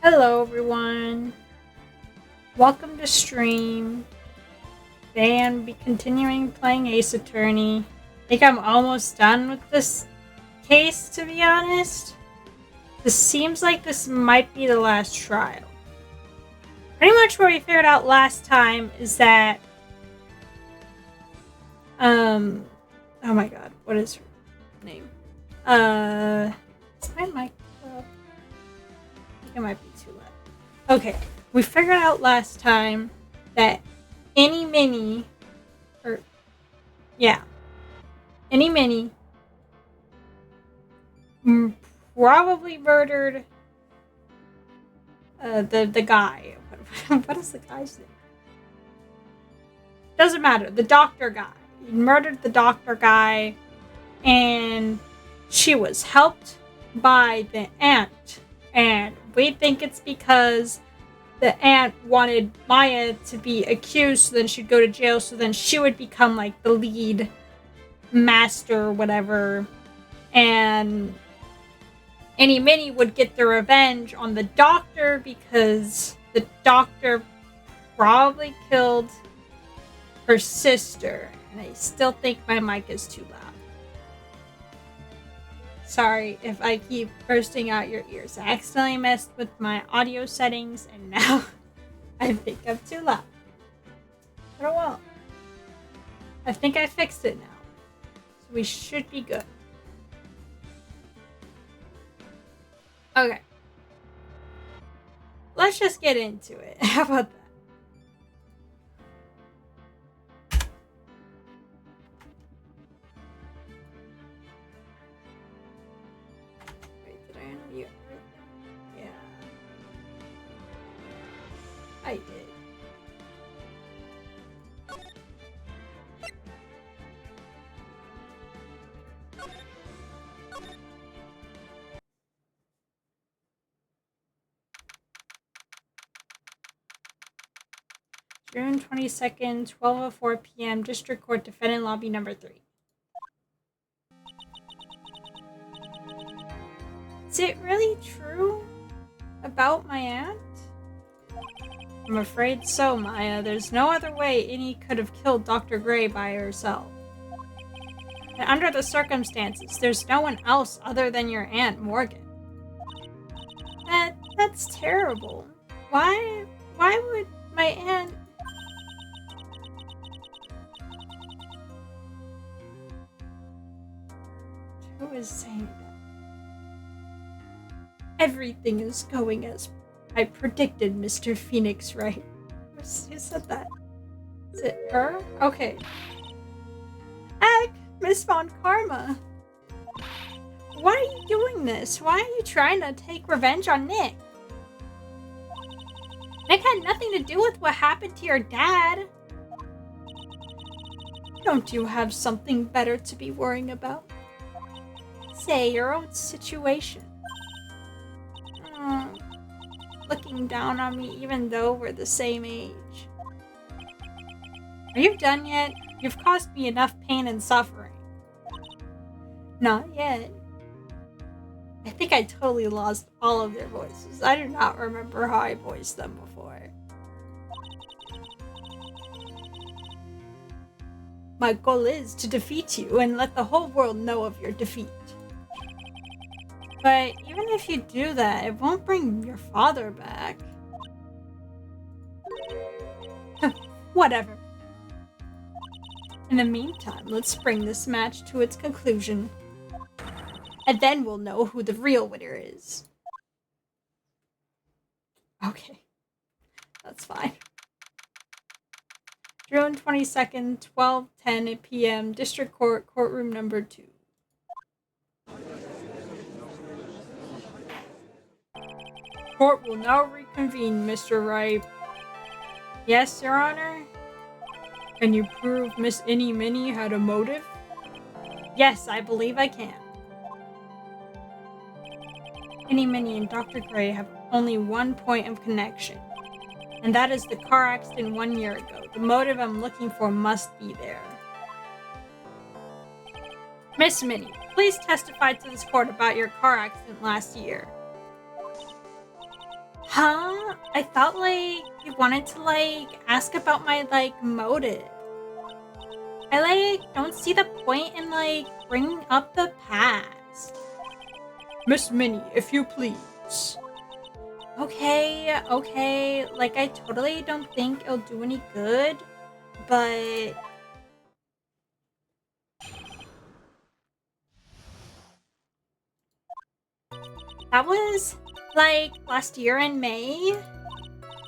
Hello everyone, welcome to stream. Today I'm be continuing playing Ace Attorney. I think I'm almost done with this case, to be honest. This seems like this might be the last trial. Pretty much what we figured out last time is that oh my god, what is her name? Is my mic up? I think it might be too loud. Okay, we figured out last time that Any Mini probably murdered the guy. What is the guy's name? Doesn't matter. The doctor guy. He murdered the doctor guy, and she was helped by the aunt. And we think it's because the aunt wanted Maya to be accused, so then she'd go to jail, so then she would become like the lead master or whatever. And Any Mini would get the revenge on the doctor because the doctor probably killed her sister. And I still think my mic is too loud. Sorry if I keep bursting out your ears. I accidentally messed with my audio settings and now I think I'm too loud. But oh well. I think I fixed it now. So we should be good. Okay. Let's just get into it. How about that? Wait, did I unmute everything? Yeah. I did. June 22nd, 12:04 p.m. District Court, Defendant Lobby number 3. Is it really true about my aunt? I'm afraid so, Maya. There's no other way Innie could have killed Dr. Gray by herself. And under the circumstances, there's no one else other than your Aunt Morgan. That's terrible. Why would my aunt... Who is saying that? Everything is going as I predicted, Mr. Phoenix Wright. Who said that? Is it her? Okay. Heck, Miss Von Karma. Why are you doing this? Why are you trying to take revenge on Nick? Nick had nothing to do with what happened to your dad. Don't you have something better to be worrying about? Say your own situation. Looking down on me even though we're the same age. Are you done yet? You've caused me enough pain and suffering. Not yet. I think I totally lost all of their voices. I do not remember how I voiced them before. My goal is to defeat you and let the whole world know of your defeat. But even if you do that, it won't bring your father back. Whatever. In the meantime, let's bring this match to its conclusion. And then we'll know who the real winner is. Okay. That's fine. June 22nd, 12:10 p.m. District Court, courtroom number 2. Court will now reconvene, Mr. Wright. Yes, Your Honor? Can you prove Miss Innie Mini had a motive? Yes, I believe I can. Innie Mini and Dr. Gray have only one point of connection, and that is the car accident 1 year ago. The motive I'm looking for must be there. Miss Mini, please testify to this court about your car accident last year. Huh? I thought like you wanted to like ask about my like motive. I like don't see the point in like bringing up the past. Miss Minnie, if you please. Okay, okay. Like I totally don't think it'll do any good, but that was like last year in May.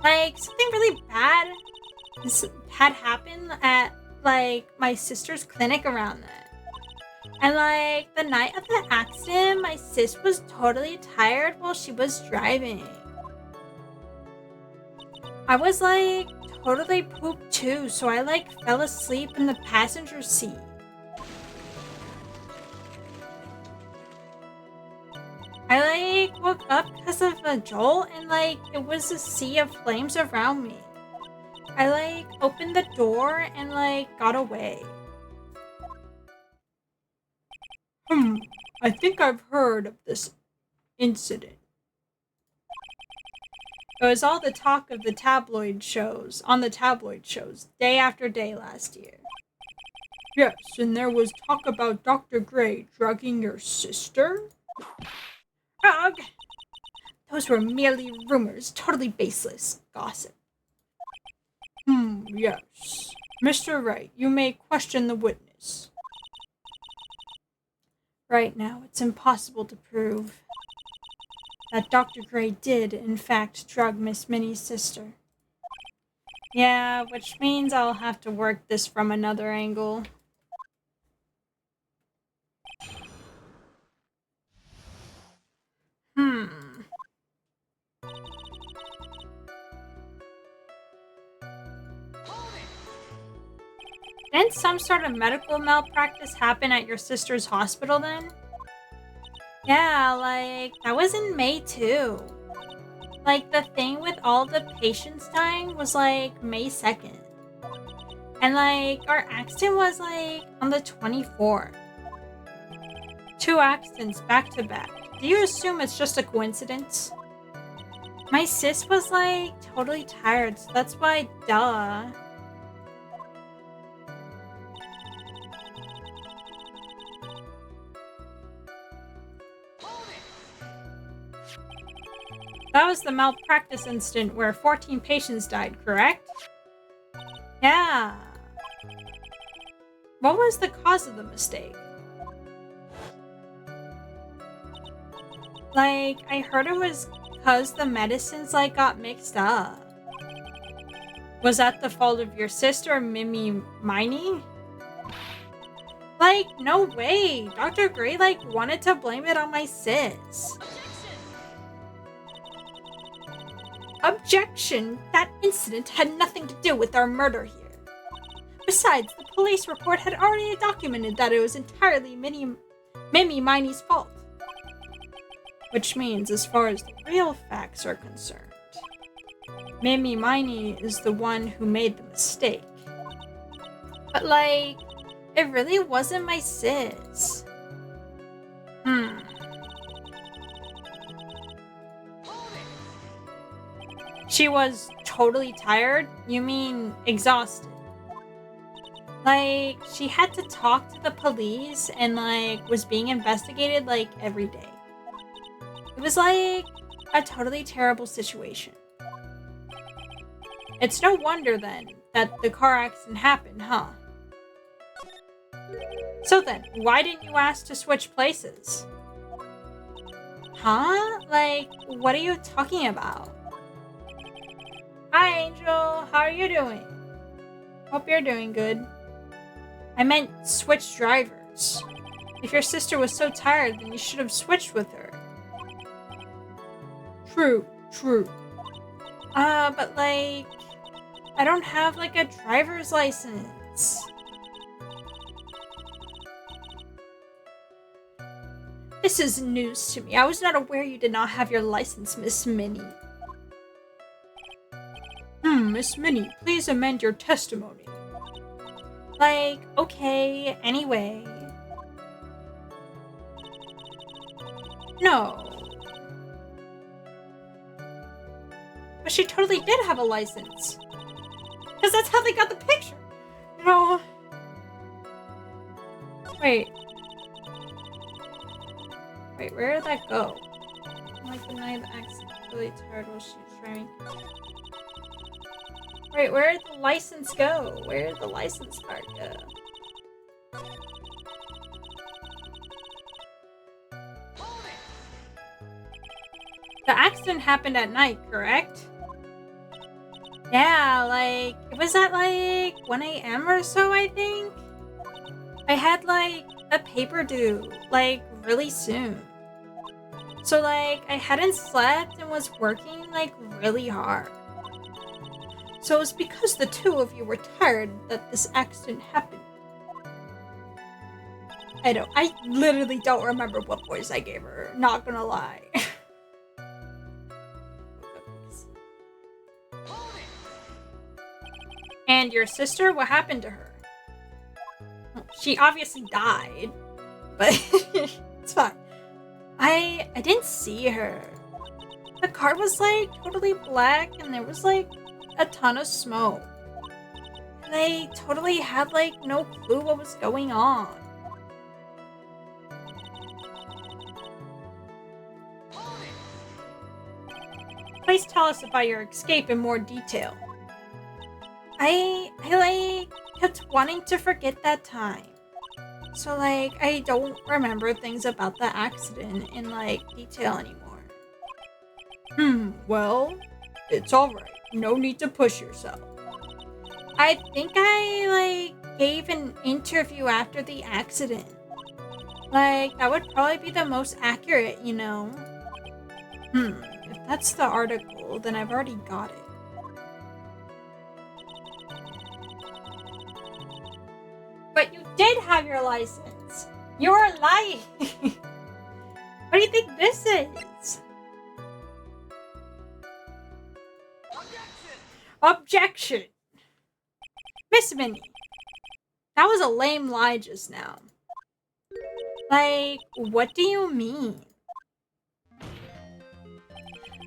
Like something really bad had happened at like my sister's clinic around that. And like the night of the accident, my sis was totally tired while she was driving. I was like totally pooped too, so I like fell asleep in the passenger seat. I like woke up because of a jolt and like it was a sea of flames around me. I like opened the door and like got away. I think I've heard of this incident. It was all the talk of the tabloid shows, on the tabloid shows, day after day last year. Yes, and there was talk about Dr. Gray drugging your sister? Ugh! Those were merely rumors, totally baseless gossip. Yes. Mr. Wright, you may question the witness. Right now, it's impossible to prove that Dr. Gray did, in fact, drug Miss Minnie's sister. Yeah, which means I'll have to work this from another angle. Didn't some sort of medical malpractice happen at your sister's hospital then? Yeah, like, that was in May too. Like, the thing with all the patients dying was like May 2nd. And like, our accident was like on the 24th. 2 accidents back to back. Do you assume it's just a coincidence? My sis was like totally tired, so that's why, duh. That was the malpractice incident where 14 patients died, correct? Yeah. What was the cause of the mistake? Like, I heard it was because the medicines like got mixed up. Was that the fault of your sister, Mimi Miney? Like, no way. Dr. Gray like wanted to blame it on my sis. Objection! That incident had nothing to do with our murder here. Besides, the police report had already documented that it was entirely Mimi Miney's fault. Which means, as far as the real facts are concerned, Mimi Miney is the one who made the mistake. But like, it really wasn't my sis. She was totally tired? You mean exhausted? Like, she had to talk to the police and like was being investigated like every day. It was like a totally terrible situation. It's no wonder then that the car accident happened, huh? So then, why didn't you ask to switch places? Huh? Like, what are you talking about? Hi, Angel. How are you doing? Hope you're doing good. I meant switch drivers. If your sister was so tired, then you should have switched with her. True. But like, I don't have like a driver's license. This is news to me. I was not aware you did not have your license, Miss Minnie. Miss Minnie, please amend your testimony. Like, okay, anyway. No. But she totally did have a license. Because that's how they got the picture. You know? Wait. Wait, where did that go? Like the night the accident really tired while she was driving. Wait, where did the license go? Where did the license part go? The accident happened at night, correct? Yeah, like, it was at like 1 a.m. or so, I think? I had like a paper due, like, really soon. So, like, I hadn't slept and was working, like, really hard. So it was because the two of you were tired that this accident happened. I literally don't remember what voice I gave her, not gonna lie. And your sister, what happened to her? She obviously died, but it's fine. I didn't see her. The car was like totally black and there was like a ton of smoke. And I totally had like no clue what was going on. Please tell us about your escape in more detail. I like kept wanting to forget that time. So like I don't remember things about the accident in like detail anymore. Well, it's alright. No need to push yourself. I think I like gave an interview after the accident. Like that would probably be the most accurate, you know. If that's the article, then I've already got it. But you did have your license. You're lying. What do you think this is? Objection! Miss Minnie. That was a lame lie just now. Like, what do you mean?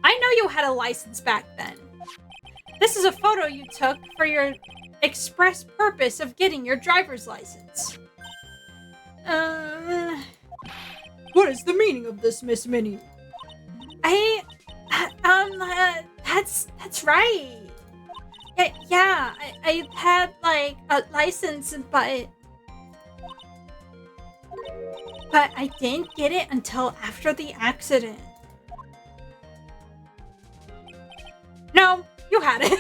I know you had a license back then. This is a photo you took for your express purpose of getting your driver's license. What is the meaning of this, Miss Minnie? That's right. Yeah, I had, like, a license, but I didn't get it until after the accident. No, you had it.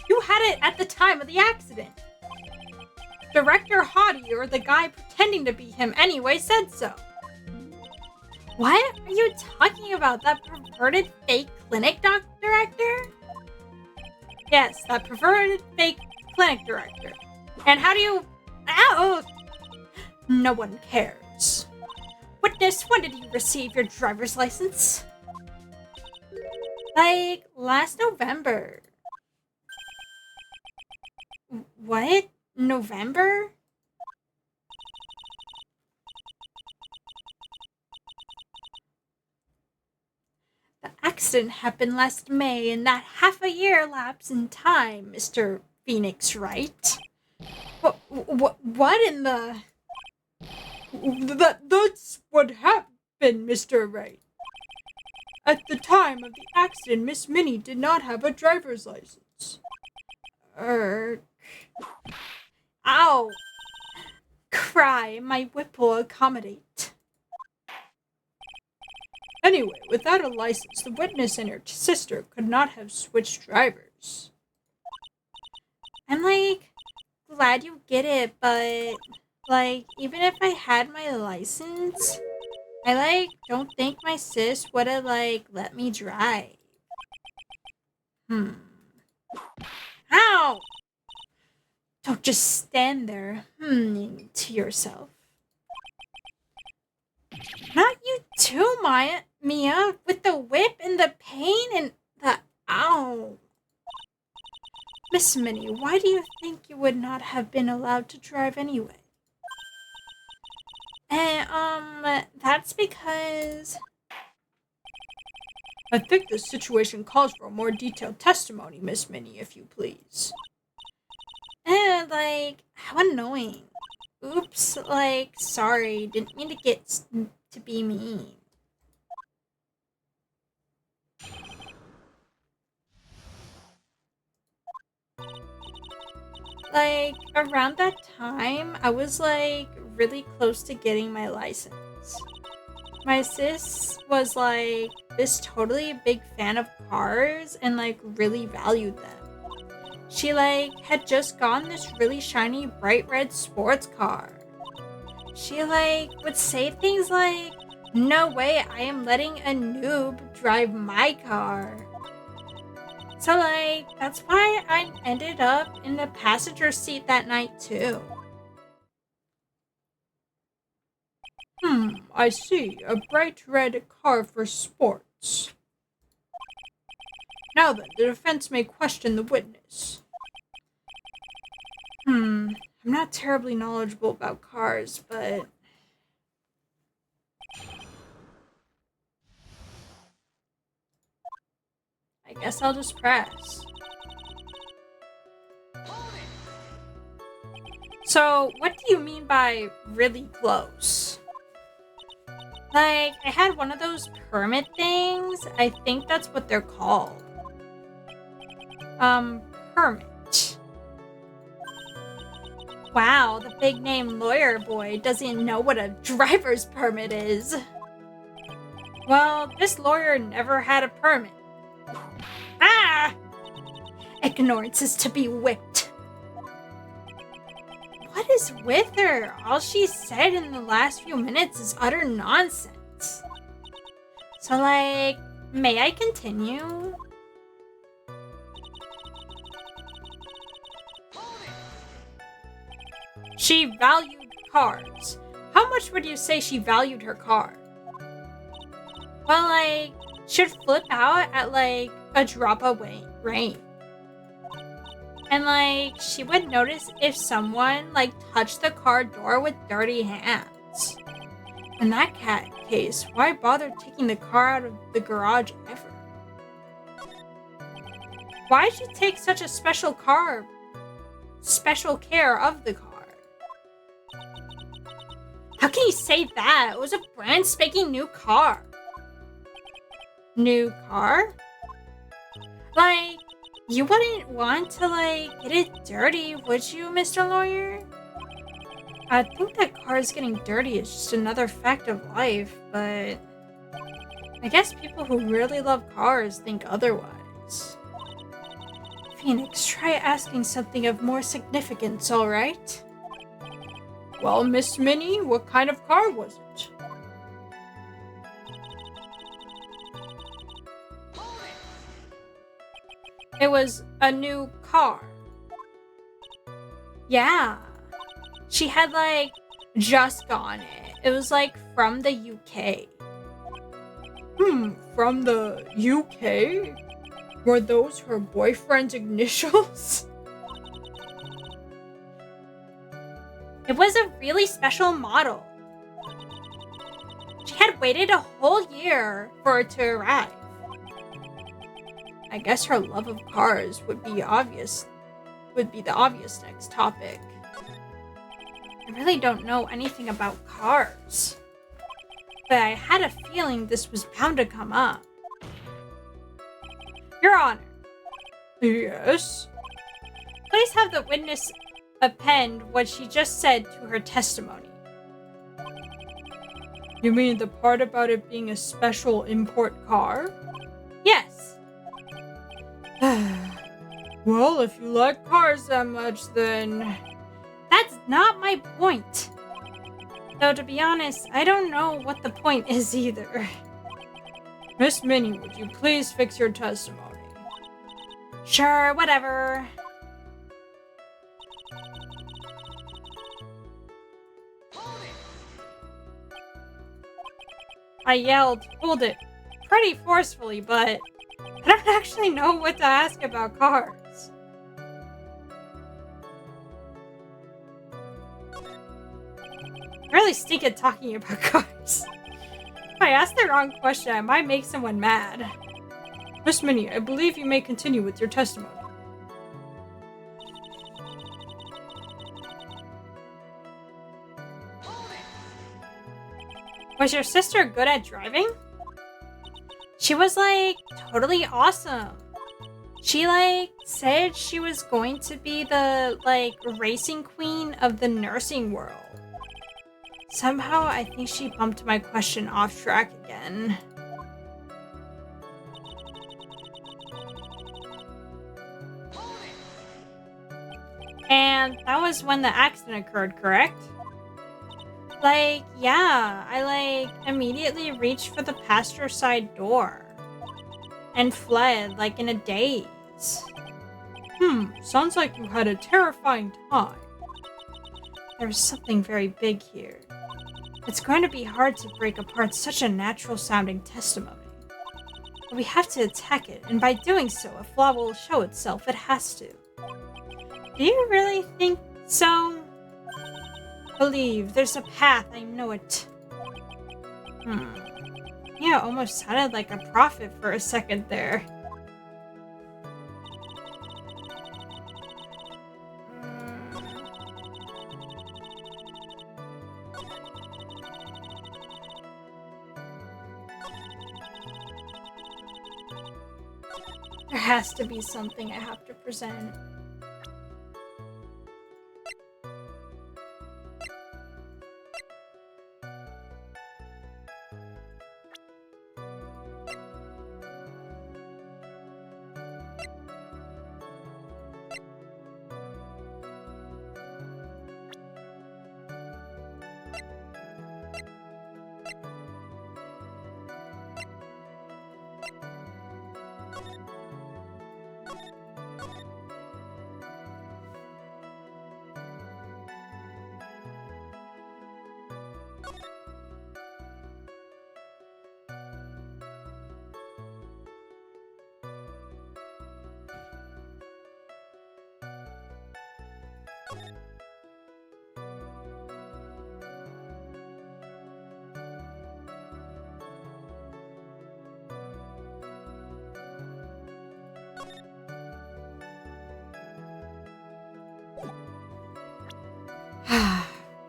You had it at the time of the accident. Director Hottie, or the guy pretending to be him anyway, said so. What are you talking about? That perverted fake clinic director? Yes, that perverted fake clinic director. And how do you... Ow! No one cares. Witness, when did you receive your driver's license? Like, last November. What? November? The accident happened last May, and that half a year lapse in time, Mr. Phoenix Wright. What in the... That's what happened, Mr. Wright. At the time of the accident, Miss Minnie did not have a driver's license. Ow! Cry, my whip will accommodate. Anyway, without a license, the witness and her sister could not have switched drivers. I'm, like, glad you get it, but, like, even if I had my license, I, like, don't think my sis would have, like, let me drive. Ow! Don't just stand there, to yourself. Not you too, Mia, with the whip and the pain and the ow. Miss Minnie, why do you think you would not have been allowed to drive anyway? That's that's because I think this situation calls for a more detailed testimony, Miss Minnie, if you please. How annoying. Oops, sorry, didn't mean to get to be mean. Around that time, I was, really close to getting my license. My sis was, this totally big fan of cars and, really valued them. She, had just gotten this really shiny, bright red sports car. She, would say things like, "No way, I am letting a noob drive my car." So, that's why I ended up in the passenger seat that night, too. I see. A bright red car for sports. Now then, the defense may question the witness. I'm not terribly knowledgeable about cars, but I guess I'll just press. So, what do you mean by really close? I had one of those permit things. I think that's what they're called. Permit. Wow, the big name lawyer boy doesn't know what a driver's permit is. Well, this lawyer never had a permit. Ah! Ignorance is to be whipped. What is with her? All she said in the last few minutes is utter nonsense. So, may I continue? She valued cars. How much would you say she valued her car? Well, she'd flip out at, a drop of rain. And, she would notice if someone, touched the car door with dirty hands. In that case, why bother taking the car out of the garage ever? Why'd you take such a special care of the car? How can you say that? It was a brand spanking new car. New car? You wouldn't want to, get it dirty, would you, Mr. Lawyer? I think that cars getting dirty is just another fact of life, but I guess people who really love cars think otherwise. Phoenix, try asking something of more significance, alright? Well, Miss Minnie, what kind of car was it? It was a new car. Yeah. She had, just gotten it. It was, from the UK. From the UK? Were those her boyfriend's initials? It was a really special model. She had waited a whole year for it to arrive. I guess her love of cars would be the obvious next topic. I really don't know anything about cars, but I had a feeling this was bound to come up. Your Honor. Yes? Please have the witness append what she just said to her testimony. You mean the part about it being a special import car? Yes. Well, if you like cars that much, then... That's not my point. Though, to be honest, I don't know what the point is either. Miss Minnie, would you please fix your testimony? Sure, whatever. I yelled, "Hold it," pretty forcefully, but I don't actually know what to ask about cars. I really stink at talking about cars. I asked the wrong question, I might make someone mad. Miss Minnie, I believe you may continue with your testimony. Was your sister good at driving? She was, like, totally awesome. She, like, said she was going to be the, like, racing queen of the nursing world. Somehow, I think she bumped my question off track again. And that was when the accident occurred, correct? Like, yeah, I, like, immediately reached for the passenger side door. And fled, like, in a daze. Sounds like you had a terrifying time. There's something very big here. It's going to be hard to break apart such a natural-sounding testimony. But we have to attack it, and by doing so, a flaw will show itself. It has to. Do you really think so? Believe, there's a path, I know it. Yeah, almost sounded like a prophet for a second there. There has to be something I have to present.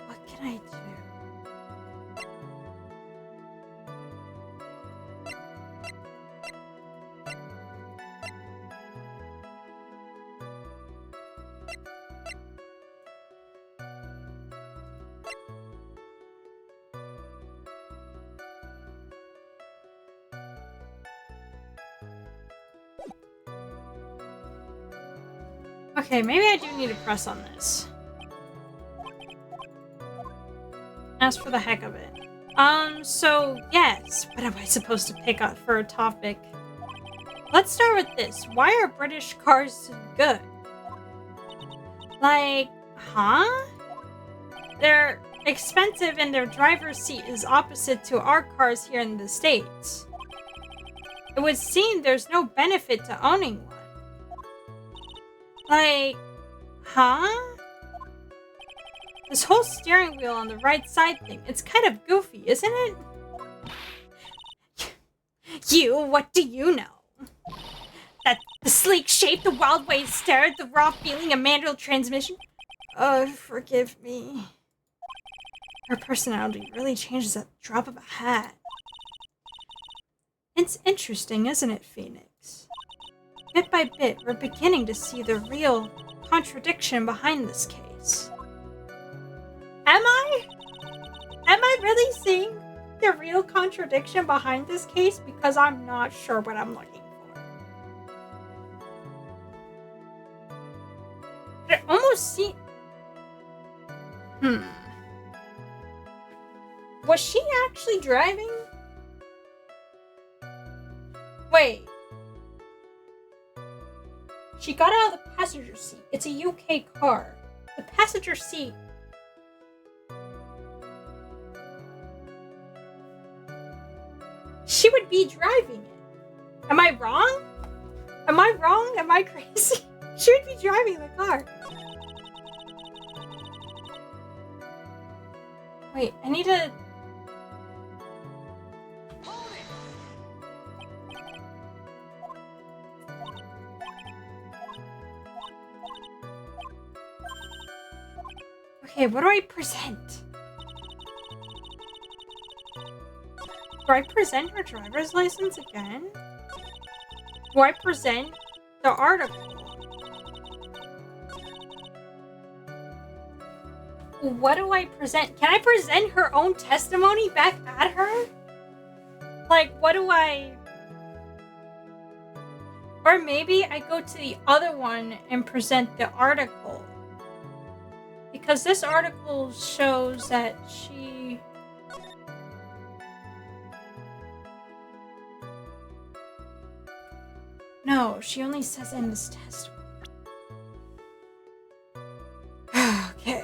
What can I do? Okay, maybe I do need to press on this. Ask for the heck of it. So yes, what am I supposed to pick up for a topic? Let's start with this. Why are British cars so good? Like, huh? They're expensive and their driver's seat is opposite to our cars here in the States. It would seem there's no benefit to owning one. Like, huh? This whole steering wheel on the right side thing, it's kind of goofy, isn't it? What do you know? That the sleek shape, the wild way stare, the raw feeling, a manual transmission? Oh, forgive me. Her personality really changes at the drop of a hat. It's interesting, isn't it, Phoenix? Bit by bit, we're beginning to see the real contradiction behind this case. Am I? Am I really seeing the real contradiction behind this case? Because I'm not sure what I'm looking for. But it almost seems... Was she actually driving? Wait. She got out of the passenger seat. It's a UK car. The passenger seat... She would be driving it. Am I wrong? Am I wrong? Am I crazy? She would be driving the car. Wait, I need to... Okay, what do I present? Do I present her driver's license again? Do I present the article? What do I present? Can I present her own testimony back at her? Like, what do I... Or maybe I go to the other one and present the article. Because this article shows that she... No, she only says in this testimony. Okay.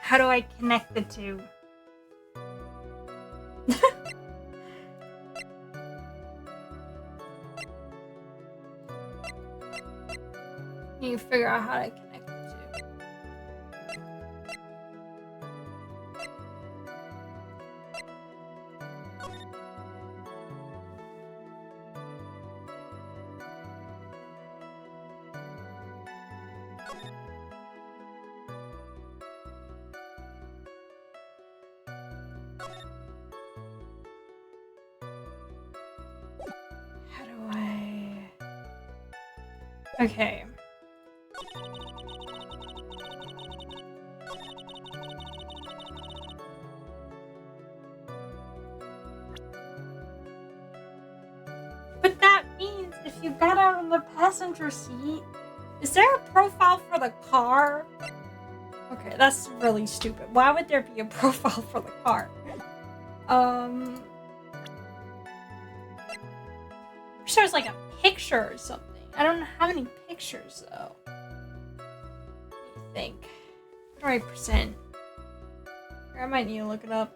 How do I connect the two? Need to figure out how to connect the two. How do I... Okay. But that means if you got out of the passenger seat, is there a profile for the car? Okay, that's really stupid. Why would there be a profile for the car? Wish there was like a picture or something. I don't have any pictures though. What do you think? What do I present? Or I might need to look it up.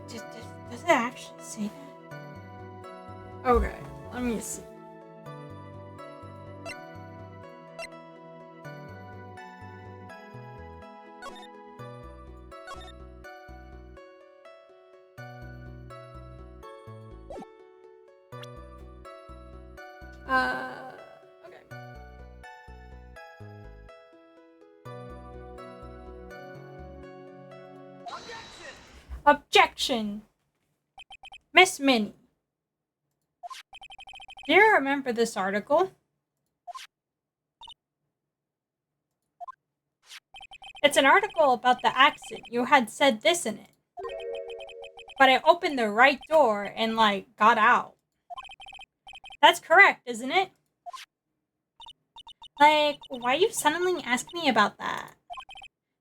Does it actually say that? Okay, let me see. Okay. Objection! Miss Minnie. Do you remember this article? It's an article about the accident. You had said this in it. But I opened the right door and, got out. That's correct, isn't it? Why are you suddenly asking me about that?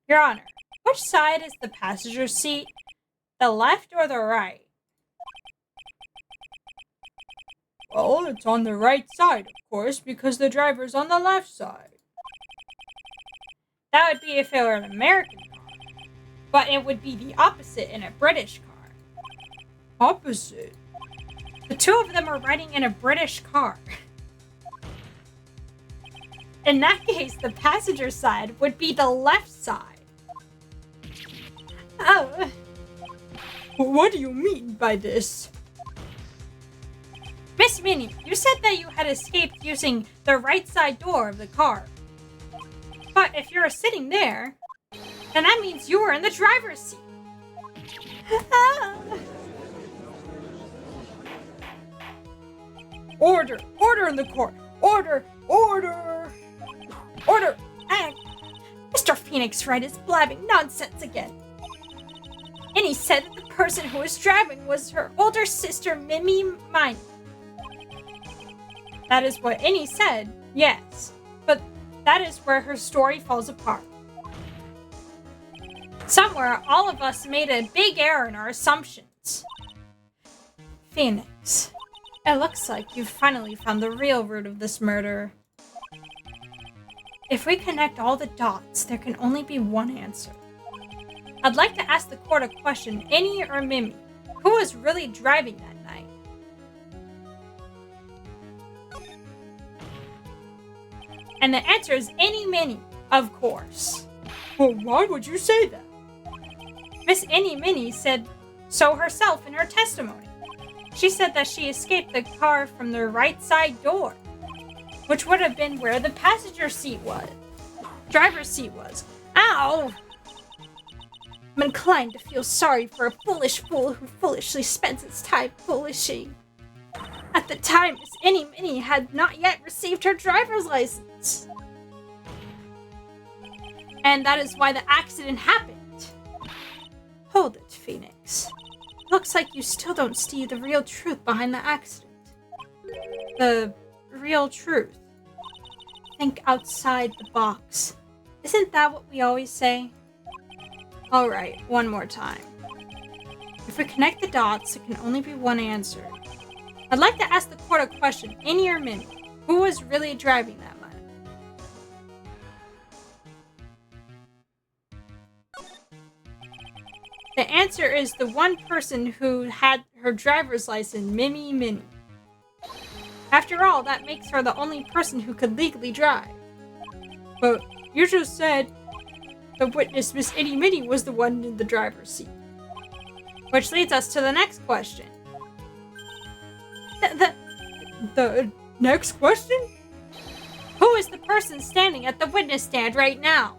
Your Honor, which side is the passenger seat? The left or the right? Well, it's on the right side, of course, because the driver's on the left side. That would be if it were an American car. But it would be the opposite in a British car. Opposite? The two of them are riding in a British car. In that case, the passenger side would be the left side. Oh. What do you mean by this? Miss Minnie, you said that you had escaped using the right side door of the car. But if you're sitting there, then that means you were in the driver's seat. Order! Order in the court! Order! Order! Order! Mr. Phoenix Wright is blabbing nonsense again. And he said that the person who was driving was her older sister, Mimi Mine. That is what Annie said, yes. But that is where her story falls apart. Somewhere, all of us made a big error in our assumptions. Phoenix, it looks like you've finally found the real root of this murder. If we connect all the dots, there can only be one answer. I'd like to ask the court a question, Annie or Mimi. Who was really driving that night? And the answer is Annie Minnie, of course. Well, why would you say that? Miss Annie Minnie said so herself in her testimony. She said that she escaped the car from the right side door, which would have been where the passenger seat was. Driver's seat was. Ow! I'm inclined to feel sorry for a foolish fool who foolishly spends his time foolishing. At the time, Miss Annie Minnie had not yet received her driver's license. And that is why the accident happened. Hold it, Phoenix. Looks like you still don't see the real truth behind the accident. The real truth. Think outside the box. Isn't that what we always say? Alright, one more time. If we connect the dots, it can only be one answer. I'd like to ask the court a question, Annie or Minnie. Who was really driving that night? The answer is the one person who had her driver's license, Mimi Minnie. After all, that makes her the only person who could legally drive. But you just said the witness, Miss Annie Minnie, was the one in the driver's seat. Which leads us to the next question. The next question? Who is the person standing at the witness stand right now?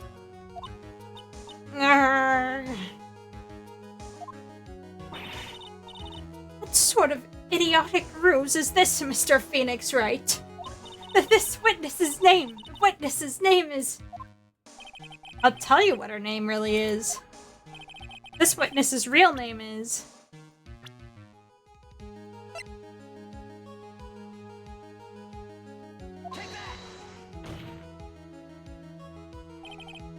What sort of idiotic ruse is this, Mr. Phoenix Wright? The witness's name is... I'll tell you what her name really is. This witness's real name is...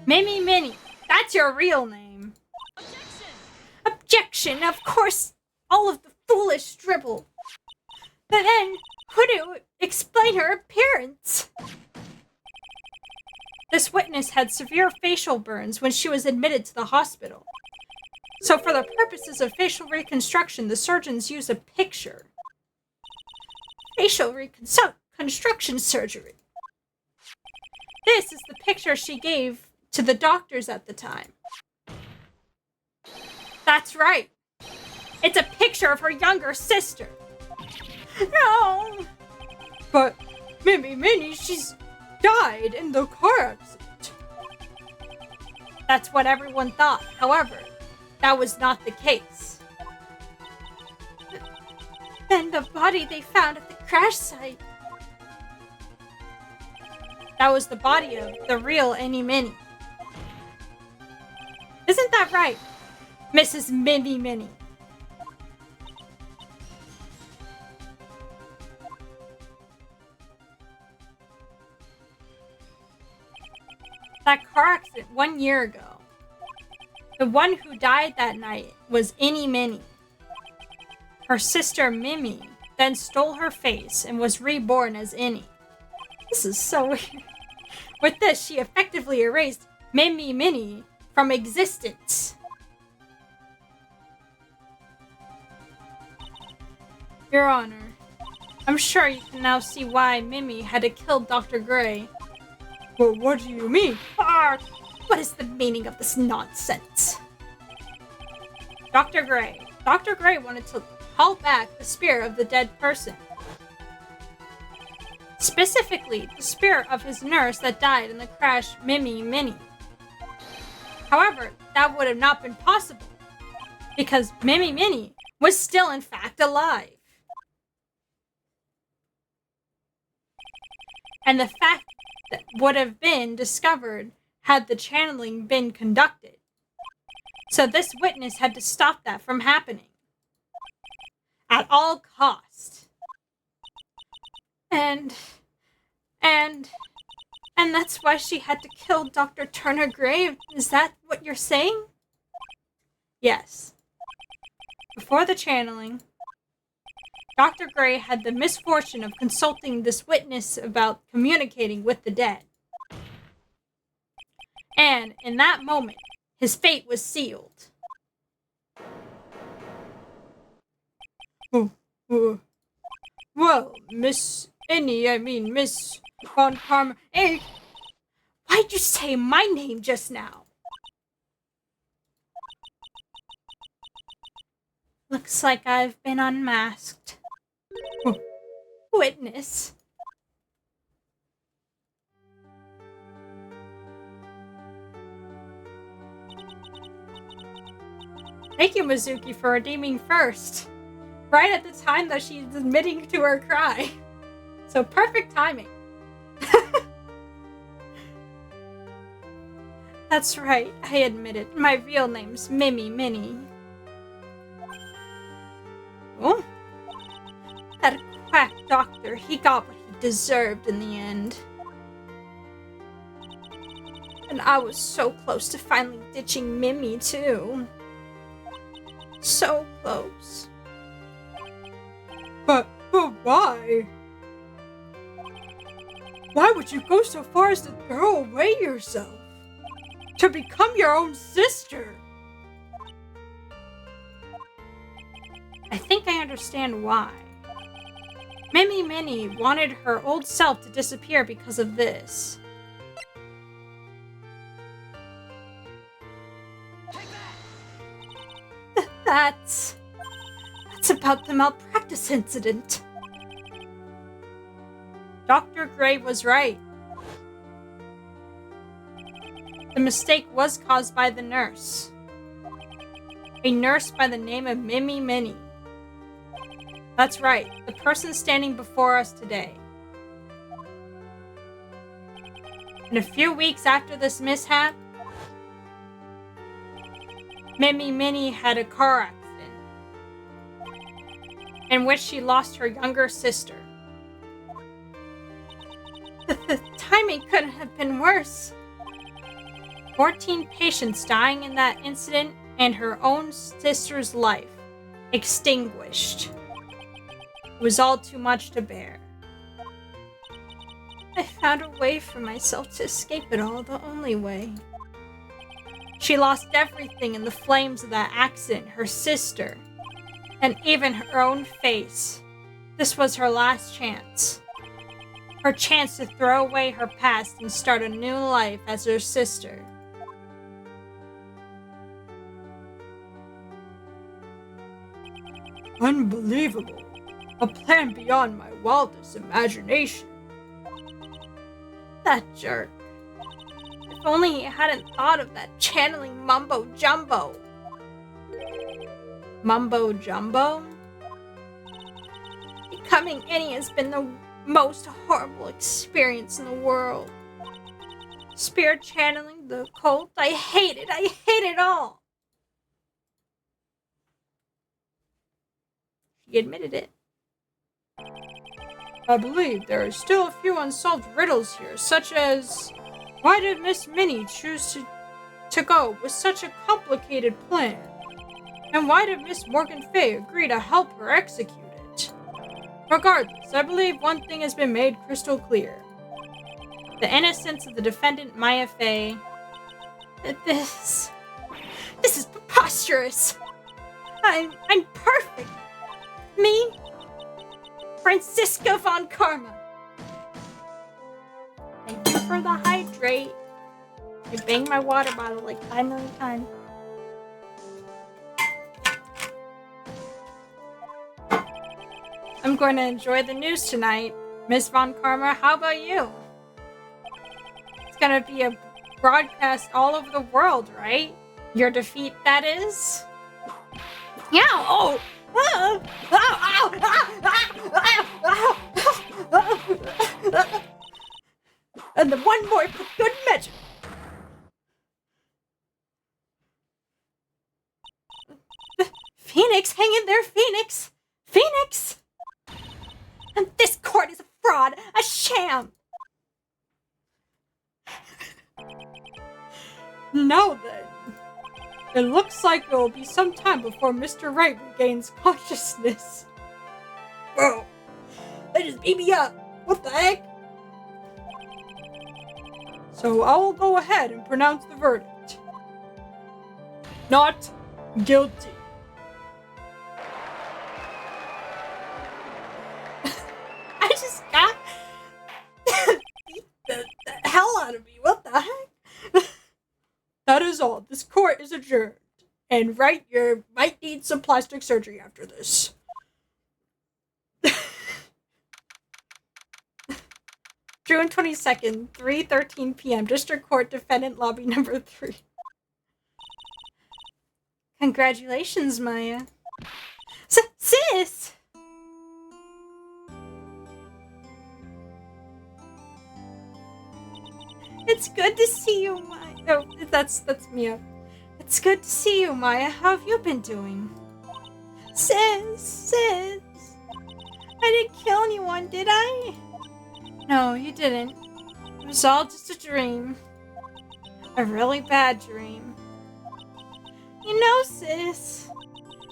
Mimi Minnie. That's your real name. Objection! Objection! Of course, all of the foolish dribble. But then, could you explain her appearance? This witness had severe facial burns when she was admitted to the hospital. So for the purposes of facial reconstruction, the surgeons use a picture. Facial reconstruction surgery. This is the picture she gave to the doctors at the time. That's right. It's a picture of her younger sister. No! But Minnie, she's died in the car accident. That's what everyone thought. However, that was not the case. Then the body they found at the crash site. That was the body of the real Minnie. Isn't that right, Mrs. Minnie? That car accident 1 year ago. The one who died that night was Minnie. Her sister Mimi then stole her face and was reborn as Innie. This is so weird. With this, she effectively erased Minnie from existence. Your Honor, I'm sure you can now see why Mimi had to kill Dr. Gray. Well, what do you mean? What is the meaning of this nonsense? Dr. Gray wanted to call back the spirit of the dead person. Specifically, the spirit of his nurse that died in the crash, Minnie. However, that would have not been possible, because Minnie was still in fact alive. And the fact that would have been discovered had the channeling been conducted. So this witness had to stop that from happening. At all cost. And that's why she had to kill Dr. Turner Gray? Is that what you're saying? Yes. Before the channeling, Dr. Gray had the misfortune of consulting this witness about communicating with the dead. And in that moment, his fate was sealed. Well, Miss Von Karma. Hey, why'd you say my name just now? Looks like I've been unmasked. Witness. Thank you, Mizuki, for redeeming first. Right at the time that she's admitting to her cry. So perfect timing. That's right, I admit it. My real name's Minnie. Oh? That quack doctor, he got what he deserved in the end. And I was so close to finally ditching Mimi, too. So close. But why? Why would you go so far as to throw away yourself? To become your own sister? I think I understand why. Minnie wanted her old self to disappear because of this. That's about the malpractice incident. Dr. Gray was right. The mistake was caused by the nurse. A nurse by the name of Minnie. That's right, the person standing before us today. And a few weeks after this mishap, Minnie had a car accident in which she lost her younger sister. The timing couldn't have been worse. 14 patients dying in that incident and her own sister's life extinguished. It was all too much to bear. I found a way for myself to escape it all, the only way. She lost everything in the flames of that accident, her sister, and even her own face. This was her last chance. Her chance to throw away her past and start a new life as her sister. Unbelievable. A plan beyond my wildest imagination. That jerk. If only he hadn't thought of that channeling mumbo jumbo. Mumbo jumbo? Becoming Annie has been the most horrible experience in the world. Spirit channeling, the cult, I hate it all. She admitted it. I believe there are still a few unsolved riddles here, such as why did Miss Minnie choose to go with such a complicated plan? And why did Miss Morgan Fay agree to help her execute it? Regardless, I believe one thing has been made crystal clear. The innocence of the defendant Maya Fay. This is preposterous. I'm perfect. Me? Franziska von Karma. Thank you for the hydrate. I banged my water bottle like 5 million times. I'm going to enjoy the news tonight. Miss Von Karma, how about you? It's going to be a broadcast all over the world, right? Your defeat, that is? Yeah. Oh. And then one more for good measure. Phoenix, hang in there, Phoenix! Phoenix! And this court is a fraud, a sham! Now then, it looks like it will be some time before Mr. Wright regains consciousness. Bro, they just beat me up. What the heck? So I will go ahead and pronounce the verdict. Not guilty. I just got beat the hell out of me. What the heck? That is all. This court is adjourned. And Wright, you might need some plastic surgery after this. June 22nd, 3:13 p.m. District Court Defendant Lobby Number 3. Congratulations, Maya. Sis! It's good to see you, Maya. Oh, that's Mia. It's good to see you, Maya. How have you been doing? Sis! I didn't kill anyone, did I? No, you didn't. It was all just a dream. A really bad dream. You know, sis,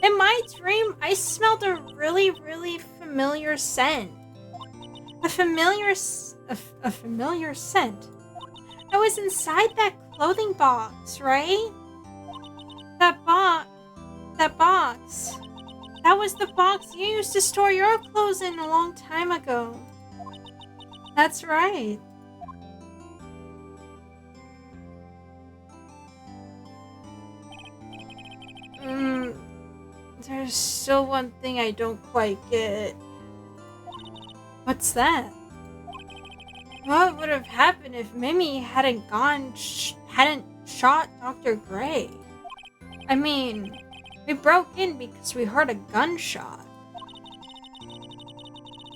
in my dream, I smelled a really, really familiar scent. A familiar scent. I was inside that clothing box, right? That box. That was the box you used to store your clothes in a long time ago. That's right. There's still one thing I don't quite get. What's that? What would have happened if Mimi hadn't shot Dr. Gray? I mean, we broke in because we heard a gunshot.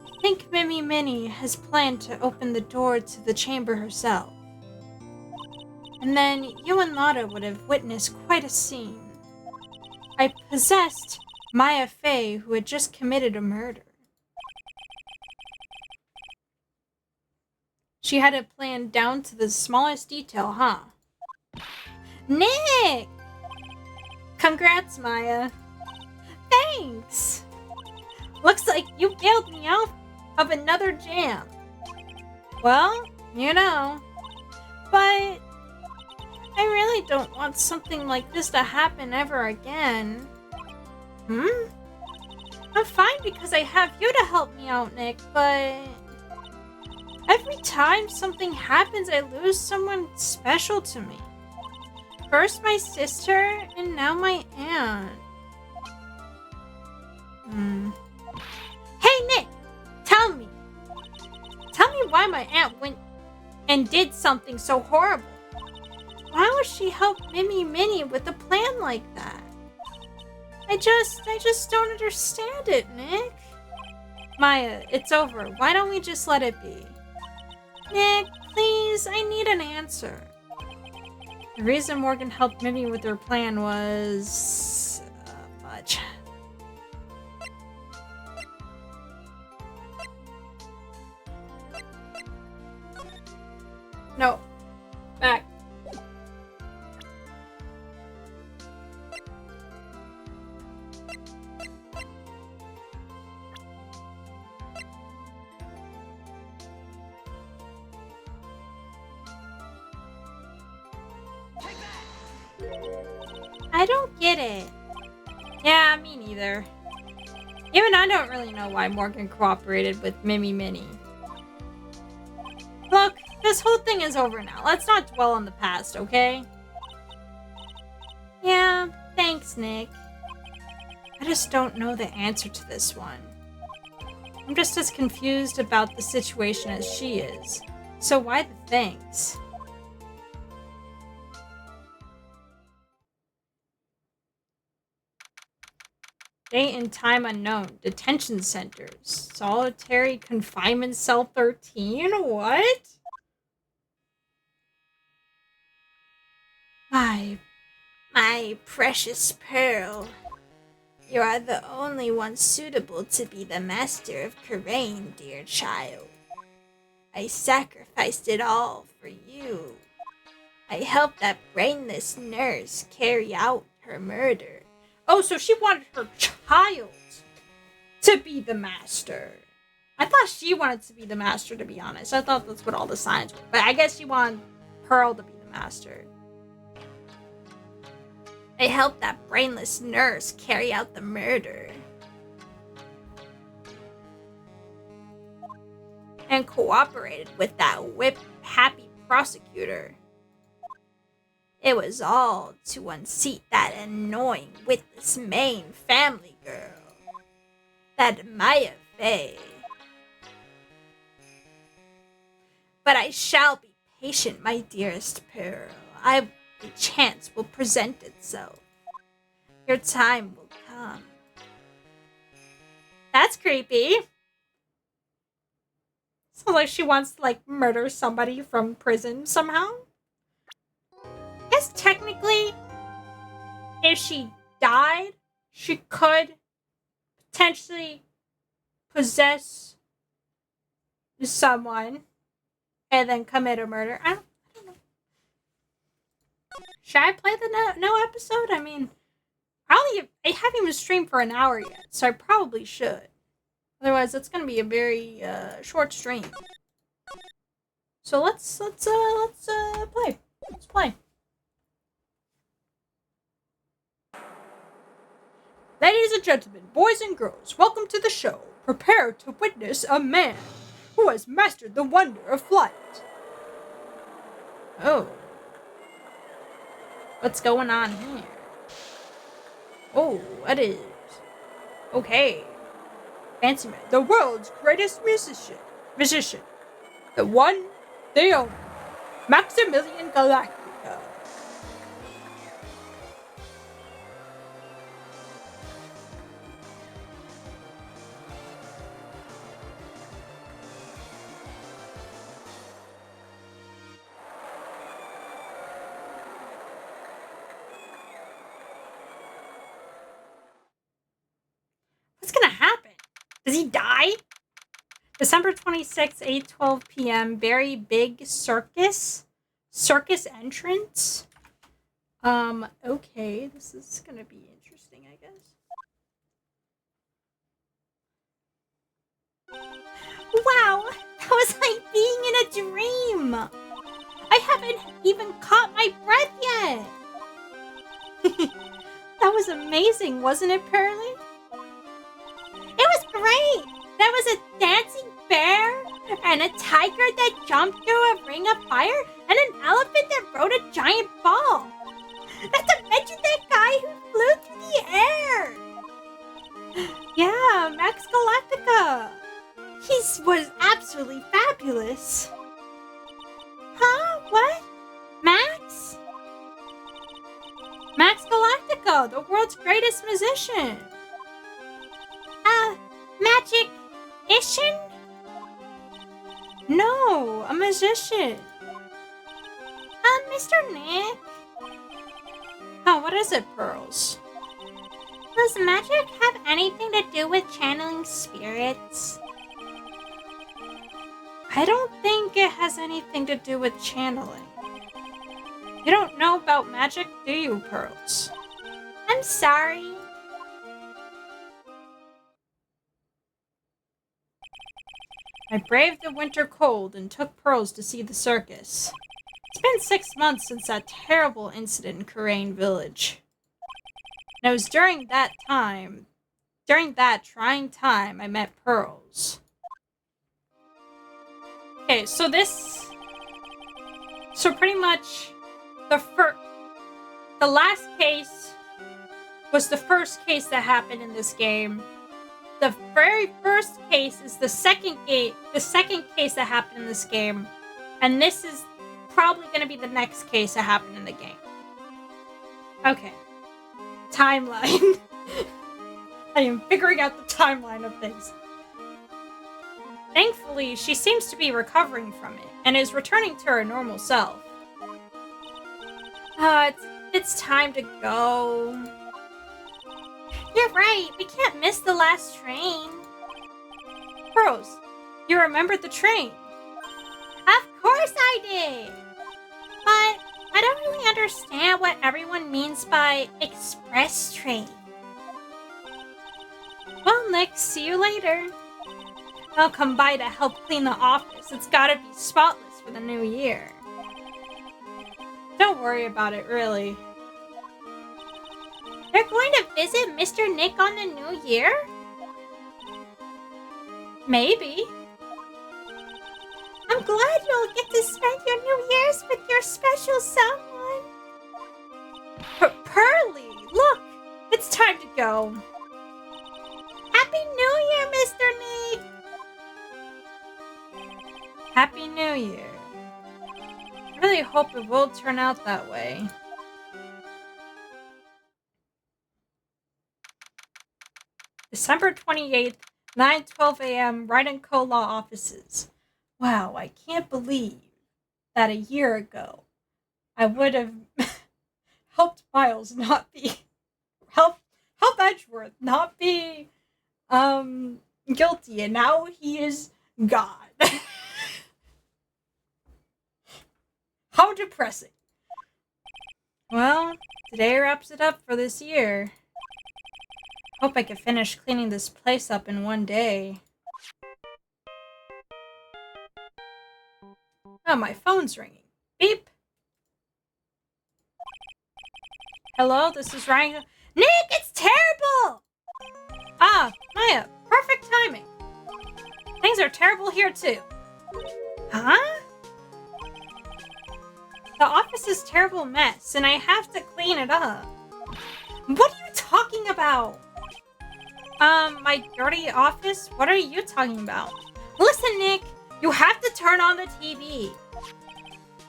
I think Mimi Minnie has planned to open the door to the chamber herself. And then you and Lotta would have witnessed quite a scene. I possessed Maya Fay, who had just committed a murder. She had it planned down to the smallest detail, huh? Nick! Congrats, Maya. Thanks! Looks like you bailed me out of another jam. Well, you know. But I really don't want something like this to happen ever again. I'm fine because I have you to help me out, Nick, but every time something happens, I lose someone special to me. First my sister, and now my aunt. Hey, Nick! Tell me why my aunt went and did something so horrible. Why would she help Minnie with a plan like that? I just don't understand it, Nick. Maya, it's over. Why don't we just let it be? Nick, please, I need an answer. The reason Morgan helped Mimi with her plan was... fudge. No. Back. I don't get it. Yeah, me neither. Even I don't really know why Morgan cooperated with Minnie. Look, this whole thing is over now. Let's not dwell on the past, okay? Yeah, thanks, Nick. I just don't know the answer to this one. I'm just as confused about the situation as she is. So why the thanks? Date and time unknown. Detention centers. Solitary confinement cell 13? What? My precious Pearl. You are the only one suitable to be the master of Karain, dear child. I sacrificed it all for you. I helped that brainless nurse carry out her murder. Oh, so she wanted her child to be the master. I thought she wanted to be the master, to be honest. I thought that's what all the signs were. But I guess she wanted Pearl to be the master. I helped that brainless nurse carry out the murder. And cooperated with that whip-happy prosecutor. It was all to unseat that annoying, witless Maine family girl. That Maya Fey. But I shall be patient, my dearest Pearl. The chance will present itself. Your time will come. That's creepy. Sounds like she wants to, like, murder somebody from prison somehow. I guess technically, if she died, she could potentially possess someone and then commit a murder. I don't know. Should I play the no episode? I mean, I haven't even streamed for an hour yet, so I probably should. Otherwise, it's gonna be a very short stream. So let's play. Let's play. Ladies and gentlemen, boys and girls, welcome to the show. Prepare to witness a man who has mastered the wonder of flight. Oh. What's going on here? Oh, what is? Okay. Fancy man. The world's greatest musician. The one, the only. Maximilian Galactica. What's gonna happen? Does he die? December 26th, 8:12 p.m. Very big circus entrance. Okay, this is gonna be interesting, I guess. Wow, that was like being in a dream. I haven't even caught my breath yet! That was amazing, wasn't it, Pearly? It was great! There was a dancing bear, and a tiger that jumped through a ring of fire, and an elephant that rode a giant ball. Not to mention that guy who flew through the air! Yeah, Max Galactica! He was absolutely fabulous. Huh? What? Max? Max Galactica, the world's greatest musician. Magician? No, a musician. Mr. Nick. Oh, what is it, Pearls? Does magic have anything to do with channeling spirits? I don't think it has anything to do with channeling. You don't know about magic, do you, Pearls? I'm sorry. I braved the winter cold and took Pearls to see the circus. It's been 6 months since that terrible incident in Kurain Village. And it was during that trying time, I met Pearls. Okay, so pretty much the last case was the first case that happened in this game. The very first case is the second case that happened in this game, and this is probably going to be the next case that happened in the game. Okay. Timeline. I am figuring out the timeline of things. Thankfully, she seems to be recovering from it, and is returning to her normal self. It's time to go. You're right, we can't miss the last train. Pearls, you remembered the train. Of course I did! But I don't really understand what everyone means by express train. Well, Nick, see you later. I'll come by to help clean the office. It's gotta be spotless for the new year. Don't worry about it, really. You're going to visit Mr. Nick on the new year? Maybe. I'm glad you'll get to spend your New Year's with your special someone. Pearly, look! It's time to go. Happy New Year, Mr. Nick! Happy New Year. I really hope it will turn out that way. December 28th, 9:12 a.m., Wright & Co. Law Offices. Wow, I can't believe that a year ago I would have helped Miles not be... help Edgeworth not be guilty, and now he is God. How depressing. Well, today wraps it up for this year. Hope I can finish cleaning this place up in one day. Oh, my phone's ringing. Beep. Hello, this is Ryan. Nick, it's terrible! Ah, Maya, perfect timing. Things are terrible here too. Huh? The office is a terrible mess, and I have to clean it up. What are you talking about? My dirty office? What are you talking about? Listen, Nick, you have to turn on the TV.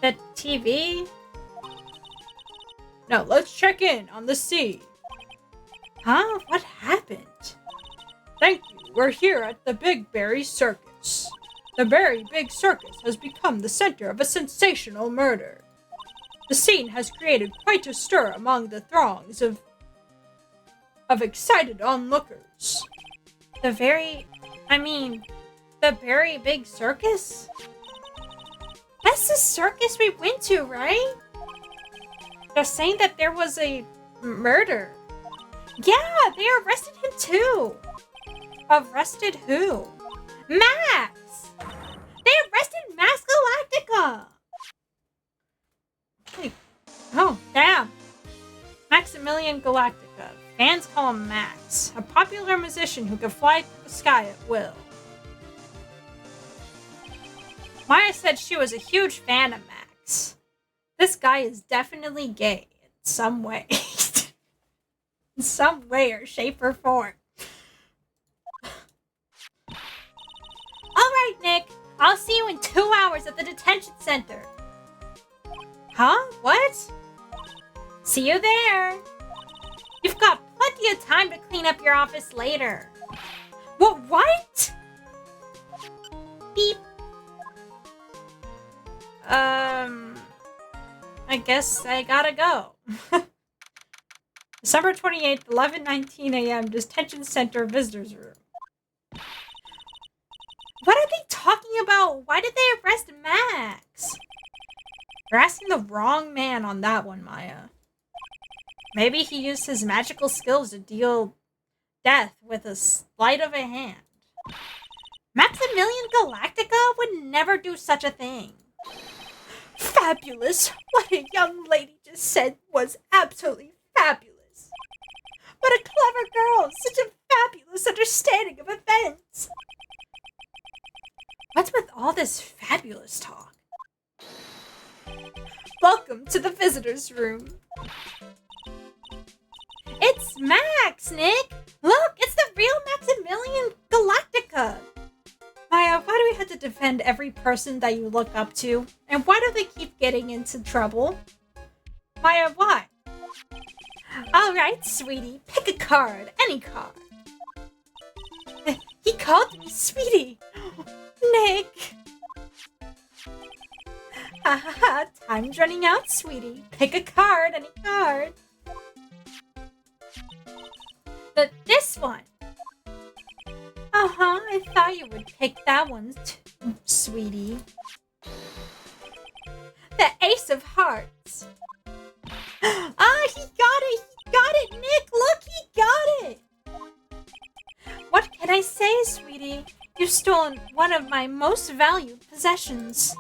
The TV? Now let's check in on the scene. Huh? What happened? Thank you. We're here at the Big Berry Circus. The Berry Big Circus has become the center of a sensational murder. The scene has created quite a stir among the throngs of excited onlookers. The Berry Big Circus? That's the circus we went to, right? They're saying that there was a murder. Yeah, they arrested him too. Arrested who? Max! They arrested Max Galactica! Maximilian Galactica. Fans call him Max, a popular musician who can fly through the sky at will. Maya said she was a huge fan of Max. This guy is definitely gay in some way. In some way or shape or form. Alright, Nick. I'll see you in 2 hours at the detention center. Huh? What? See you there. You've got plenty of time to clean up your office later. What? Beep. I guess I gotta go. December 28th, 11:19 a.m. Detention Center Visitors Room. What are they talking about? Why did they arrest Max? You're asking the wrong man on that one, Maya. Maybe he used his magical skills to deal death with a sleight of a hand. Maximilian Galactica would never do such a thing. Fabulous! What a young lady just said was absolutely fabulous. What a clever girl! Such a fabulous understanding of events! What's with all this fabulous talk? Welcome to the visitors' room. It's Max, Nick! Look, it's the real Maximilian Galactica! Maya, why do we have to defend every person that you look up to? And why do they keep getting into trouble? Maya, why? Alright, sweetie, pick a card, any card. He called me sweetie! Nick! Ha ha ha, time's running out, sweetie. Pick a card, any card. This one. Uh-huh, I thought you would pick that one, sweetie. The Ace of Hearts. Ah, he got it, Nick, look, he got it. What can I say, sweetie? You've stolen one of my most valued possessions.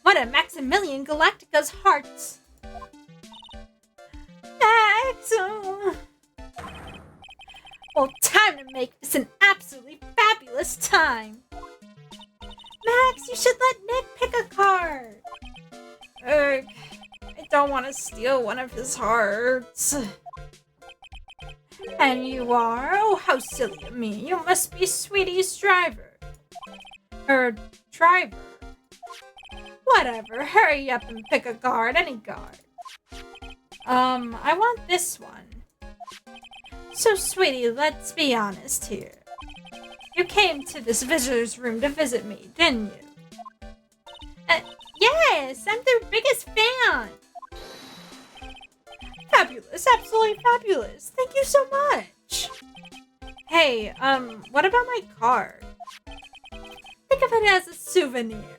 One of Maximilian Galactica's hearts. Max! Well, time to make this an absolutely fabulous time. Max, you should let Nick pick a card. I don't want to steal one of his hearts. And you are? Oh, how silly of me. You must be Sweetie's driver. Her driver. Whatever, hurry up and pick a card, any card. I want this one. So, sweetie, let's be honest here. You came to this visitor's room to visit me, didn't you? Yes, I'm their biggest fan. Fabulous, absolutely fabulous. Thank you so much. Hey, what about my card? Think of it as a souvenir.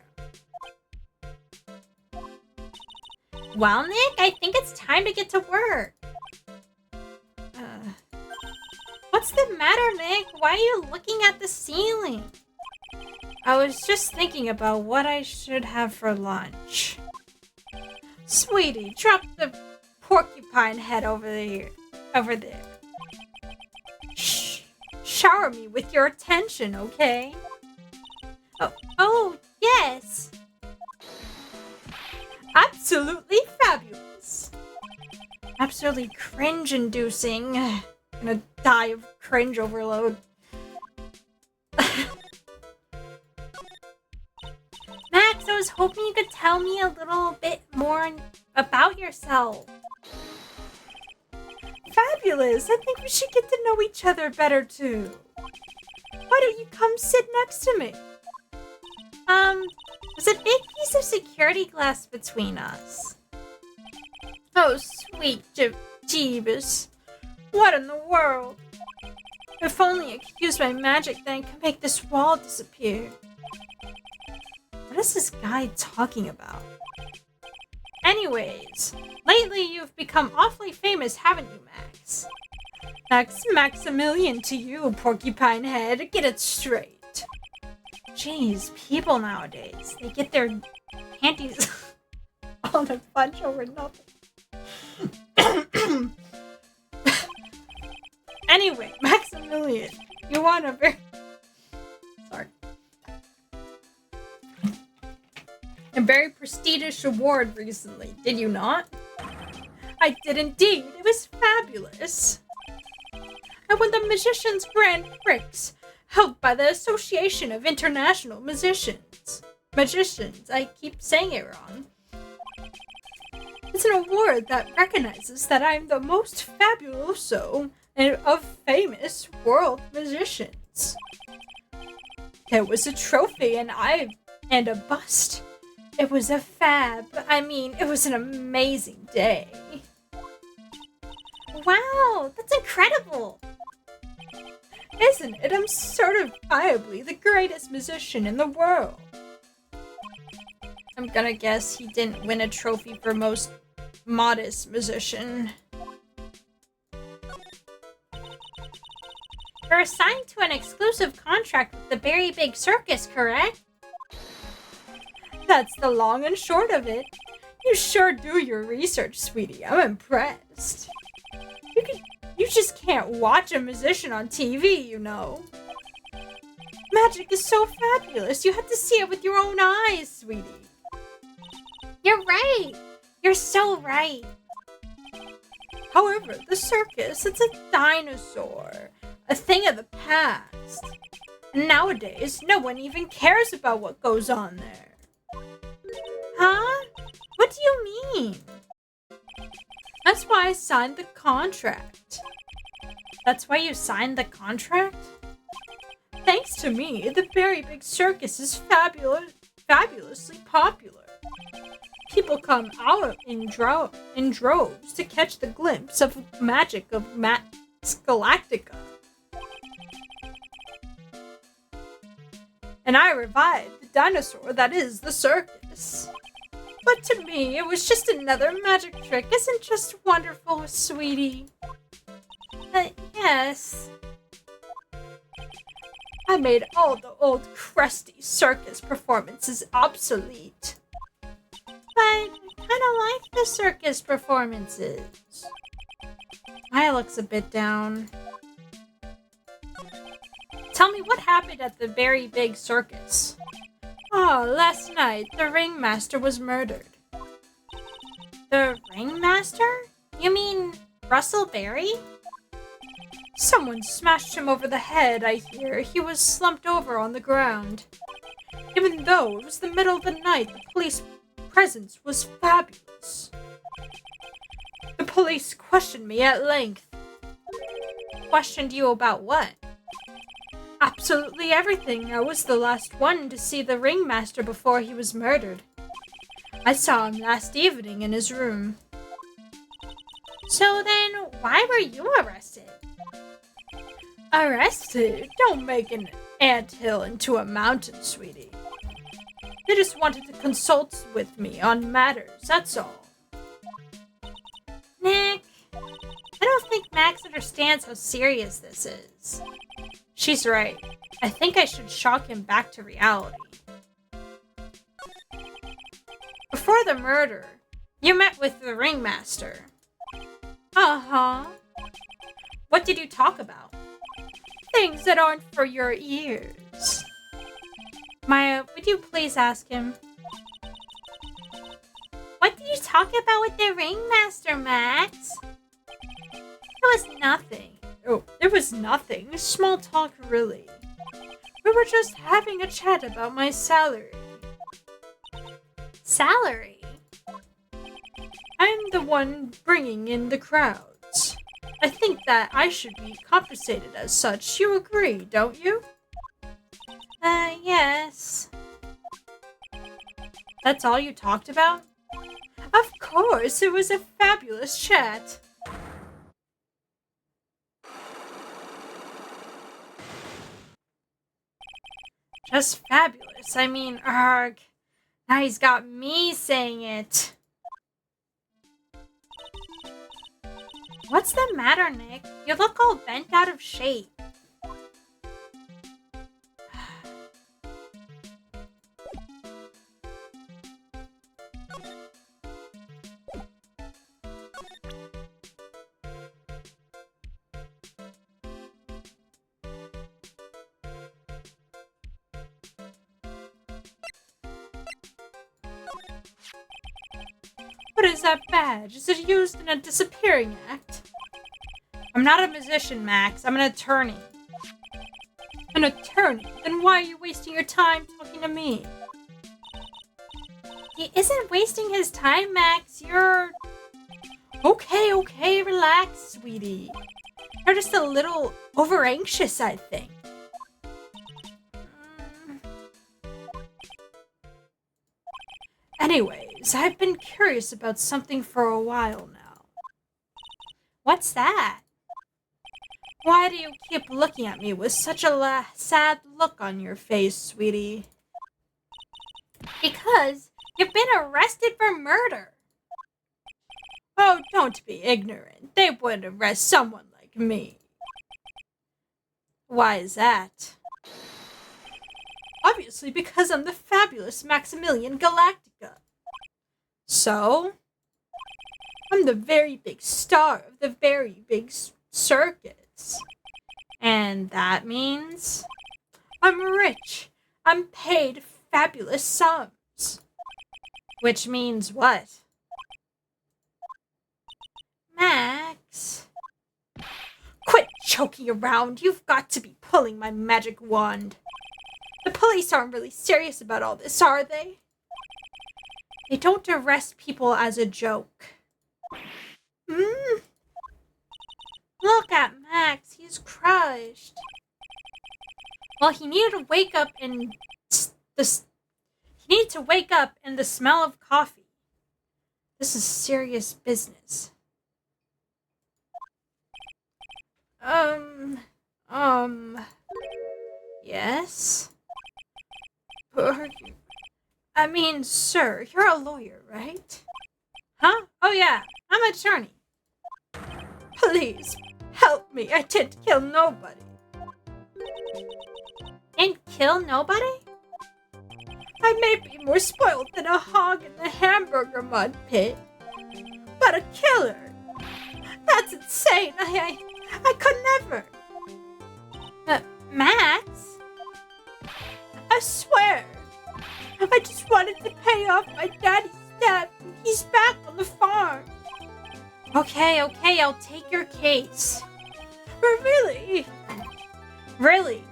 Well, Nick, I think it's time to get to work. What's the matter, Nick? Why are you looking at the ceiling? I was just thinking about what I should have for lunch. Sweetie, drop the porcupine head over there. Shh. Shower me with your attention, okay? Oh, yes. Absolutely fabulous. Absolutely cringe-inducing. I'm gonna die of cringe overload. Max, I was hoping you could tell me a little bit more about yourself. Fabulous! I think we should get to know each other better too. Why don't you come sit next to me? There's a big piece of security glass between us. Oh, sweet Jeebus. What in the world? If only I could use my magic, then I could make this wall disappear. What is this guy talking about? Anyways, lately you've become awfully famous, haven't you, Max? Maximilian to you, porcupine head. Get it straight. Jeez, people nowadays, they get their panties on a bunch over nothing. Anyway, Maximilian, you won a sorry. A very prestigious award recently, did you not? I did indeed. It was fabulous. I won the Magician's Grand Prix, held by the Association of International Magicians. Magicians, I keep saying it wrong. It's an award that recognizes that I'm the most fabuloso of famous world magicians. There was a trophy and a bust. It was it was an amazing day. Wow, that's incredible! Isn't it? I'm certifiably the greatest musician in the world. I'm gonna guess he didn't win a trophy for most modest musician. You're assigned to an exclusive contract with the Very Big Circus, correct? That's the long and short of it. You sure do your research, sweetie. I'm impressed. You just can't watch a musician on TV, you know. Magic is so fabulous. You have to see it with your own eyes, sweetie. You're right. You're so right. However, the circus, it's a dinosaur. A thing of the past. Nowadays, no one even cares about what goes on there. Huh? What do you mean? That's why I signed the contract. That's why you signed the contract? Thanks to me, the Very Big Circus is fabulously popular. People come out in droves to catch the glimpse of magic of Galactica. And I revived the dinosaur that is the circus. But to me, it was just another magic trick. Isn't just wonderful, sweetie? Yes. I made all the old crusty circus performances obsolete. But I kinda like the circus performances. Maya looks a bit down. Tell me what happened at the Very Big Circus. Oh, last night, the ringmaster was murdered. The ringmaster? You mean Russell Berry? Someone smashed him over the head, I hear. He was slumped over on the ground. Even though it was the middle of the night, the police presence was fabulous. The police questioned me at length. Questioned you about what? Absolutely everything. I was the last one to see the ringmaster before he was murdered. I saw him last evening in his room. So then, why were you arrested? Arrested? Don't make an anthill into a mountain, sweetie. They just wanted to consult with me on matters, that's all. Nick, I don't think Max understands how serious this is. She's right. I think I should shock him back to reality. Before the murder, you met with the ringmaster. Uh-huh. What did you talk about? Things that aren't for your ears. Maya, would you please ask him? What did you talk about with the ringmaster, Max? It was nothing. Oh, it was nothing. Small talk, really. We were just having a chat about my salary. Salary? I'm the one bringing in the crowds. I think that I should be compensated as such. You agree, don't you? Yes. That's all you talked about? Of course, it was a fabulous chat. Just fabulous. I mean, arg. Now he's got me saying it. What's the matter, Nick? You look all bent out of shape. What is that badge? Is it used in a disappearing act? I'm not a musician, Max. I'm an attorney. An attorney? Then why are you wasting your time talking to me? He isn't wasting his time, Max. You're... Okay, relax, sweetie. You're just a little over-anxious, I think. Anyways, I've been curious about something for a while now. What's that? Why do you keep looking at me with such a sad look on your face, sweetie? Because you've been arrested for murder. Oh, don't be ignorant. They wouldn't arrest someone like me. Why is that? Obviously, because I'm the fabulous Maximilian Galactica. So? I'm the very big star of the very big circus. And that means I'm rich. I'm paid fabulous sums. Which means what? Max. Quit choking around. You've got to be pulling my magic wand. The police aren't really serious about all this, are they? They don't arrest people as a joke. Look at Max. He's crushed. Well, he needed to wake up in the smell of coffee. This is serious business. Yes? I mean, sir, you're a lawyer, right? Huh? Oh yeah, I'm an attorney. Please, help me. I didn't kill nobody. Didn't kill nobody? I may be more spoiled than a hog in the hamburger mud pit. But a killer? That's insane. I could never. Max? I swear. I just wanted to pay off my daddy's debt. He's back on the farm. Okay, I'll take your case. But really? Really?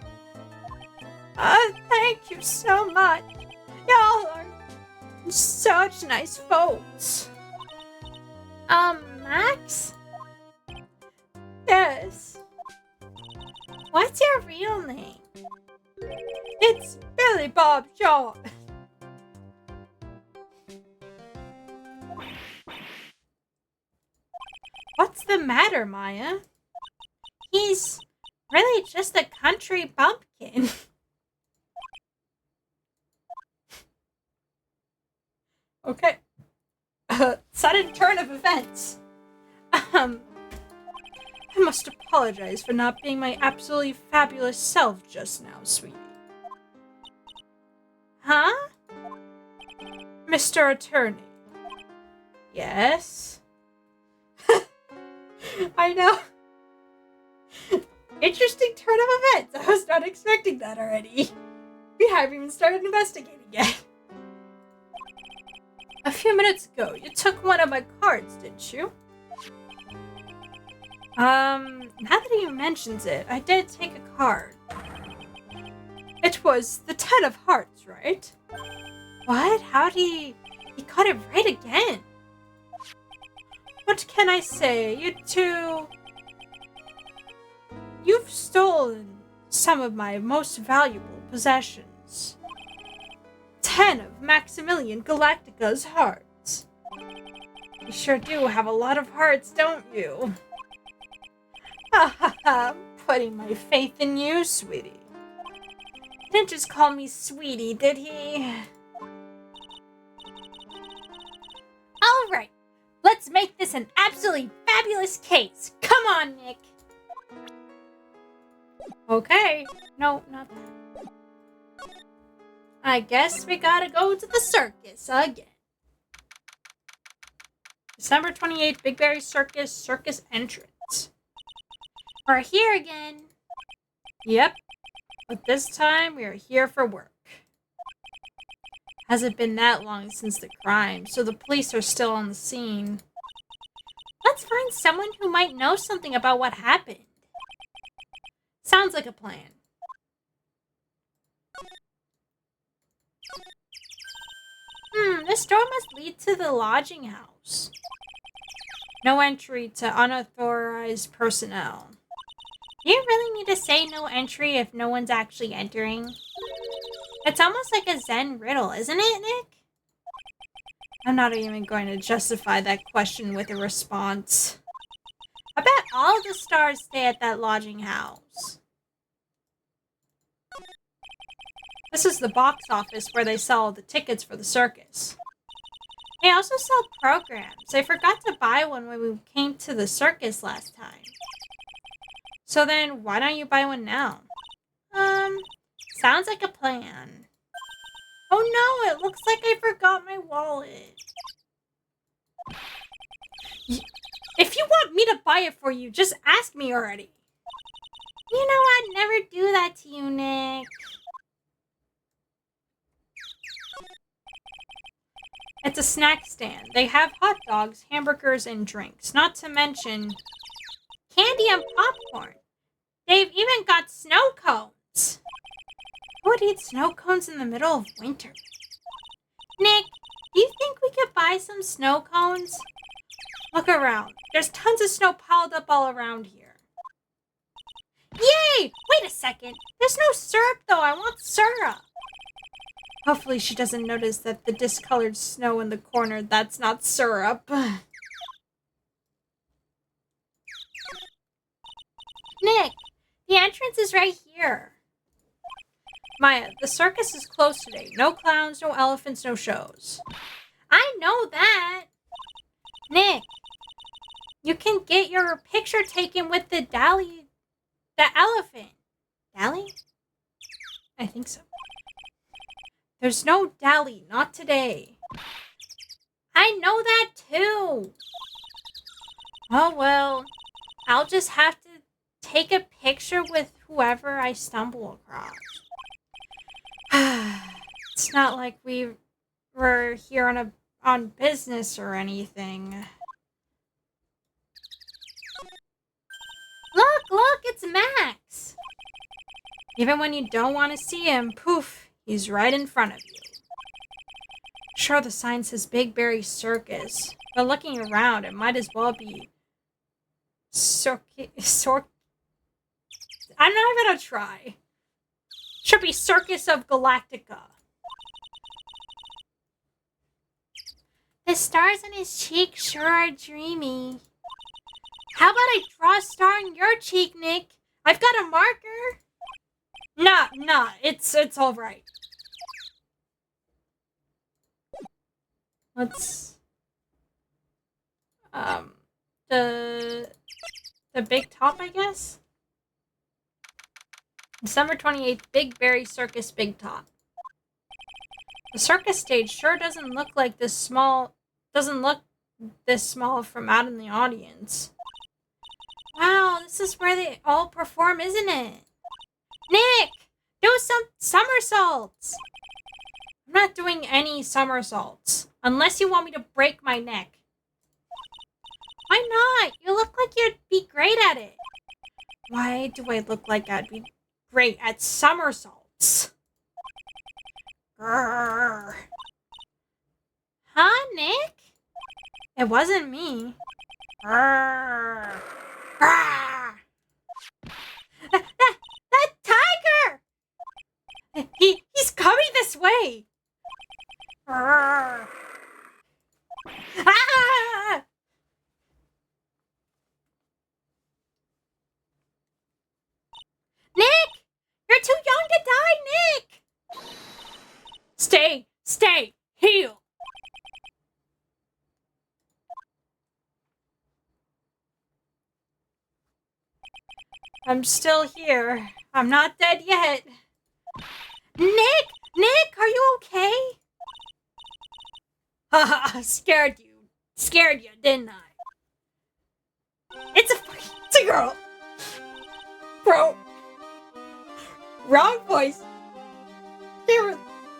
Thank you so much. Y'all are such nice folks. Max? Yes. What's your real name? It's Billy Bob Shaw. What's the matter, Maya? He's really just a country bumpkin. Okay. Sudden turn of events. I must apologize for not being my absolutely fabulous self just now, sweetie. Huh? Mr. Attorney. Yes? I know. Interesting turn of events. I was not expecting that already. We haven't even started investigating yet. A few minutes ago, you took one of my cards, didn't you? Now that he mentions it, I did take a card. It was the 10 of hearts, right? What? How'd he got it right again? What can I say? You've stolen some of my most valuable possessions. 10 of Maximilian Galactica's hearts. You sure do have a lot of hearts, don't you? Ha ha ha, putting my faith in you, sweetie. He didn't just call me sweetie, did he? Alright, let's make this an absolutely fabulous case. Come on, Nick. Okay. No, not that. I guess we gotta go to the circus again. December 28th, Big Berry Circus entrance. We're here again. Yep. But this time we are here for work. Hasn't been that long since the crime, so the police are still on the scene. Let's find someone who might know something about what happened. Sounds like a plan. This door must lead to the lodging house. No entry to unauthorized personnel. Do you really need to say no entry if no one's actually entering? It's almost like a Zen riddle, isn't it, Nick? I'm not even going to justify that question with a response. I bet all the stars stay at that lodging house. This is the box office where they sell the tickets for the circus. They also sell programs. I forgot to buy one when we came to the circus last time. So then, why don't you buy one now? Sounds like a plan. Oh no, it looks like I forgot my wallet. If you want me to buy it for you, just ask me already. You know I'd never do that to you, Nick. It's a snack stand. They have hot dogs, hamburgers, and drinks. Not to mention candy and popcorn. They've even got snow cones. Who would eat snow cones in the middle of winter? Nick, do you think we could buy some snow cones? Look around. There's tons of snow piled up all around here. Yay! Wait a second. There's no syrup, though. I want syrup. Hopefully she doesn't notice that the discolored snow in the corner, that's not syrup. Nick, the entrance is right here. Maya, the circus is closed today. No clowns, no elephants, no shows. I know that. Nick, you can get your picture taken with the elephant. Dally? I think so. There's no Dally, not today. I know that too. Oh well, I'll just have to take a picture with whoever I stumble across. It's not like we were here on business or anything. Look, it's Max. Even when you don't want to see him, poof, he's right in front of you. Sure, the sign says Big Berry Circus, but looking around, it might as well be I'm not even gonna try. Should be Circus of Galactica. The stars on his cheek sure are dreamy. How about I draw a star on your cheek, Nick? I've got a marker. Nah, it's all right. Let's the big top, I guess. December 28th, Big Berry Circus Big Top. The circus stage sure doesn't look this small from out in the audience. Wow, this is where they all perform, isn't it? Nick, do some somersaults. I'm not doing any somersaults. Unless you want me to break my neck. Why not? You look like you'd be great at it. Why do I look like I'd be great at somersaults? Grrr. Huh, Nick? It wasn't me. Grrr. Grrr. That tiger! He's coming this way. Grrr. Ah! Nick! You're too young to die, Nick! Stay, heal! I'm still here. I'm not dead yet. Nick, are you okay? Haha, scared you, didn't I? It's a girl. Bro. Wrong voice.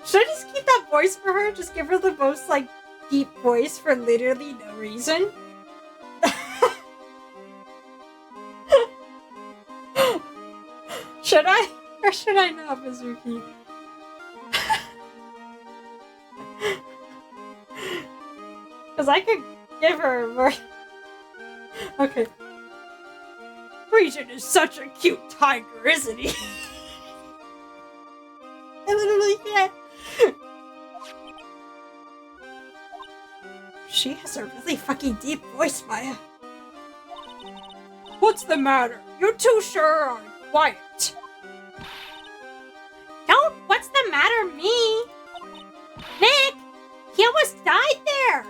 Should I just keep that voice for her? Just give her the most, like, deep voice for literally no reason? Should I? Or should I not, Mizuki? Because I could give her more... Okay. Regent is such a cute tiger, isn't he? I literally can't. She has a really fucking deep voice, Maya. What's the matter? You two sure are quiet. Don't, what's the matter, me? Nick, he almost died there.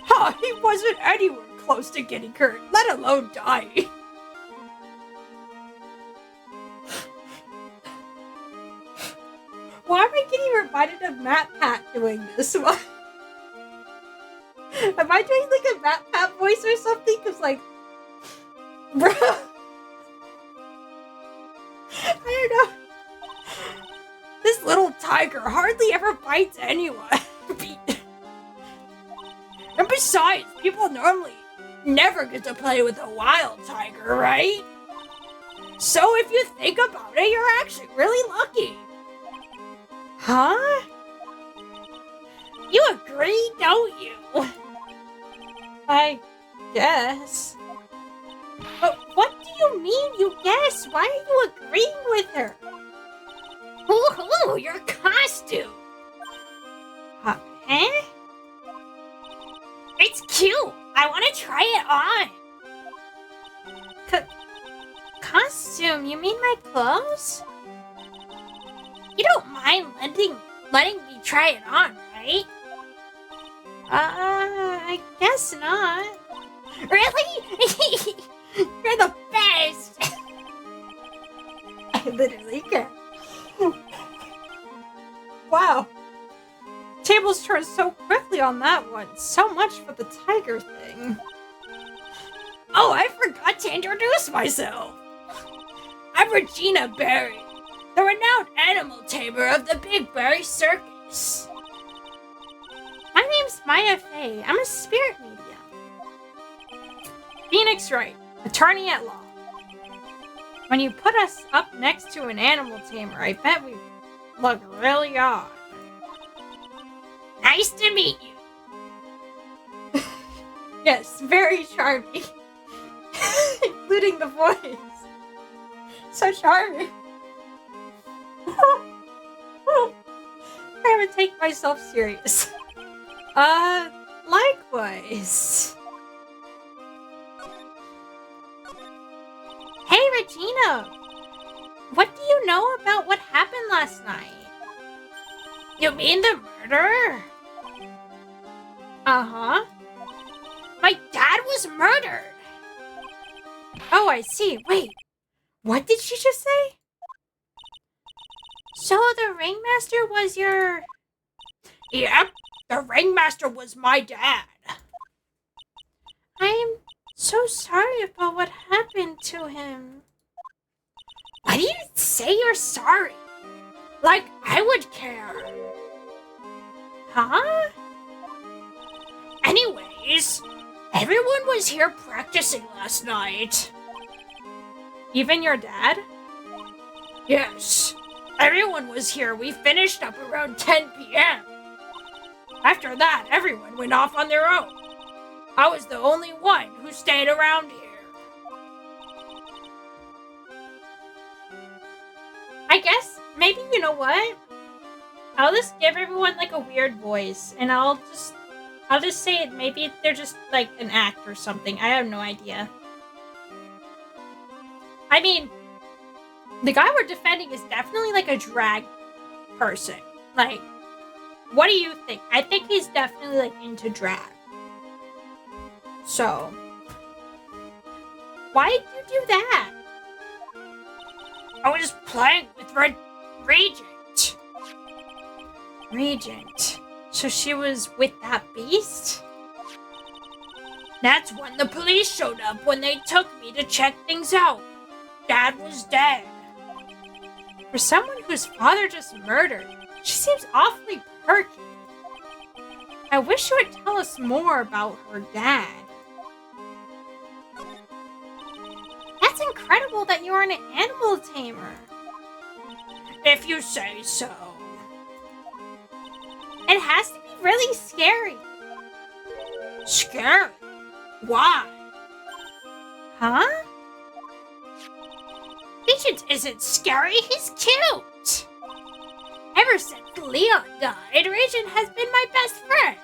Huh, he wasn't anywhere close to getting hurt, let alone dying. Why am I getting reminded of Matt Pat doing this one? Am I doing like a Matt Pat voice or something? Cause like, bro, I don't know. This little tiger hardly ever bites anyone. And besides, people normally never get to play with a wild tiger, right? So if you think about it, you're actually really lucky. Huh? You agree, don't you? I guess. But what do you mean you guess? Why are you agreeing with her? Ooh, your costume! Huh? It's cute! I want to try it on! Costume? You mean my clothes? You don't mind letting me try it on, right? I guess not. Really? You're the best! I literally can. Wow. Tables turned so quickly on that one. So much for the tiger thing. Oh, I forgot to introduce myself. I'm Regina Berry, the renowned animal tamer of the Big Berry Circus. My name's Maya Fey. I'm a spirit medium. Phoenix Wright, attorney at law. When you put us up next to an animal tamer, I bet we look really odd. Nice to meet you. Yes, very charming. Including the voice. So charming. I would take myself serious. Likewise. Hey, Regina! What do you know about what happened last night? You mean the murder? Uh-huh. My dad was murdered! Oh, I see. Wait. What did she just say? So the ringmaster was your... Yep. The ringmaster was my dad. I'm so sorry about what happened to him. Why do you say you're sorry? Like I would care. Huh? Anyways, everyone was here practicing last night. Even your dad? Yes. Everyone was here. We finished up around 10 p.m. After that, everyone went off on their own. I was the only one who stayed around here. I guess, maybe, you know what? I'll just give everyone, like, a weird voice. And I'll just say it. Maybe they're just, like, an act or something. I have no idea. I mean, the guy we're defending is definitely, like, a drag person. Like, what do you think? I think he's definitely, like, into drag. So, why did you do that? I was playing with Regent. Regent. So she was with that beast? That's when the police showed up when they took me to check things out. Dad was dead. For someone whose father just murdered, She seems awfully perky. I wish you would tell us more about her dad. That's incredible that you are an animal tamer. If you say so. It has to be really scary. Scary? Why? Huh? Regent isn't scary, he's cute. Ever since Leon died, Regent has been my best friend.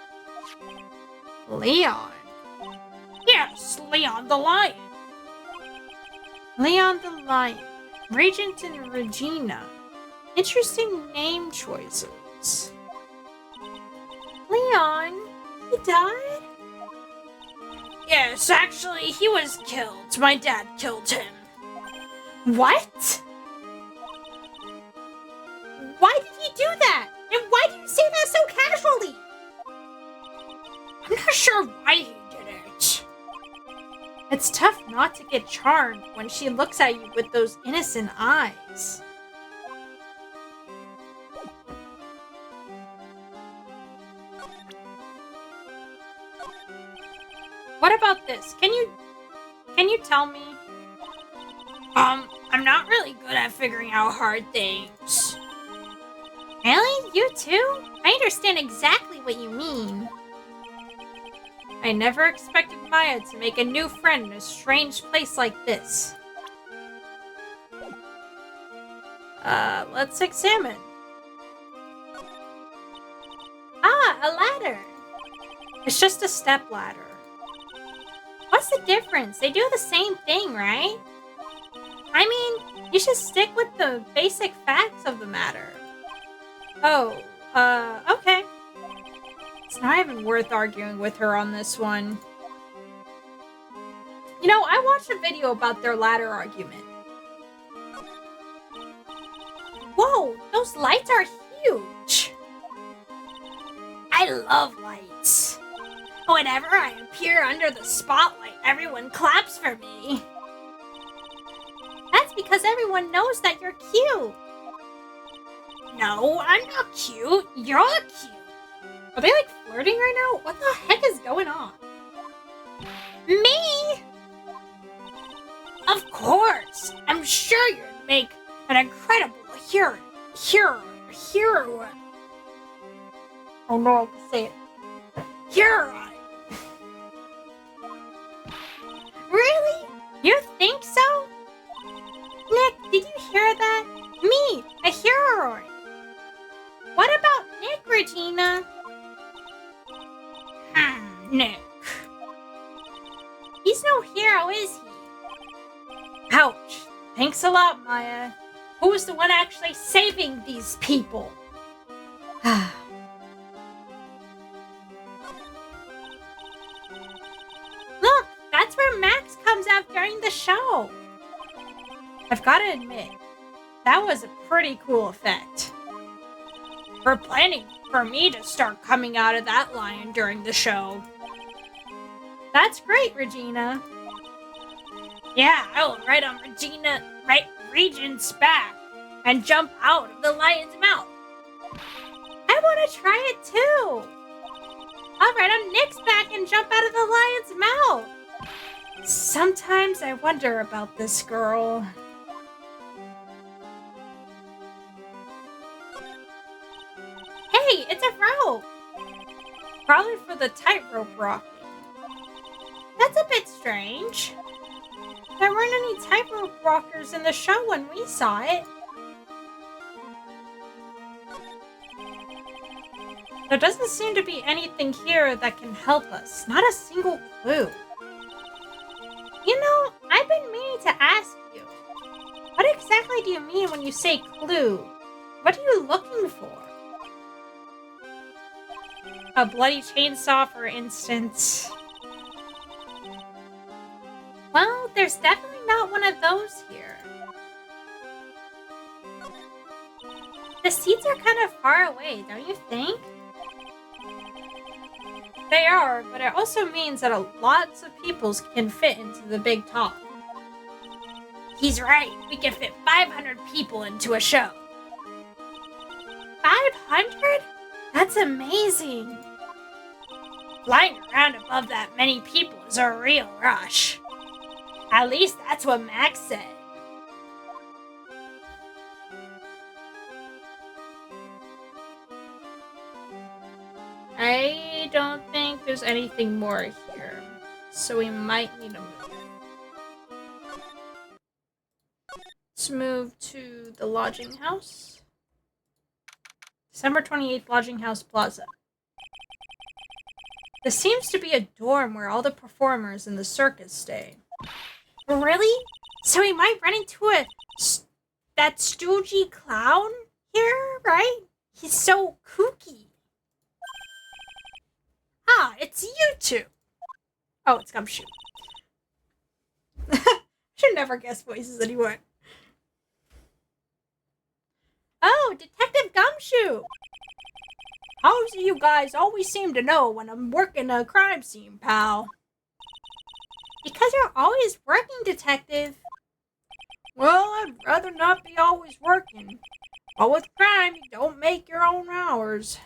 Leon? Yes, Leon the lion. Leon the lion. Regent and Regina. Interesting name choices. Leon? He died? Yes, actually, he was killed. My dad killed him. What? Why did he do that? And why do you say that so casually? I'm not sure why he did it. It's tough not to get charmed when she looks at you with those innocent eyes. What about this? Can you tell me? I'm not really good at figuring out hard things. Really? You too? I understand exactly what you mean. I never expected Maya to make a new friend in a strange place like this. Let's examine. Ah, a ladder. It's just a step ladder. What's the difference? They do the same thing, right? I mean, you should stick with the basic facts of the matter. Oh, okay. It's not even worth arguing with her on this one. You know, I watched a video about their ladder argument. Whoa, those lights are huge. I love lights. Whenever I appear under the spotlight, everyone claps for me. That's because everyone knows that you're cute. No, I'm not cute. You're cute. Are they like flirting right now? What the heck is going on? Me? Of course. I'm sure you'd make an incredible hero. Oh no, I can say it. Hero. Really? You think so? Nick, did you hear that? Me, a hero. What about Nick, Regina? Nick. He's no hero, is he? Ouch. Thanks a lot, Maya. Who's the one actually saving these people? Look, that's where Max comes out during the show. I've got to admit, that was a pretty cool effect. We're planning for me to start coming out of that lion during the show. That's great, Regina. Yeah, I will ride on Regent's back and jump out of the lion's mouth. I want to try it too. I'll ride on Nick's back and jump out of the lion's mouth. Sometimes I wonder about this girl. Hey, it's a rope. Probably for the tightrope rocking. That's a bit strange. There weren't any tightrope rockers in the show when we saw it. There doesn't seem to be anything here that can help us. Not a single clue. You know, I've been meaning to ask you. What exactly do you mean when you say clue? What are you looking for? A bloody chainsaw, for instance. Well, there's definitely not one of those here. The seats are kind of far away, don't you think? They are, but it also means that lots of people can fit into the big top. He's right. We can fit 500 people into a show. 500? That's amazing. Flying around above that many people is a real rush. At least that's what Max said. I don't think there's anything more here, so we might need to move. Let's move to the lodging house. December 28th, Lodging House Plaza. This seems to be a dorm where all the performers in the circus stay. Really? So we might run into that stoogey clown here, right? He's so kooky. Ah, it's you two. Oh, it's Gumshoe. Should never guess voices anymore. Oh, Detective Gumshoe! How do you guys always seem to know when I'm working a crime scene, pal? Because you're always working, Detective. Well, I'd rather not be always working. But with crime, you don't make your own hours.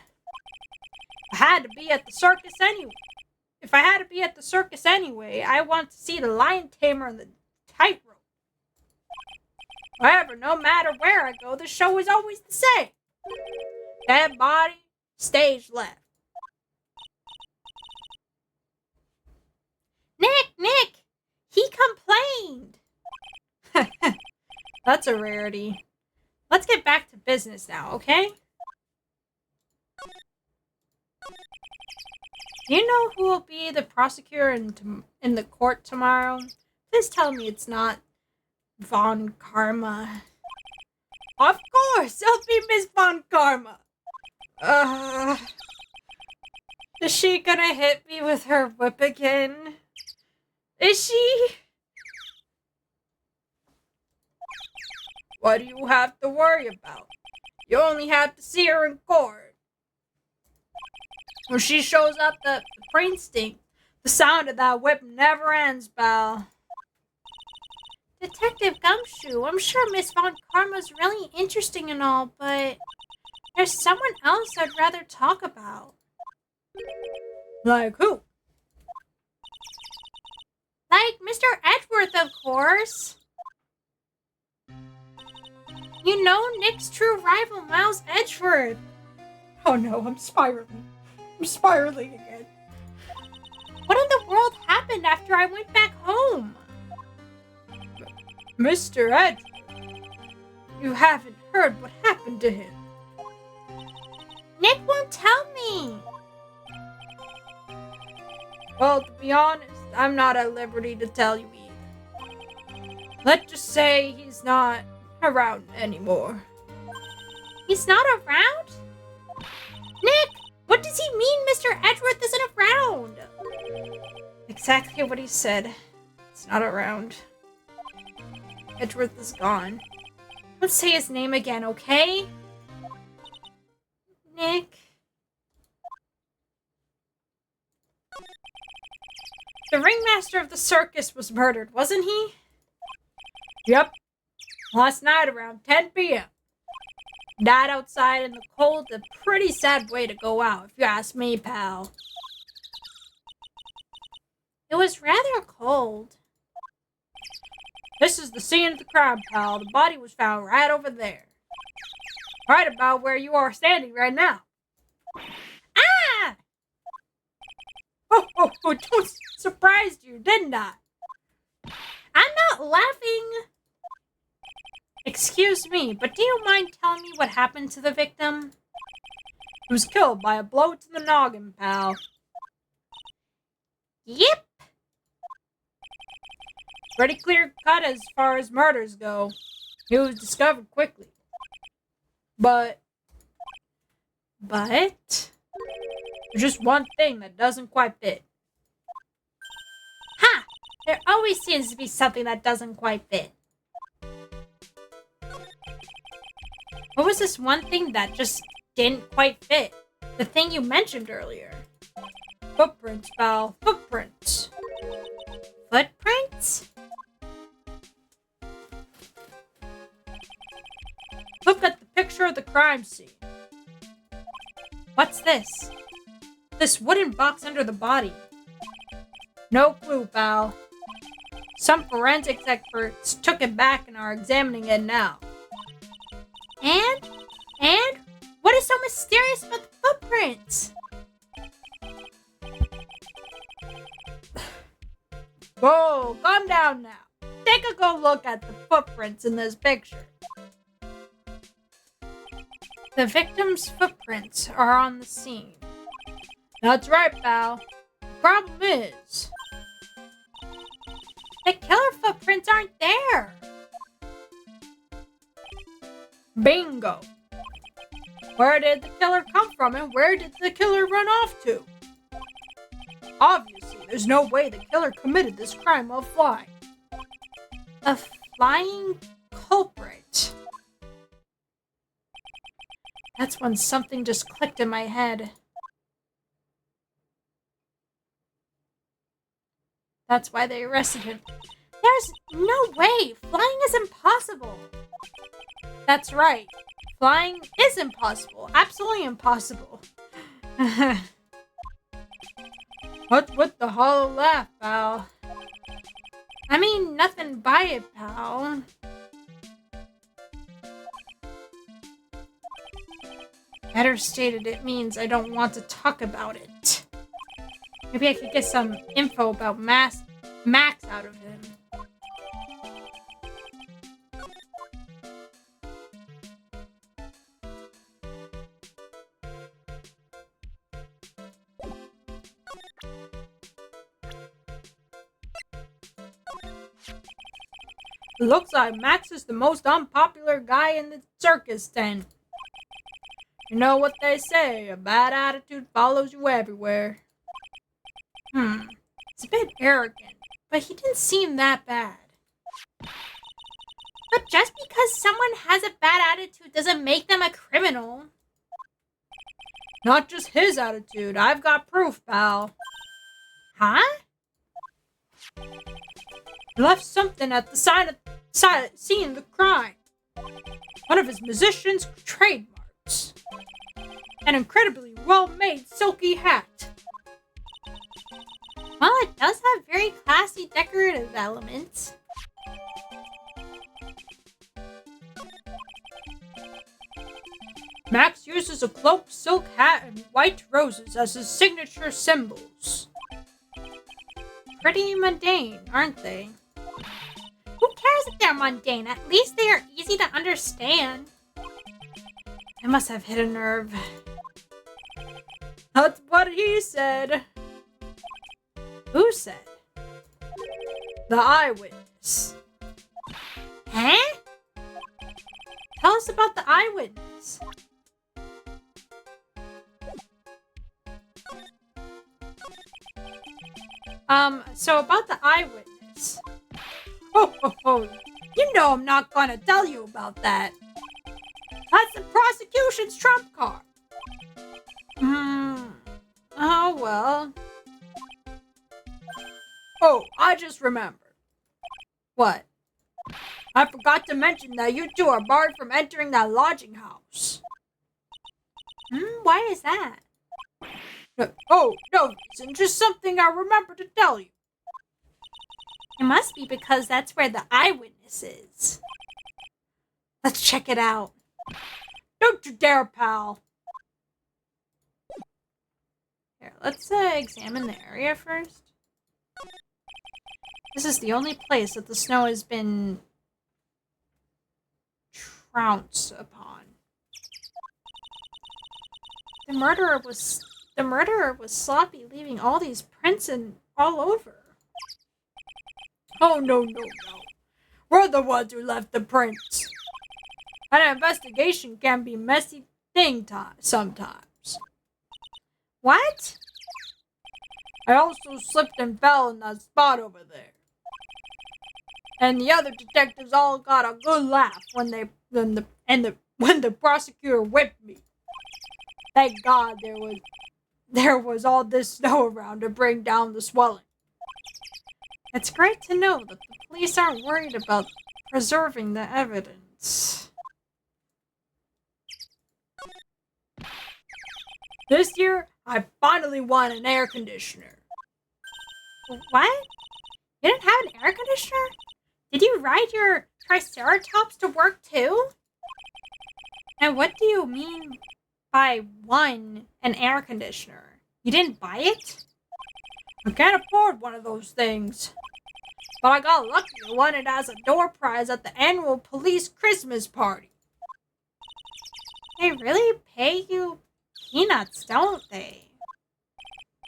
If I had to be at the circus anyway, I want to see the lion tamer and the tightrope. However, no matter where I go, the show is always the same. Dead body, stage left. Nick! He complained! That's a rarity. Let's get back to business now, okay? Do you know who will be the prosecutor in the court tomorrow? Please tell me it's not Von Karma. Of course, it'll be Miss Von Karma. Is she gonna hit me with her whip again? Is she? What do you have to worry about? You only have to see her in court. When she shows up, the brain stink. The sound of that whip never ends, pal. Detective Gumshoe, I'm sure Miss Von Karma's really interesting and all, but there's someone else I'd rather talk about. Like who? Like Mr. Edgeworth, of course. You know Nick's true rival, Miles Edgeworth. Oh no, I'm spiraling. I'm spiraling again. What in the world happened after I went back home? Mr. Edgeworth, you haven't heard what happened to him. Nick won't tell me. Well, to be honest, I'm not at liberty to tell you either. Let's just say he's not around anymore. He's not around? Nick, what does he mean Mr. Edgeworth isn't around? Exactly what he said. It's not around. Edgeworth is gone. Don't say his name again, okay? Nick. The ringmaster of the circus was murdered, wasn't he? Yep. Last night around 10 p.m. Died outside in the cold. A pretty sad way to go out, if you ask me, pal. It was rather cold. This is the scene of the crime, pal. The body was found right over there. Right about where you are standing right now. Ah! Oh, don't surprised you, didn't I? I'm not laughing. Excuse me, but do you mind telling me what happened to the victim? He was killed by a blow to the noggin, pal. Yep. Pretty clear cut as far as murders go. He was discovered quickly. But there's just one thing that doesn't quite fit. Ha! There always seems to be something that doesn't quite fit. What was this one thing that just didn't quite fit? The thing you mentioned earlier. Footprints, pal. Footprints. Footprints? Look at the picture of the crime scene. What's this? This wooden box under the body. No clue, pal. Some forensics experts took it back and are examining it now. And? What is so mysterious about the footprints? Whoa, calm down now. Take a good look at the footprints in this picture. The victim's footprints are on the scene. That's right, pal. The problem is, the killer footprints aren't there. Bingo. Where did the killer come from and where did the killer run off to? Obviously, there's no way the killer committed this crime while flying. A flying culprit. That's when something just clicked in my head. That's why they arrested him. There's no way! Flying is impossible! That's right. Flying is impossible. Absolutely impossible. What's with the hollow laugh, pal? I mean, nothing by it, pal. Better stated, it means I don't want to talk about it. Maybe I could get some info about Max out of him. Looks like Max is the most unpopular guy in the circus tent. You know what they say, a bad attitude follows you everywhere. It's a bit arrogant, but he didn't seem that bad. But just because someone has a bad attitude doesn't make them a criminal. Not just his attitude, I've got proof, pal. Huh? He left something at the scene of the crime. One of his musician's trademarks. An incredibly well-made silky hat. Well, it does have very classy decorative elements. Max uses a cloak, silk hat, and white roses as his signature symbols. Pretty mundane, aren't they? Who cares if they're mundane? At least they are easy to understand. I must have hit a nerve. That's what he said. Who said? The eyewitness. Huh? Tell us about the eyewitness. So about the eyewitness. Oh, you know I'm not gonna tell you about that. That's the prosecution's trump card. Oh well. Oh, I just remembered. What? I forgot to mention that you two are barred from entering that lodging house. Why is that? Oh, no reason. Just something I remember to tell you. It must be because that's where the eyewitness is. Let's check it out. Don't you dare, pal. Here, let's examine the area first. This is the only place that the snow has been trounced upon. The murderer was sloppy, leaving all these prints all over. Oh, no. We're the ones who left the prints. An investigation can be a messy thing sometimes. What? I also slipped and fell in that spot over there. And the other detectives all got a good laugh when the prosecutor whipped me. Thank God there was all this snow around to bring down the swelling. It's great to know that the police aren't worried about preserving the evidence. This year, I finally won an air conditioner. What? You didn't have an air conditioner? Did you ride your Triceratops to work too? And what do you mean by won an air conditioner? You didn't buy it? I can't afford one of those things. But I got lucky and won it as a door prize at the annual police Christmas party. They really pay you peanuts, don't they?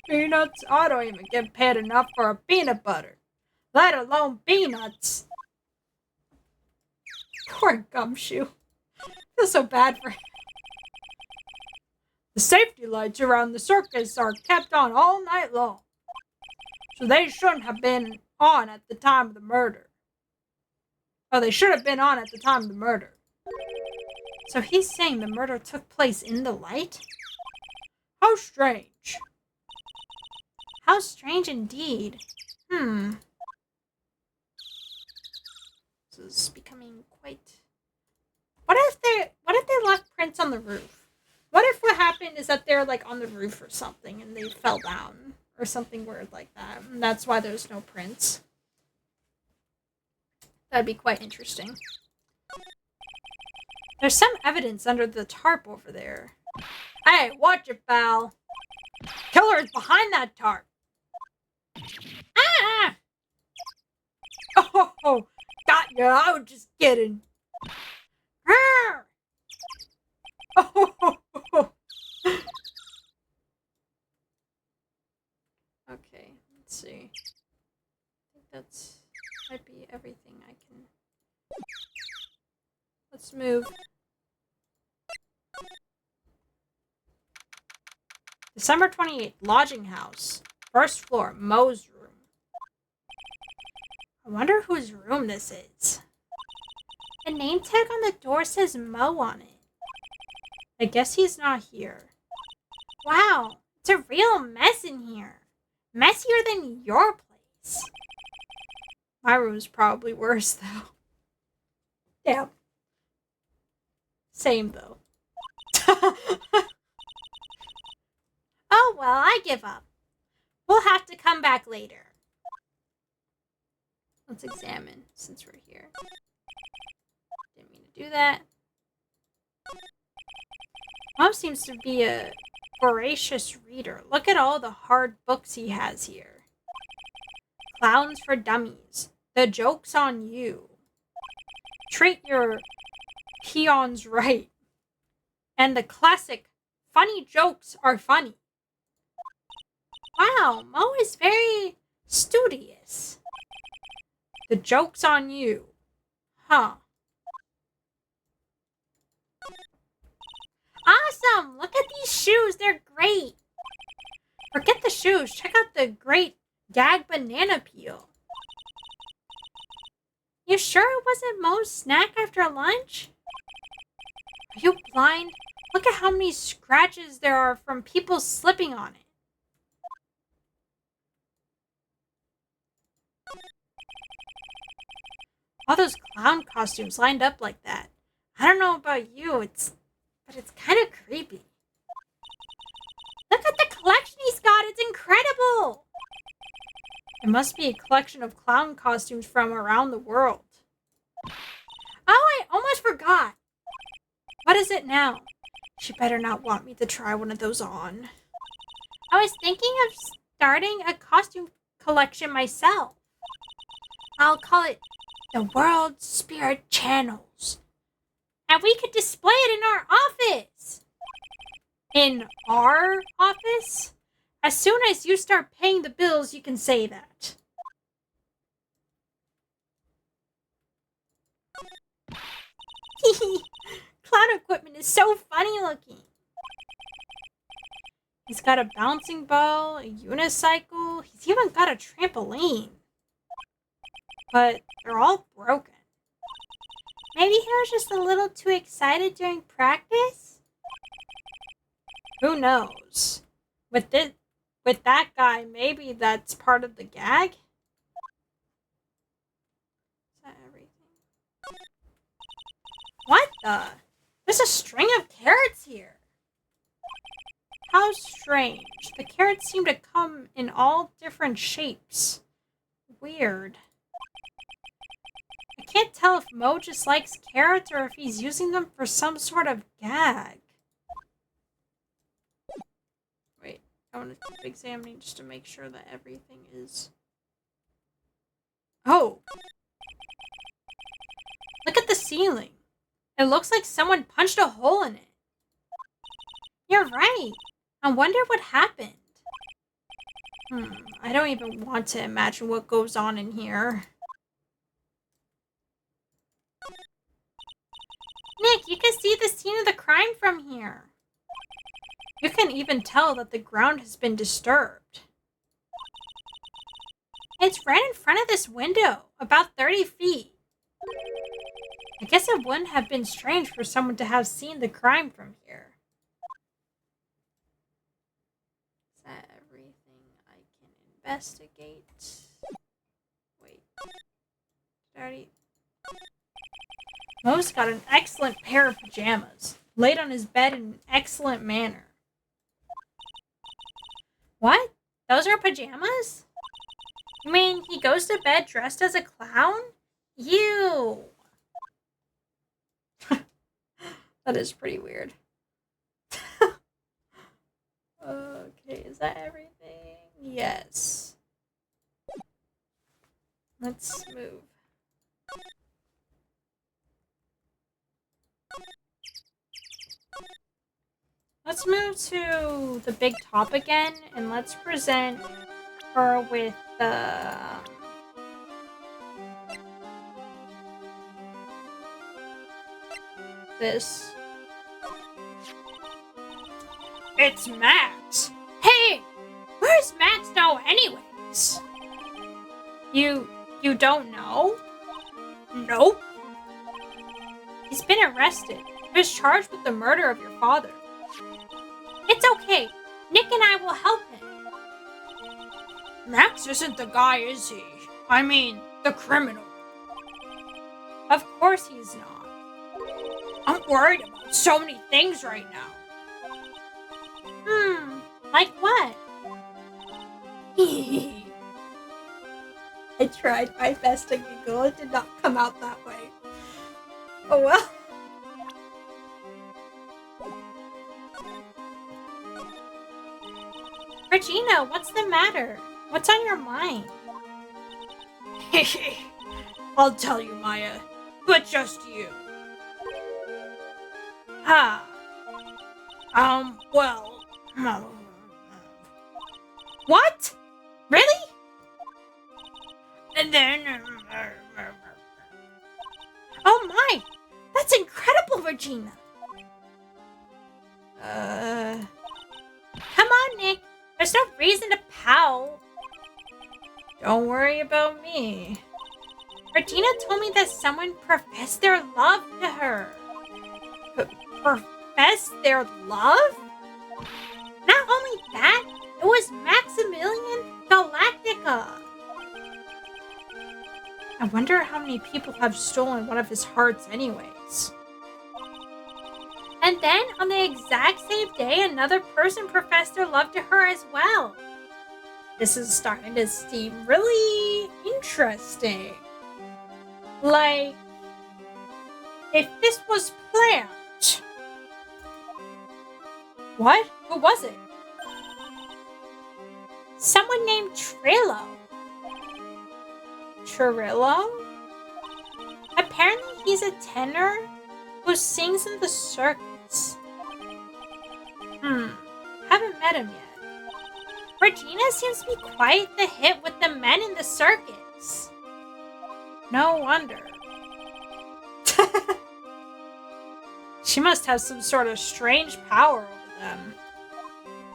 Peanuts? I don't even get paid enough for a peanut butter, let alone peanuts. Poor Gumshoe. I feel so bad for him. The safety lights around the circus are kept on all night long, so they shouldn't have been on at the time of the murder. Oh, they should have been on at the time of the murder. So he's saying the murder took place in the light? How strange. How strange indeed. This is becoming quite... What if they left prints on the roof? What if what happened is that they're like on the roof or something and they fell down or something weird like that, and that's why there's no prints? That'd be quite interesting. There's some evidence under the tarp over there. Hey, watch it, pal. Killer is behind that tarp. Ah! Oh, got ya. I was just kidding. Arr! Oh. Okay, let's see. I think that's might be everything I can. Let's move. December 28th, lodging house. First floor, Mo's room. I wonder whose room this is. The name tag on the door says Mo on it. I guess he's not here. Wow, it's a real mess in here. Messier than your place. My room's probably worse, though. Yeah. Same, though. Oh, well, I give up. We'll have to come back later. Let's examine, since we're here. Didn't mean to do that. Mom seems to be a voracious reader. Look at all the hard books he has here. Clowns for Dummies. The Joke's on You. Treat Your Peons Right. And the classic Funny Jokes Are Funny. Wow, Mo is very studious. The Joke's on You. Huh. Awesome! Look at these shoes. They're great. Forget the shoes. Check out the great gag banana peel. You sure it wasn't Mo's snack after lunch? Are you blind? Look at how many scratches there are from people slipping on it. All those clown costumes lined up like that. I don't know about you, but it's kind of creepy. Look at the collection he's got. It's incredible. It must be a collection of clown costumes from around the world. Oh, I almost forgot. What is it now? She better not want me to try one of those on. I was thinking of starting a costume collection myself. I'll call it the World Spirit Channels. And we could display it in our office. In our office? As soon as you start paying the bills, you can say that. Clown equipment is so funny looking. He's got a bouncing ball, a unicycle. He's even got a trampoline. But they're all broken. Maybe he was just a little too excited during practice? Who knows? With that guy, maybe that's part of the gag? Is that everything? What the? There's a string of carrots here. How strange. The carrots seem to come in all different shapes. Weird. I can't tell if Mo just likes carrots or if he's using them for some sort of gag. Wait, I want to keep examining just to make sure that everything is... Oh! Look at the ceiling. It looks like someone punched a hole in it. You're right. I wonder what happened. I don't even want to imagine what goes on in here. Nick, you can see the scene of the crime from here. You can even tell that the ground has been disturbed. It's right in front of this window, about 30 feet. I guess it wouldn't have been strange for someone to have seen the crime from here. Is that everything I can investigate? Wait. Daddy. Mo's got an excellent pair of pajamas, laid on his bed in an excellent manner. What? Those are pajamas? You mean he goes to bed dressed as a clown? Ew! That is pretty weird. Okay, is that everything? Yes. Let's move. Let's move to the big top again, and let's present her with this. It's Max! Hey! Where's Max now anyways? You don't know? Nope. He's been arrested. He was charged with the murder of your father. It's okay. Nick and I will help him. Max isn't the guy, is he? I mean, the criminal. Of course he's not. I'm worried about so many things right now. Like what? I tried my best to giggle. It did not come out that way. Oh well. Regina, what's the matter? What's on your mind? I'll tell you, Maya, but just you. Well... What? Really? And then... Oh my! That's incredible, Regina! Come on, Nick. There's no reason to pout. Don't worry about me. Regina told me that someone professed their love to her. Professed their love? Not only that, it was Maximilian Galactica. I wonder how many people have stolen one of his hearts anyways. And then, on the exact same day, another person professed their love to her as well. This is starting to seem really interesting. Like, if this was planned. What? Who was it? Someone named Trillo. Trillo? Apparently he's a tenor who sings in the circus. Haven't met him yet. Regina seems to be quite the hit with the men in the circus. No wonder. She must have some sort of strange power over them.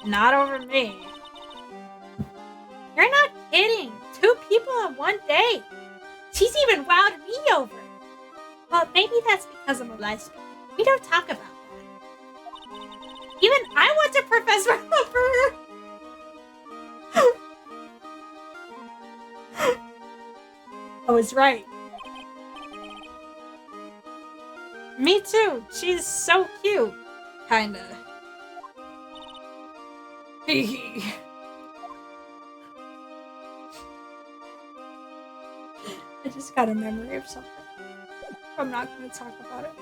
Not over me. You're not kidding. 2 people on one day. She's even wowed me over. Well, maybe that's because I'm a lesbian. We don't talk about that. Even I want to profess my love for her. I was right. Me too. She's so cute. Kinda. I just got a memory of something. I'm not going to talk about it.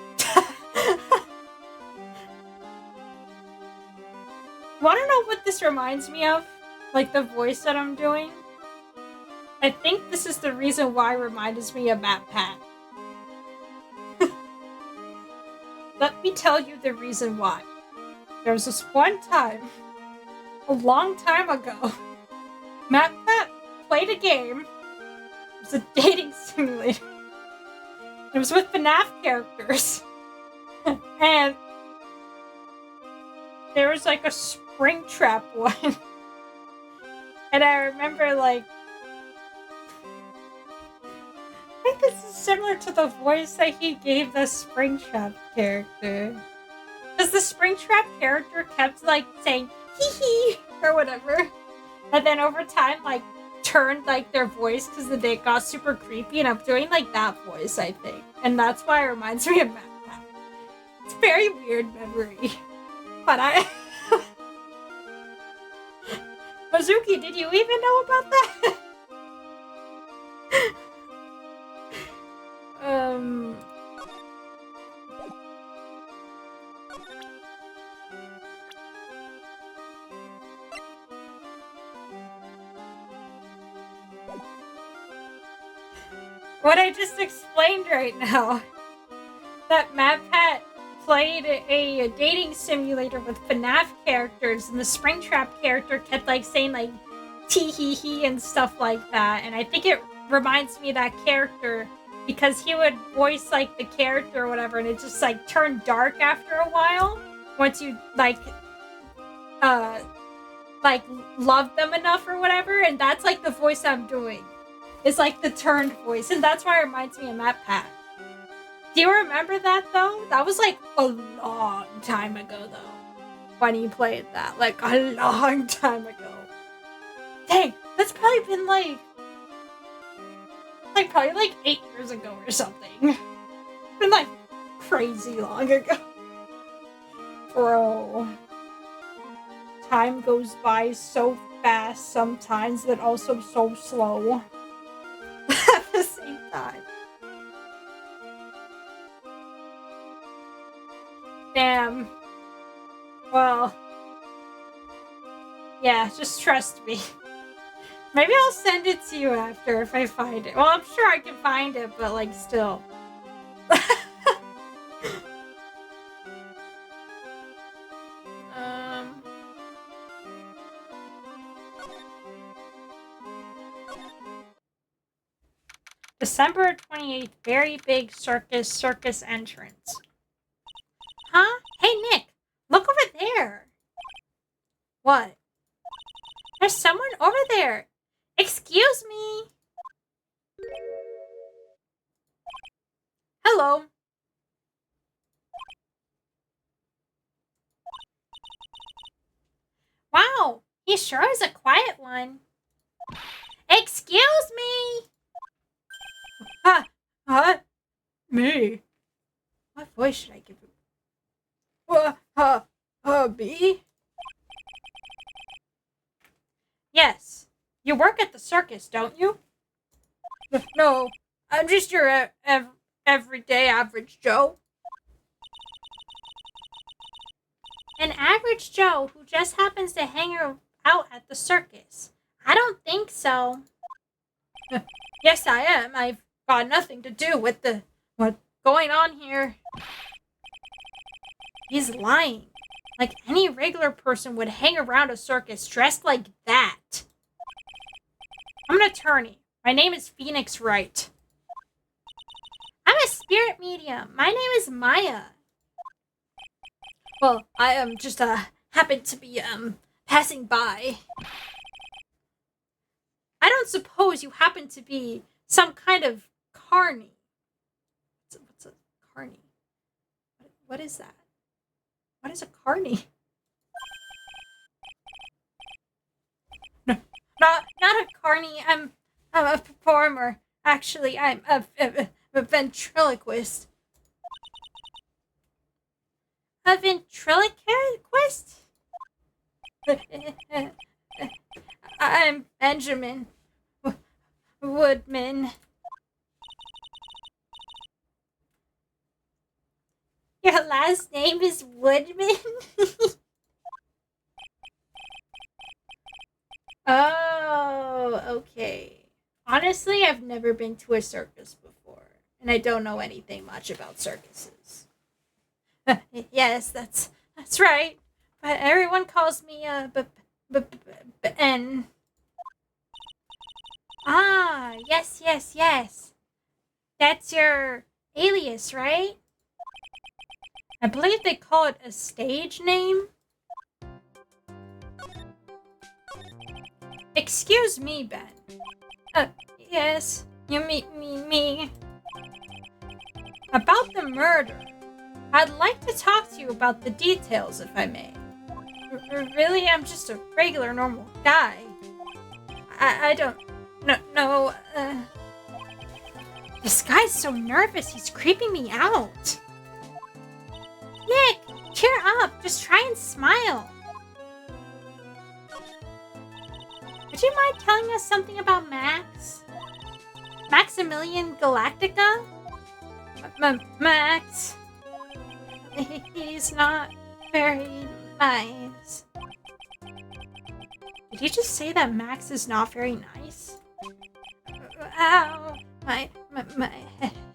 Want to know what this reminds me of? Like the voice that I'm doing? I think this is the reason why it reminds me of Matt Pat. Let me tell you the reason why. There was this one time, a long time ago, Matt Pat played a game. It was a dating simulator. It was with FNAF characters. And there was like a Springtrap one. And I remember like, I think this is similar to the voice that he gave the Springtrap character. Because the Springtrap character kept like saying hee hee or whatever. And then over time like turned like their voice because the day got super creepy, and I'm doing like that voice, I think. And that's why it reminds me of Matt Pat. It's a very weird memory. But Mizuki, did you even know about that? What I just explained right now. That Matt Pat played a dating simulator with FNAF characters, and the Springtrap character kept like saying like tee hee hee and stuff like that. And I think it reminds me of that character because he would voice like the character or whatever, and it just like turned dark after a while once you like love them enough or whatever. And that's like the voice I'm doing. It's like the turned voice, and that's why it reminds me of Matt Pat. Do you remember that though? That was like a long time ago though, when he played that. Like a long time ago. Dang, that's probably been like probably like 8 years ago or something. It's been like crazy long ago. Bro. Time goes by so fast sometimes, but also so slow. At the same time. Damn. Well. Yeah, just trust me. Maybe I'll send it to you after if I find it. Well, I'm sure I can find it, but like still. December 28th, very big circus entrance. Huh? Hey, Nick, look over there. What? There's someone over there. Excuse me. Hello. Wow, he sure is a quiet one. Excuse me. Me? What voice should I give him? Me? Yes. You work at the circus, don't you? No, I'm just your everyday average Joe. An average Joe who just happens to hang out at the circus. I don't think so. Yes, I am. I've got nothing to do with what's going on here. He's lying. Like any regular person would hang around a circus dressed like that. I'm an attorney. My name is Phoenix Wright. I'm a spirit medium. My name is Maya. Well, I am just happened to be passing by. I don't suppose you happen to be some kind of carny. What's a carny? What is that? What is a carny? No, not a carny. I'm a performer. Actually, I'm a ventriloquist. A ventriloquist? I'm Benjamin Woodman. Your last name is Woodman? Oh, okay. Honestly, I've never been to a circus before, and I don't know anything much about circuses. Yes, that's right. But everyone calls me Ben. Ah, yes. That's your alias, right? I believe they call it a stage name. Excuse me, Ben. Yes, you meet me. About the murder. I'd like to talk to you about the details, if I may. Really, I'm just a regular, normal guy. I don't know. This guy's so nervous, he's creeping me out. Nick, cheer up. Just try and smile. Would you mind telling us something about Max? Maximilian Galactica? Max. He's not very nice. Did you just say that Max is not very nice? Ow! My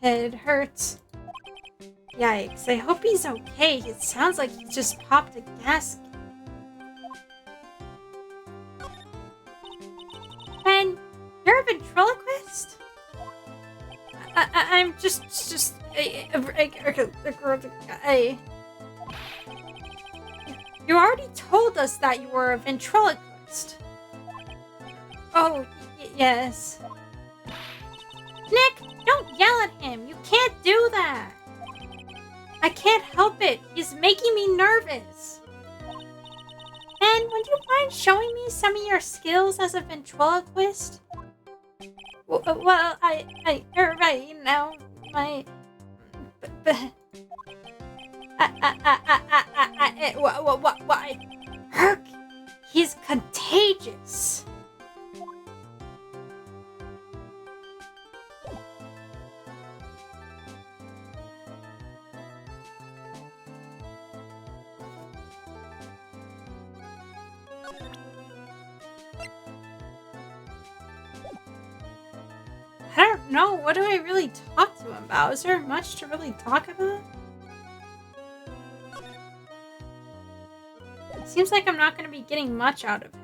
head hurts. Yikes, I hope he's okay. It sounds like he just popped a gasket. Ben, you're a ventriloquist? I'm just a guy. You already told us that you were a ventriloquist. Oh, yes. Nick, don't yell at him. You can't do that. I can't help it. He's making me nervous. And would you mind showing me some of your skills as a ventriloquist? Well, you're right now. My... Why? Herc, he's contagious. I don't know. What do I really talk to him about? Is there much to really talk about? Seems like I'm not going to be getting much out of him.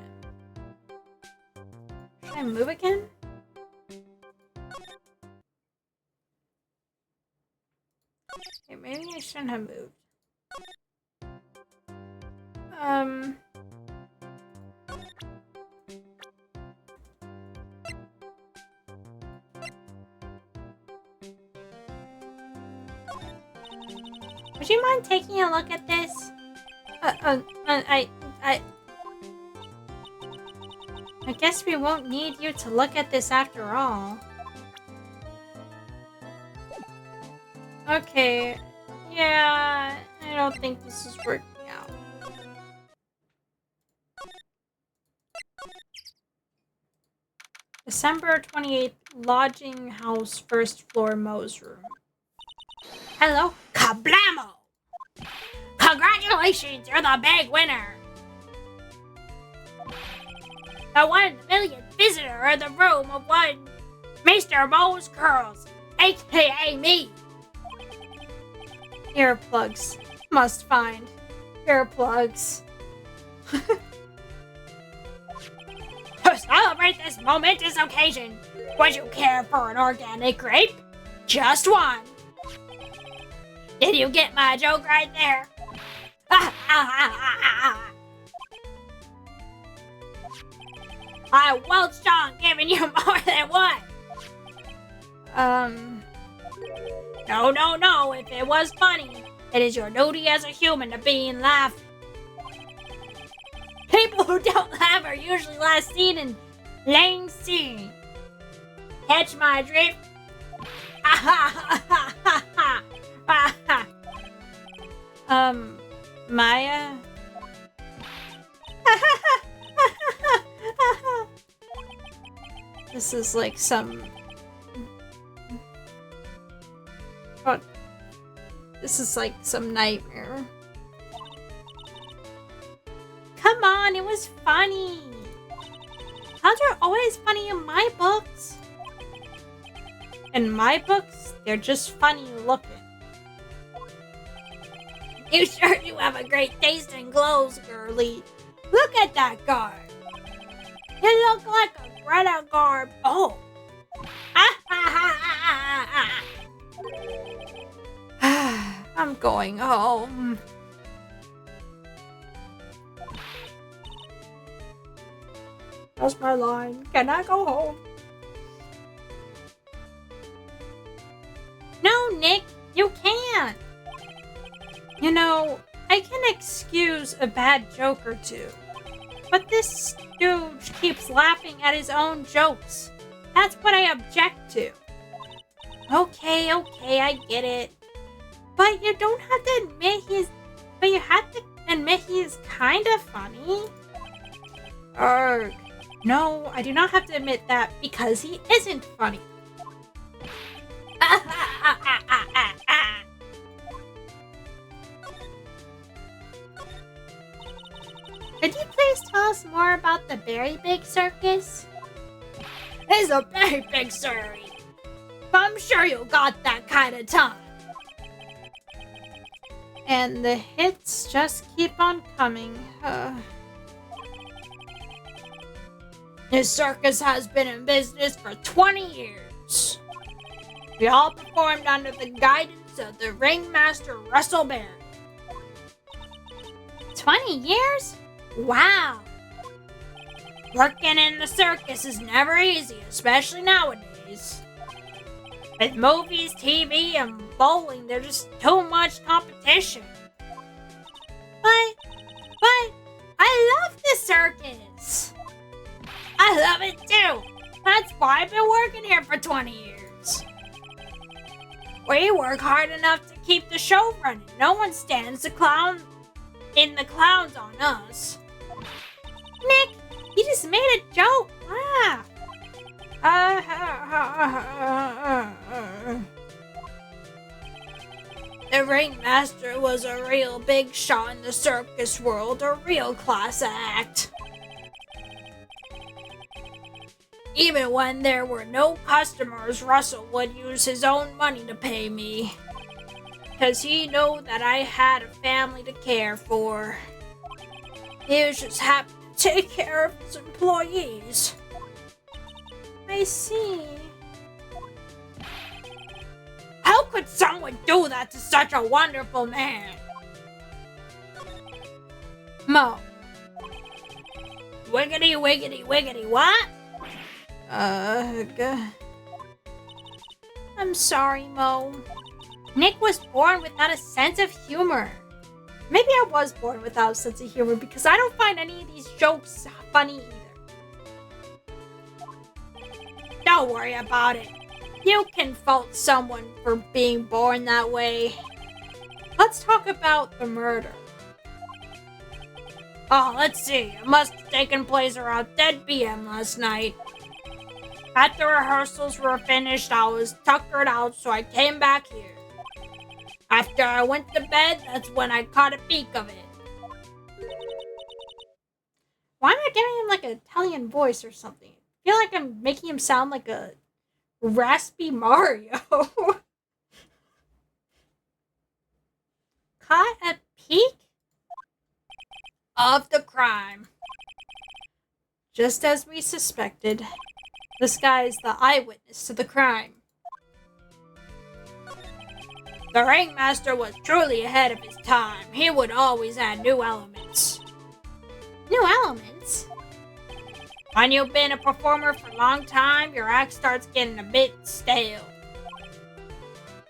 Should I move again? Okay, maybe I shouldn't have moved. Would you mind taking a look at this? I guess we won't need you to look at this after all. Okay. Yeah, I don't think this is working out. December 28th, lodging house, first floor, Mo's room. Hello? Kablamo! Congratulations, you're the big winner! The 1 millionth visitor in the room of one Mr. Mo's Curls, aka me! Earplugs. Must find. Earplugs. To celebrate this momentous occasion, would you care for an organic grape? Just one. Did you get my joke right there? I welched on giving you more than one. No. If it was funny, it is your duty as a human to be and laugh. People who don't laugh are usually last seen in lame scene. Catch my drift? Maya? This is like some... What? This is like some nightmare. Come on, it was funny. Clowns are always funny in my books. In my books, they're just funny looking. You sure do have a great taste in clothes, girlie. Look at that garb. You look like a Greta garb. Oh. I'm going home. That's my line. Can I go home? No, Nick, you can't. You know, I can excuse a bad joke or two, but this stooge keeps laughing at his own jokes. That's what I object to. Okay, I get it. But you don't have to admit But you have to admit he's kind of funny. Arg. No, I do not have to admit that because he isn't funny. Could you please tell us more about the Very Big Circus? It's a very big circus. I'm sure you got that kind of time. And the hits just keep on coming. This circus has been in business for 20 years. We all performed under the guidance of the ringmaster Russell Barry. 20 years? Wow. Working in the circus is never easy, especially nowadays. With movies, TV, and bowling, there's just too much competition. But, I love the circus. I love it too. That's why I've been working here for 20 years. We work hard enough to keep the show running. No one stands the clowns on us. Nick, you just made a joke. Laugh. The ringmaster was a real big shot in the circus world, a real class act. Even when there were no customers, Russell would use his own money to pay me. Because he knew that I had a family to care for. He was just happy to take care of his employees. I see. How could someone do that to such a wonderful man? Mo. Wiggity, wiggity, wiggity, what? I'm sorry, Mo. Nick was born without a sense of humor. Maybe I was born without a sense of humor because I don't find any of these jokes funny either. Don't worry about it. You can fault someone for being born that way. Let's talk about the murder. Oh, let's see. It must have taken place around 10 p.m. last night. After rehearsals were finished, I was tuckered out, so I came back here. After I went to bed, that's when I caught a peek of it. Why am I giving him like an Italian voice or something? I feel like I'm making him sound like a raspy Mario. Caught a peek of the crime. Just as we suspected, this guy is the eyewitness to the crime. The ringmaster was truly ahead of his time. He would always add new elements. New elements? When you've been a performer for a long time, your act starts getting a bit stale.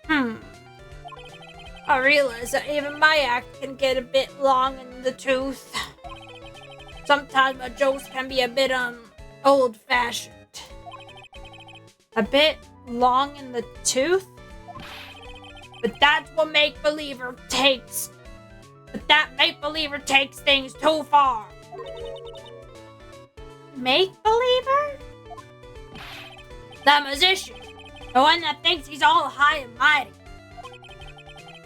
I realize that even my act can get a bit long in the tooth. Sometimes my jokes can be a bit, old-fashioned. A bit long in the tooth? But that's what make-believer takes. But that make-believer takes things too far. make-believer? The magician. The one that thinks he's all high and mighty.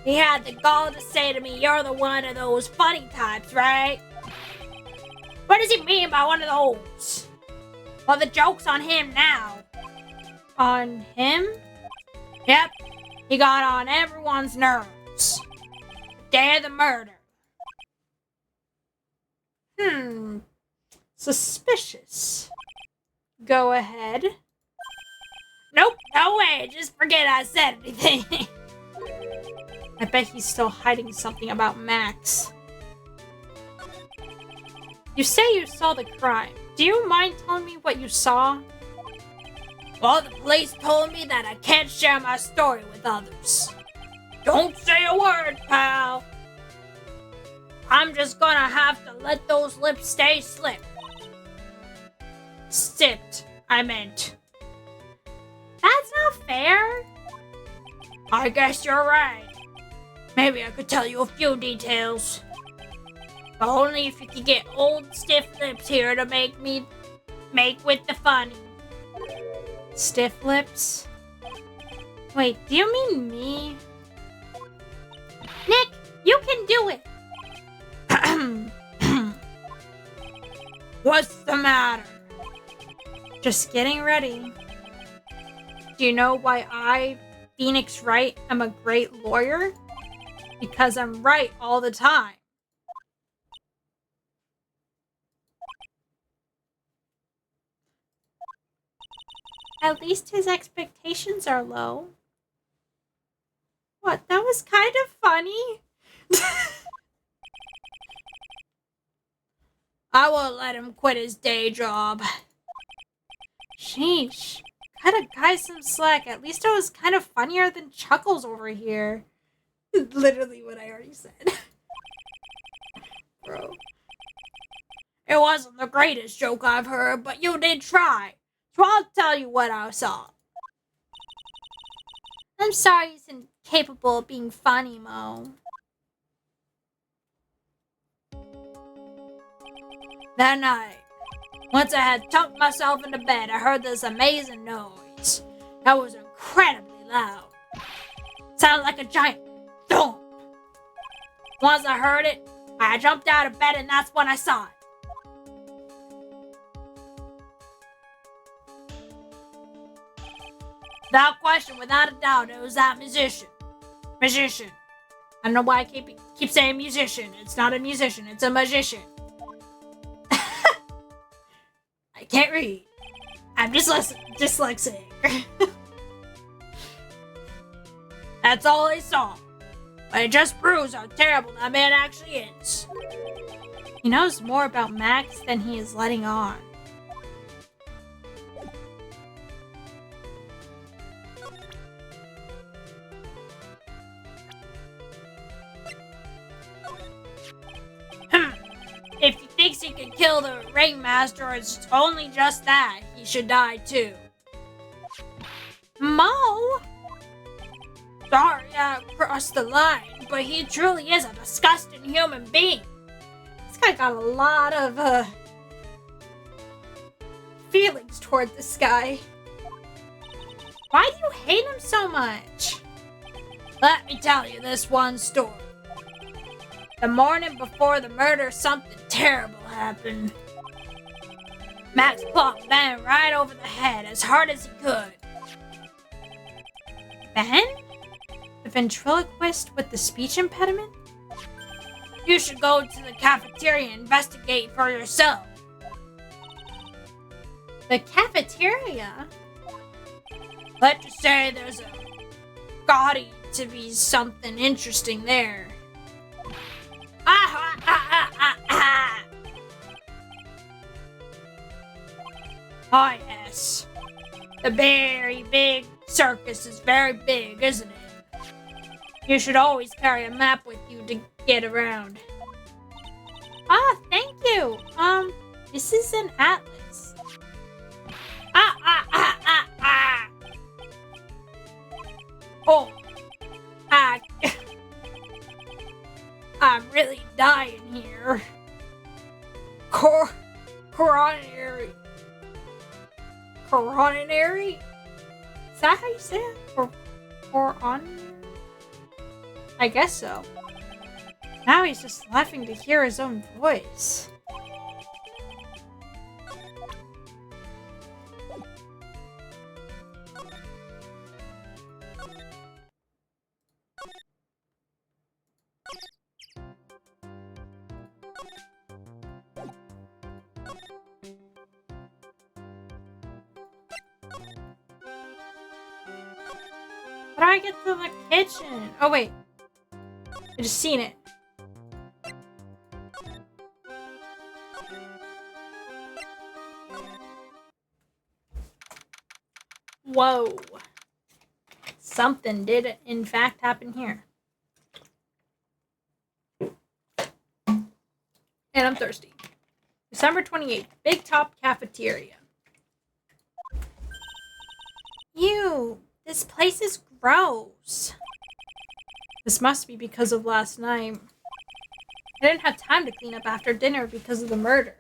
He had the gall to say to me, "You're the one of those funny types, right?" What does he mean by one of those? Well, the joke's on him now. On him? Yep, he got on everyone's nerves. The day of the murder. Suspicious. Go ahead. Nope, no way, just forget I said anything. I bet he's still hiding something about Max. You say you saw the crime. Do you mind telling me what you saw? Well, the police told me that I can't share my story with others. Don't say a word, pal. I'm just gonna have to let those lips stay slipped. Stipped, I meant. That's not fair. I guess you're right. Maybe I could tell you a few details. But only if you could get old stiff lips here to make with the funny. Stiff lips? Wait, do you mean me? Nick, you can do it. What's the matter? Just getting ready. Do you know why I, Phoenix Wright, am a great lawyer? Because I'm right all the time. At least his expectations are low. What? That was kind of funny. I won't let him quit his day job. Sheesh. Cut a guy some slack. At least it was kind of funnier than Chuckles over here. Literally what I already said. Bro. It wasn't the greatest joke I've heard, but you did try. So I'll tell you what I saw. I'm sorry he's incapable of being funny, Mo. That night, once I had tucked myself into bed, I heard this amazing noise. That was incredibly loud. Sounded like a giant thump. Once I heard it, I jumped out of bed and that's when I saw it. Without question, without a doubt, it was that musician. Magician. I don't know why I keep saying musician. It's not a musician, it's a magician. I can't read. I'm dyslexic. That's all I saw. But it just proves how terrible that man actually is. He knows more about Max than he is letting on. If he thinks he can kill the ringmaster, it's only just that. He should die too. Mo? Sorry I crossed the line, but he truly is a disgusting human being. This guy got a lot of, feelings toward this guy. Why do you hate him so much? Let me tell you this one story. The morning before the murder, something terrible happened. Max plopped Ben right over the head as hard as he could. Ben? The ventriloquist with the speech impediment? You should go to the cafeteria and investigate for yourself. The cafeteria? Let's just say there's a gaudy to be something interesting there. Oh yes. The very big circus is very big, isn't it? You should always carry a map with you to get around. Ah, thank you. This is an atlas. Oh, I'm really dying here. Coronary coronary? Is that how you say it? Coronary? I guess so. Now he's just laughing to hear his own voice. How do I get to the kitchen? Oh, wait. I just seen it. Whoa. Something did in fact happen here. And I'm thirsty. December 28th. Big Top Cafeteria. Ew. This place is gross. This must be because of last night. I didn't have time to clean up after dinner because of the murder.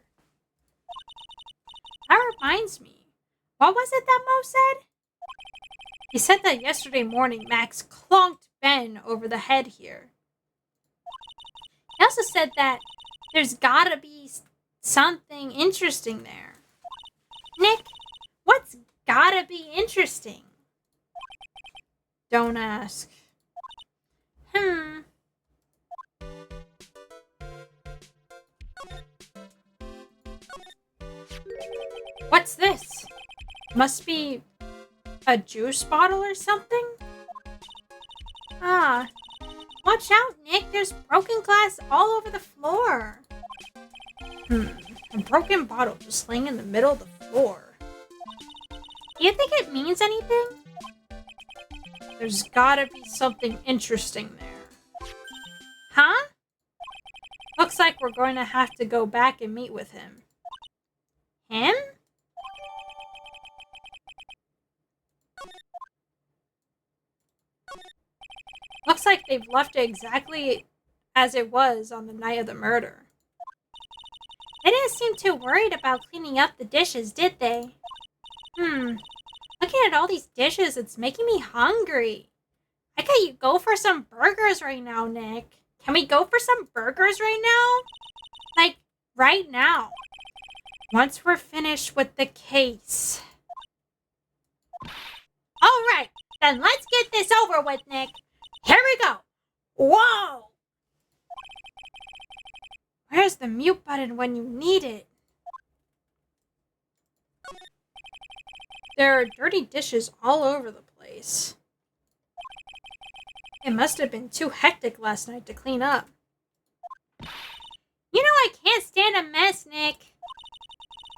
That reminds me. What was it that Mo said? He said that yesterday morning Max clonked Ben over the head here. He also said that there's gotta be something interesting there. Nick, what's gotta be interesting? Don't ask. What's this? Must be a juice bottle or something? Ah. Watch out, Nick. There's broken glass all over the floor. A broken bottle just laying in the middle of the floor. Do you think it means anything? There's gotta be something interesting there. Huh? Looks like we're going to have to go back and meet with him. Him? Looks like they've left it exactly as it was on the night of the murder. They didn't seem too worried about cleaning up the dishes, did they? Looking at all these dishes, it's making me hungry. I could go for some burgers right now, Nick. Can we go for some burgers right now? Like, right now. Once we're finished with the case. Alright, then let's get this over with, Nick. Here we go. Whoa! Where's the mute button when you need it? There are dirty dishes all over the place. It must have been too hectic last night to clean up. You know I can't stand a mess, Nick.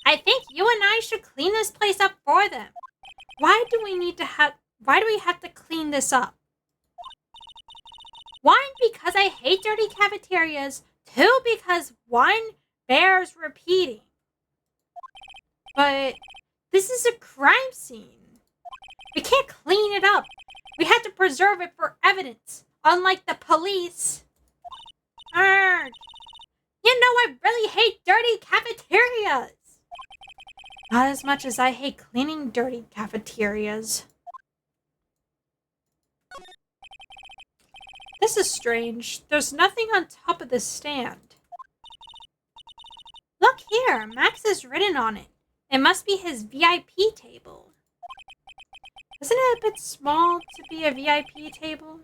I think you and I should clean this place up for them. Why do we have to clean this up? One, because I hate dirty cafeterias. Two, because one bears repeating. But this is a crime scene. We can't clean it up. We have to preserve it for evidence, unlike the police. Arrgh. You know I really hate dirty cafeterias. Not as much as I hate cleaning dirty cafeterias. This is strange. There's nothing on top of this stand. Look here, Max is written on it. It must be his VIP table. Isn't it a bit small to be a VIP table?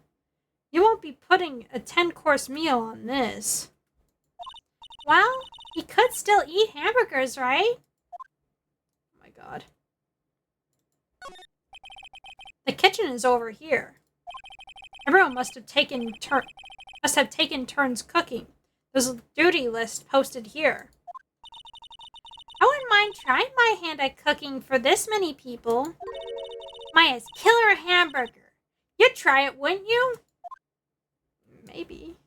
You won't be putting a 10-course meal on this. Well, he could still eat hamburgers, right? Oh my god. The kitchen is over here. Everyone must have taken turns cooking. There's a duty list posted here. I wouldn't mind trying my hand at cooking for this many people. Maya's killer hamburger. You'd try it, wouldn't you? Maybe.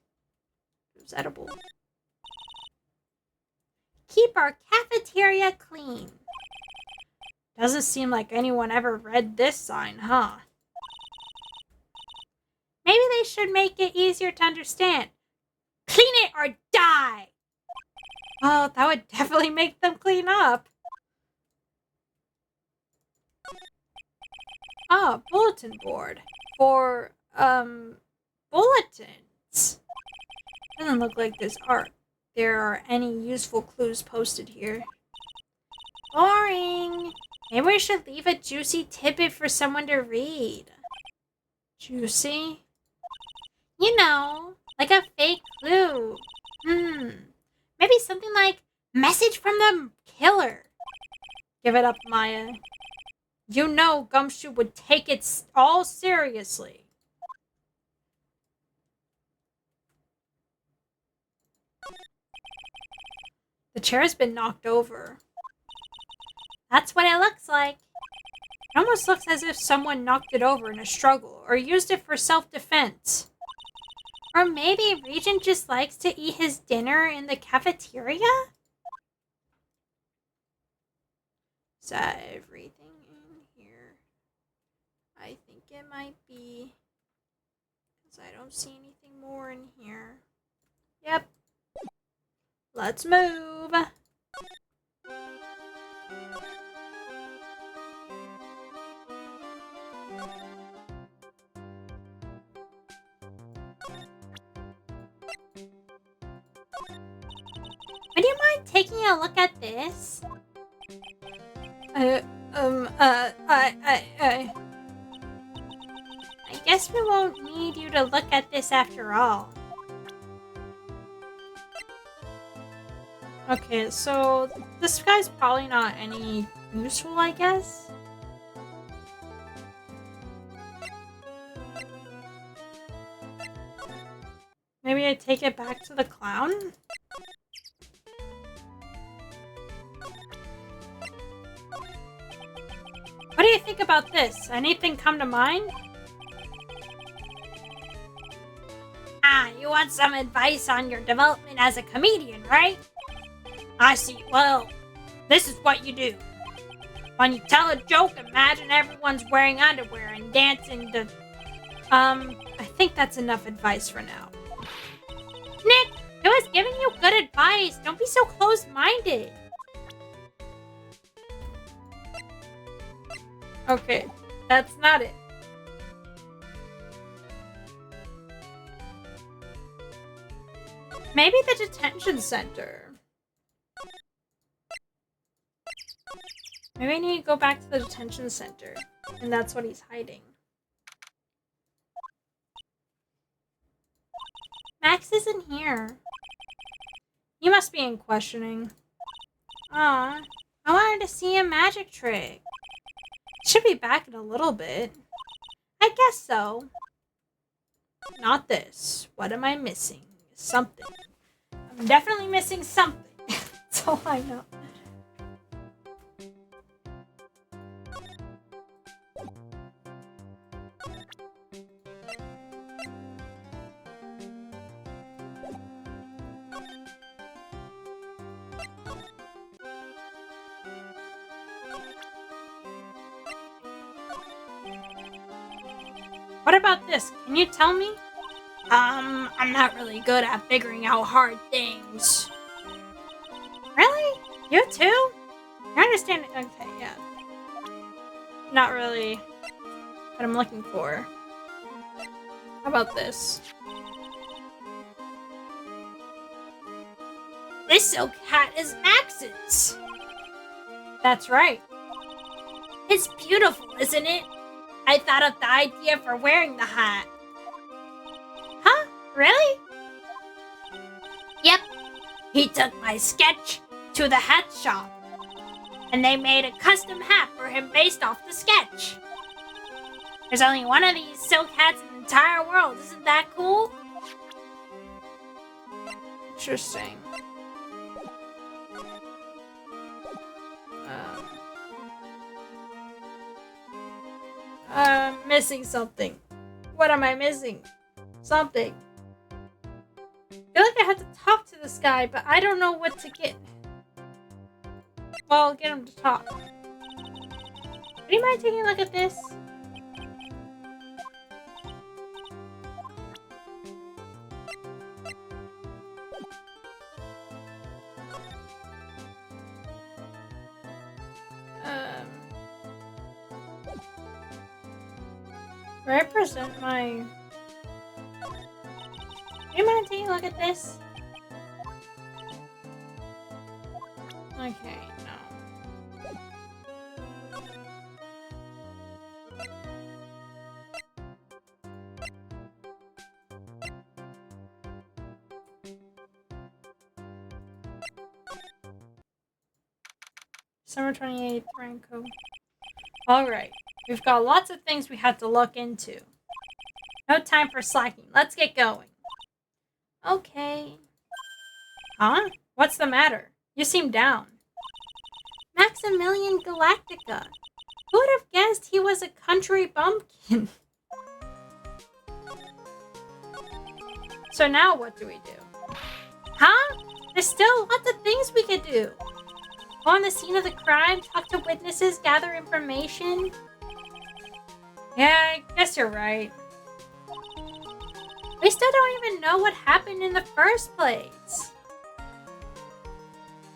It was edible. Keep our cafeteria clean. Doesn't seem like anyone ever read this sign, huh? Maybe they should make it easier to understand. Clean it or die! Oh, that would definitely make them clean up. Ah, bulletin board. For, bulletins. Doesn't look like there are any useful clues posted here. Boring. Maybe we should leave a juicy tidbit for someone to read. Juicy? You know, like a fake clue. Maybe something like message from the killer. Give it up, Maya. You know Gumshoe would take it all seriously. The chair's been knocked over. That's what it looks like. It almost looks as if someone knocked it over in a struggle or used it for self-defense. Or maybe Regent just likes to eat his dinner in the cafeteria? Is that everything in here? I think it might be. Because I don't see anything more in here. Yep. Let's move. Would you mind taking a look at this? I guess we won't need you to look at this after all. Okay, so this guy's probably not any useful, I guess. Maybe I take it back to the clown? What do you think about this? Anything come to mind? Ah, you want some advice on your development as a comedian, right? I see. Well, this is what you do. When you tell a joke, imagine everyone's wearing underwear and dancing to... I think that's enough advice for now. Nick, I was giving you good advice. Don't be so close-minded. Okay, that's not it. Maybe the detention center. Maybe I need to go back to the detention center. And that's what he's hiding. Max isn't here. He must be in questioning. Aw, I wanted to see a magic trick. Should be back in a little bit. I guess so. Not this. What am I missing? Something. I'm definitely missing something. That's all I know. What about this? Can you tell me? I'm not really good at figuring out hard things. Really? You too? I understand. Okay, yeah. Not really what I'm looking for. How about this? This silk hat is Max's. That's right. It's beautiful, isn't it? I thought of the idea for wearing the hat. Huh? Really? Yep. He took my sketch to the hat shop, and they made a custom hat for him based off the sketch. There's only one of these silk hats in the entire world. Isn't that cool? Interesting. Missing something. What am I missing? Something. I feel like I have to talk to this guy, but I don't know what to get. Well, get him to talk. Do you mind taking a look at this? Where I present my... Do you mind taking a look at this? Okay, no. December 28th, Ranko. Alright, we've got lots of things we have to look into. No time for slacking. Let's get going. Okay. Huh? What's the matter? You seem down. Maximilian Galactica. Who would have guessed he was a country bumpkin? So now what do we do? Huh? There's still lots of things we could do. Go on the scene of the crime, talk to witnesses, gather information. Yeah, I guess you're right. We still don't even know what happened in the first place.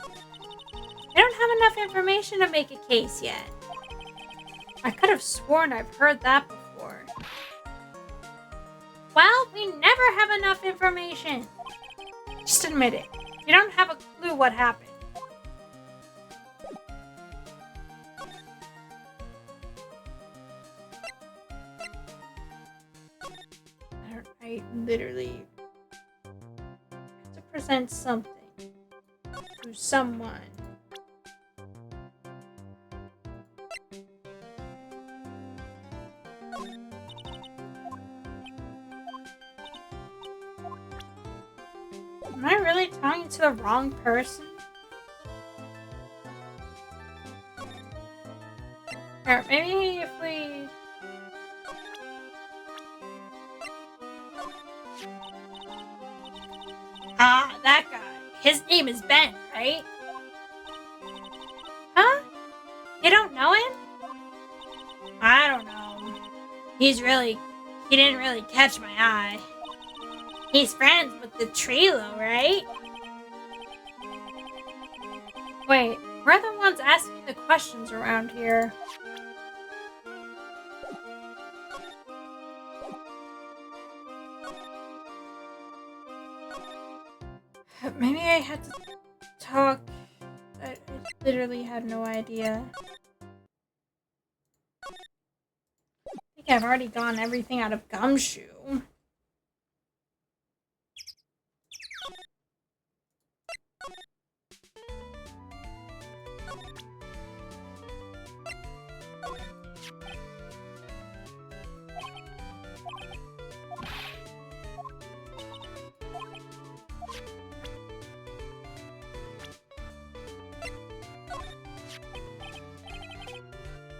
I don't have enough information to make a case yet. I could have sworn I've heard that before. Well, we never have enough information. Just admit it. You don't have a clue what happened. I literally have to present something to someone. Am I really talking to the wrong person? Or maybe if we... Ah, that guy. His name is Ben, right? Huh? You don't know him? I don't know. He didn't really catch my eye. He's friends with the Trilo, right? Wait, we're the ones asking the questions around here. Maybe I had to talk. I literally had no idea. I think I've already gotten everything out of Gumshoe.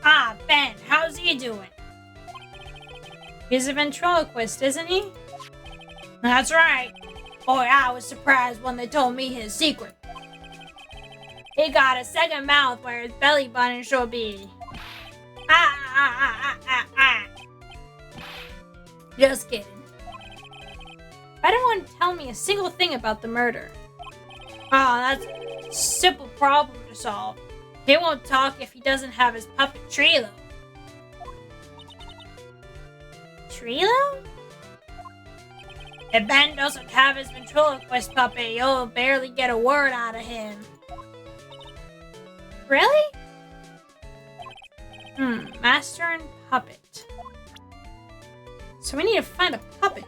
Ah, Ben, how's he doing? He's a ventriloquist, isn't he? That's right. Boy, I was surprised when they told me his secret. He got a second mouth where his belly button should be. Just kidding. I don't want to tell me a single thing about the murder. Oh, that's a simple problem to solve. He won't talk if he doesn't have his puppet Trilo. Trilo? If Ben doesn't have his ventriloquist puppet, you'll barely get a word out of him. Really? Master and puppet. So we need to find a puppet.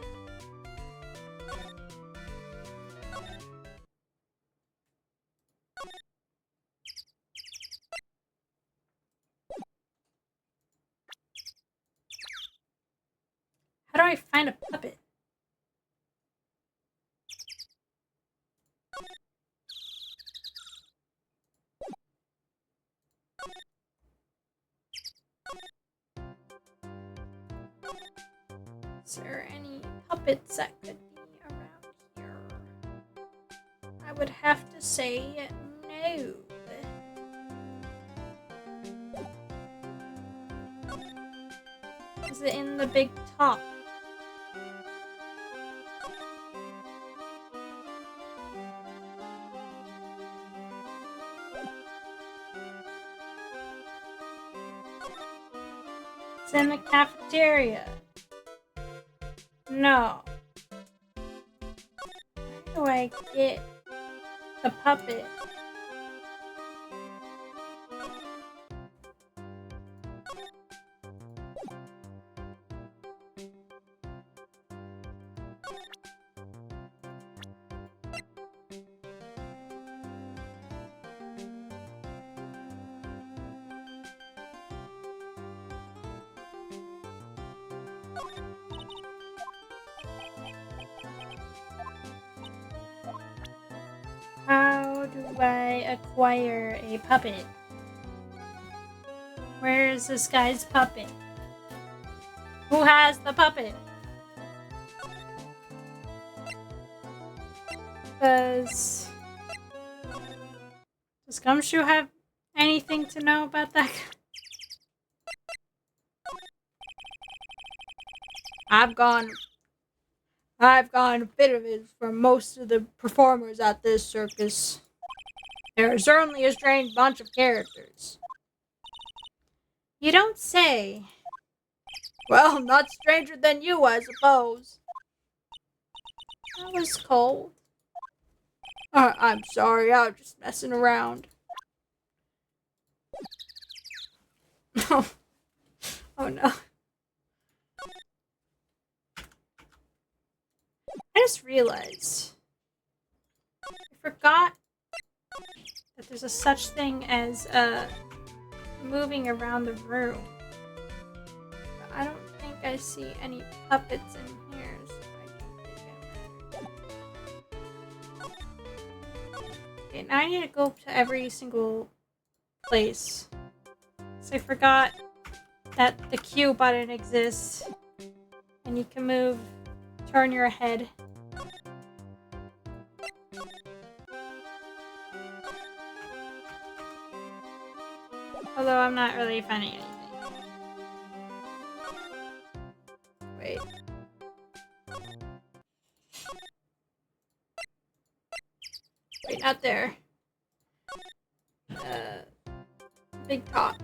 How do I find a puppet? Is there any puppets that could be around here? I would have to say no. Is it in the big top? It's in the cafeteria. No. Where do I get the puppet? How do I acquire a puppet? Where is this guy's puppet? Who has the puppet? Does Gumshoe have anything to know about that? I've gone a bit of it for most of the performers at this circus. They're certainly a strange bunch of characters. You don't say. Well, not stranger than you, I suppose. That was cold. I'm sorry, I was just messing around. Oh, oh no. I just realized. I forgot that there's a such thing as moving around the room. But I don't think I see any puppets in here, so I don't think it matters. Okay, now I need to go to every single place. So I forgot that the Q button exists. And you can move, turn your head. Although I'm not really finding anything. Wait. Wait, not there. Big top.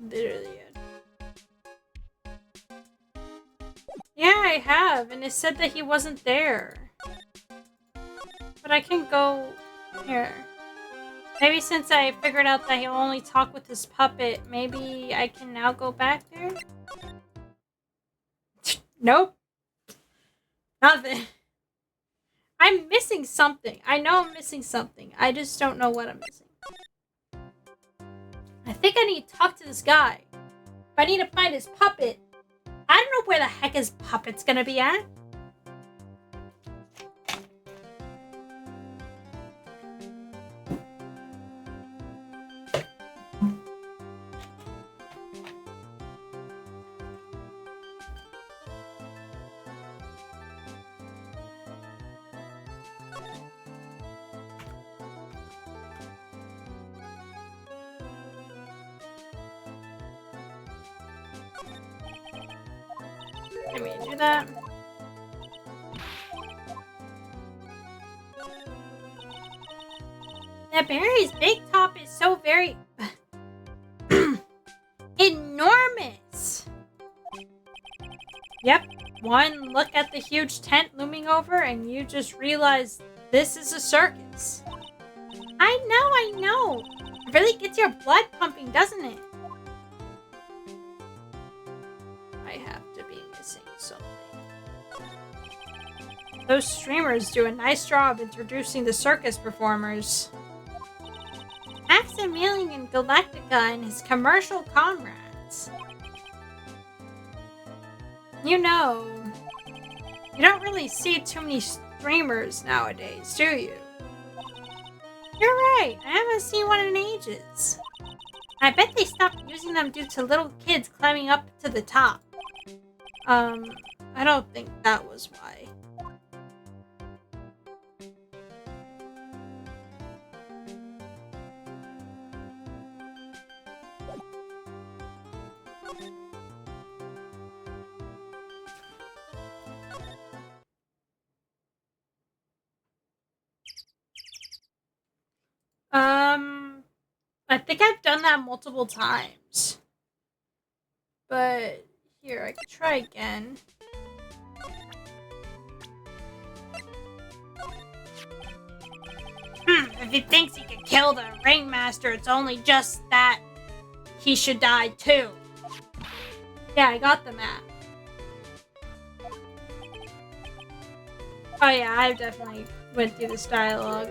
Literally it. Yeah, I have, and it said that he wasn't there. But I can go here. Maybe since I figured out that he'll only talk with his puppet, maybe I can now go back there? Nope. Nothing. I'm missing something. I know I'm missing something. I just don't know what I'm missing. I think I need to talk to this guy. If I need to find his puppet, I don't know where the heck his puppet's gonna be at. Let me do that. That Barry's big top is so very enormous. Yep, one look at the huge tent looming over and you just realize this is a circus. I know. It really gets your blood pumping, doesn't it? I have to be missing something. Those streamers do a nice job introducing the circus performers. Maximilian and Galactica and his commercial comrades. You know, you don't really see too many streamers nowadays, do you? You're right, I haven't seen one in ages. I bet they stopped using them due to little kids climbing up to the top. I don't think that was why. I think I've done that multiple times. But here, I could try again. If he thinks he can kill the ringmaster, it's only just that he should die too. Yeah, I got the map. Oh yeah, I definitely went through this dialogue.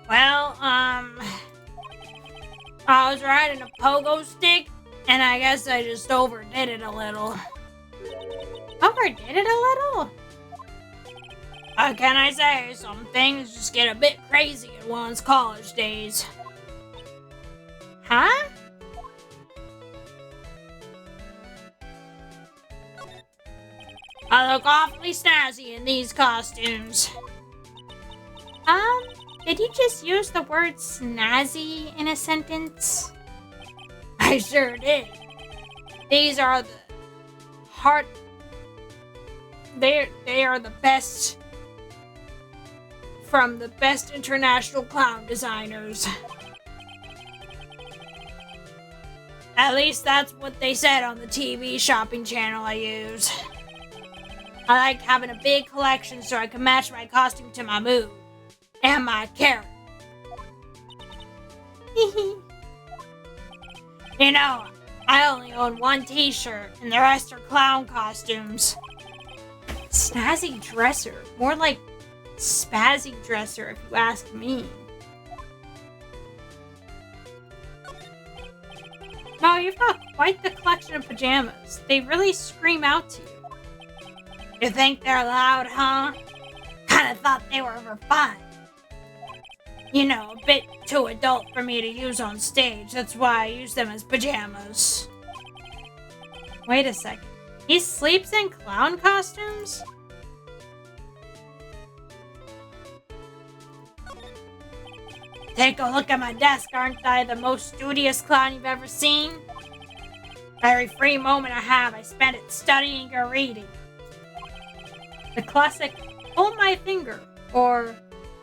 Well, I was riding a pogo stick, and I guess I just overdid it a little. Overdid it a little? What can I say? Some things just get a bit crazy in one's college days. Huh? I look awfully snazzy in these costumes. Did you just use the word snazzy in a sentence? I sure did. These are the heart. They are the best from the best international clown designers. At least that's what they said on the TV shopping channel I use. I like having a big collection so I can match my costume to my mood and my character. You know, I only own one t-shirt and the rest are clown costumes. Snazzy dresser. More like spazzy dresser if you ask me. No, you've got quite the collection of pajamas. They really scream out to you. You think they're loud, huh? Kinda thought they were for fun. You know, a bit too adult for me to use on stage. That's why I use them as pajamas. Wait a second. He sleeps in clown costumes? Take a look at my desk. Aren't I the most studious clown you've ever seen? Every free moment I have, I spend it studying or reading. The classic Pull My Finger or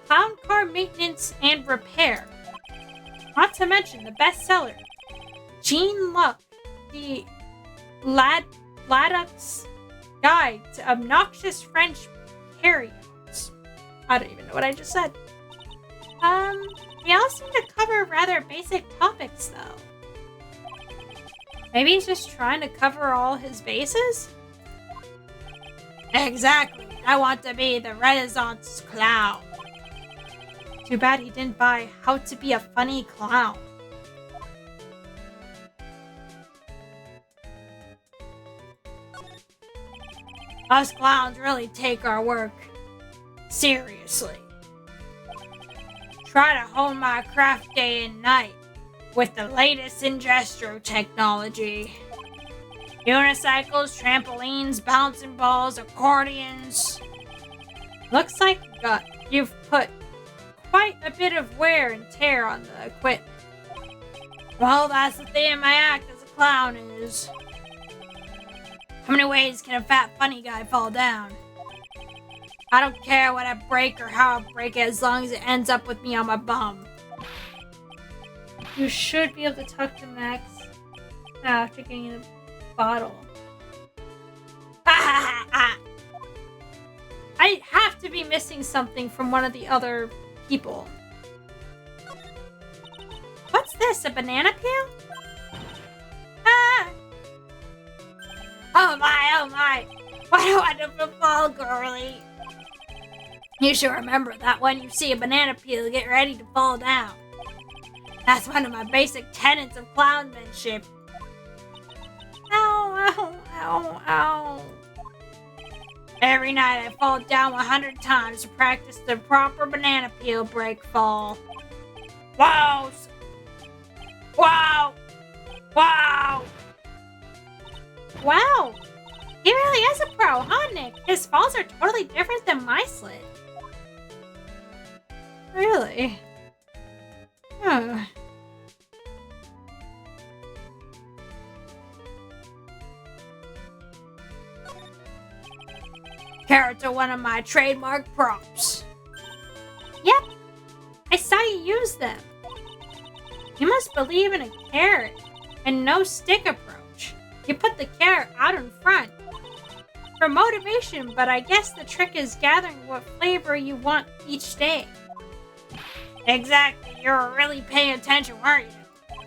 Clown Car Maintenance and Repair. Not to mention the bestseller, Gene Luck, the Ladduck's Guide to Obnoxious French Carryouts. I don't even know what I just said. We all seem to cover rather basic topics, though. Maybe he's just trying to cover all his bases? Exactly. I want to be the Renaissance clown. Too bad he didn't buy How to Be a Funny Clown. Us clowns really take our work seriously. Try to hone my craft day and night with the latest in gesture technology. Unicycles, trampolines, bouncing balls, accordions. Looks like you've put quite a bit of wear and tear on the equipment. Well, that's the thing in my act as a clown is. How many ways can a fat funny guy fall down? I don't care what I break or how I break it as long as it ends up with me on my bum. You should be able to talk to Max after getting the bottle. I have to be missing something from one of the other people. What's this, a banana peel? Ah! Oh my, what a wonderful fall, girlie. You should remember that when you see a banana peel, get ready to fall down. That's one of my basic tenets of clownmanship. Ow, ow, ow, ow. Every night I fall down 100 times to practice the proper banana peel break fall. Wow! Wow! Wow! Wow! He really is a pro, huh, Nick? His falls are totally different than my sled. Really? Oh. Carrots are one of my trademark props. Yep. I saw you use them. You must believe in a carrot and no stick approach. You put the carrot out in front for motivation, but I guess the trick is gathering what flavor you want each day. Exactly. You're really paying attention, weren't you?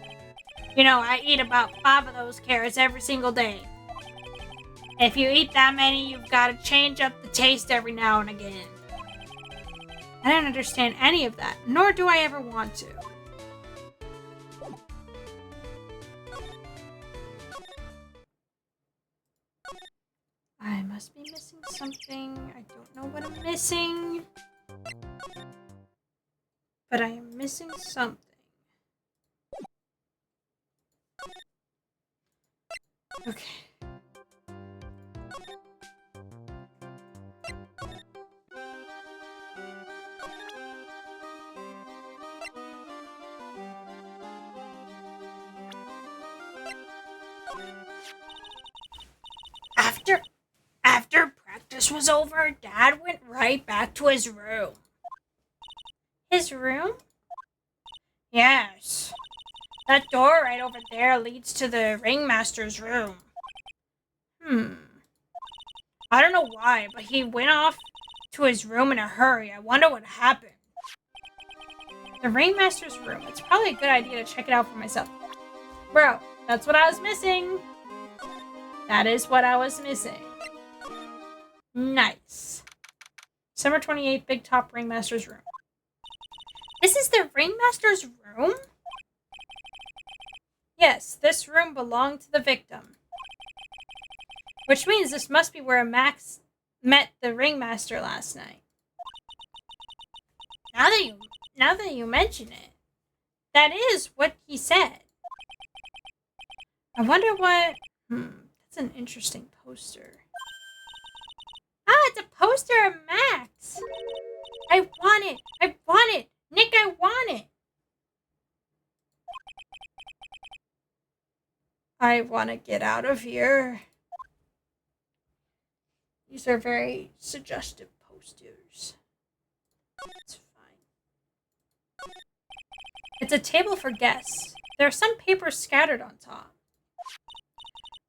You know, I eat about 5 of those carrots every single day. If you eat that many, you've got to change up the taste every now and again. I don't understand any of that, nor do I ever want to. I must be missing something. I don't know what I'm missing. But I am missing something. Okay. After practice was over, Dad went right back to his room. His room? Yes. That door right over there leads to the ringmaster's room. I don't know why, but he went off to his room in a hurry. I wonder what happened. The ringmaster's room. It's probably a good idea to check it out for myself. Bro, that's what I was missing. That is what I was missing. Nice. Summer 28th, Big Top Ringmaster's room. This is the ringmaster's room? Yes, this room belonged to the victim. Which means this must be where Max met the ringmaster last night. Now that you mention it, that is what he said. I wonder what... that's an interesting poster. Ah, it's a poster of Max. I want it. I want it. Nick, I want it. I want to get out of here. These are very suggestive posters. It's fine. It's a table for guests. There are some papers scattered on top.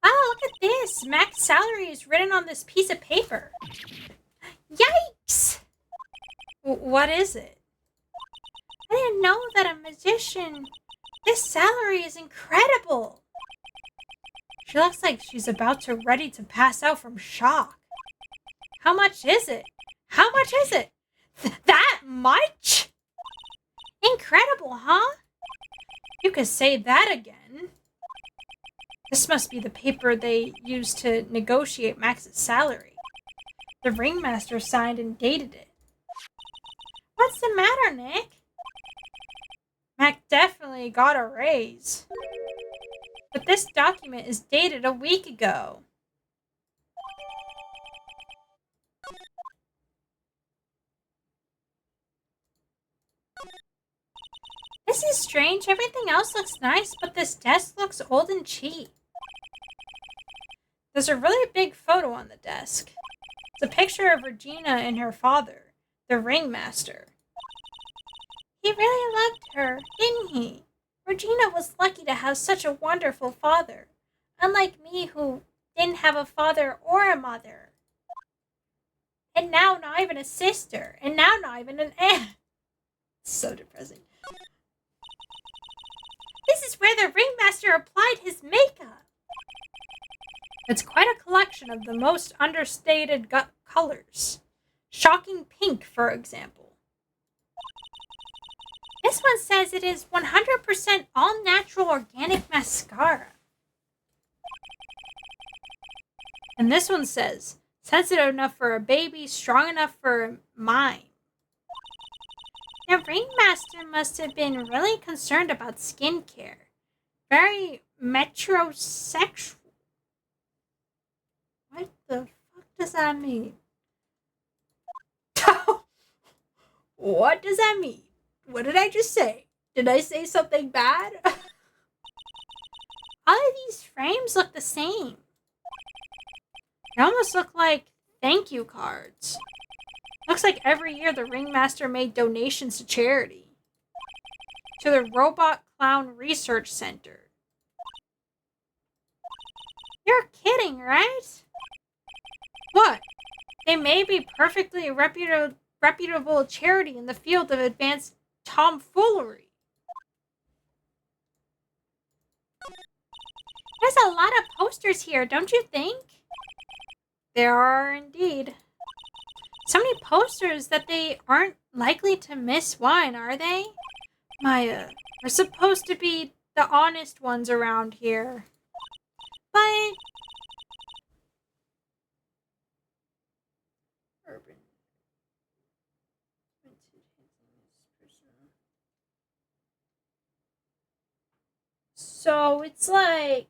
Oh, look at this. Mac's salary is written on this piece of paper. Yikes! What is it? I didn't know that a magician... This salary is incredible. She looks like she's about to ready to pass out from shock. How much is it? How much is it? That much? Incredible, huh? You could say that again. This must be the paper they used to negotiate Max's salary. The ringmaster signed and dated it. What's the matter, Nick? Mac definitely got a raise. But this document is dated a week ago. This is strange. Everything else looks nice, but this desk looks old and cheap. There's a really big photo on the desk. It's a picture of Regina and her father, the ringmaster. He really loved her, didn't he? Regina was lucky to have such a wonderful father, unlike me who didn't have a father or a mother. And now not even a sister, and now not even an aunt. So depressing. This is where the ringmaster applied his makeup. It's quite a collection of the most understated colors. Shocking pink, for example. This one says it is 100% all-natural organic mascara. And this one says, sensitive enough for a baby, strong enough for a mime. The ringmaster must have been really concerned about skincare. Very metrosexual. What the fuck does that mean? What does that mean? What did I just say? Did I say something bad? All of these frames look the same. They almost look like thank you cards. Looks like every year the Ringmaster made donations to charity. To the Robot Clown Research Center. You're kidding, right? What? They may be perfectly reputable charity in the field of advanced tomfoolery. There's a lot of posters here, don't you think? There are indeed. So many posters that they aren't likely to miss one, are they? Maya, we're supposed to be the honest ones around here. But... Urban. So it's like...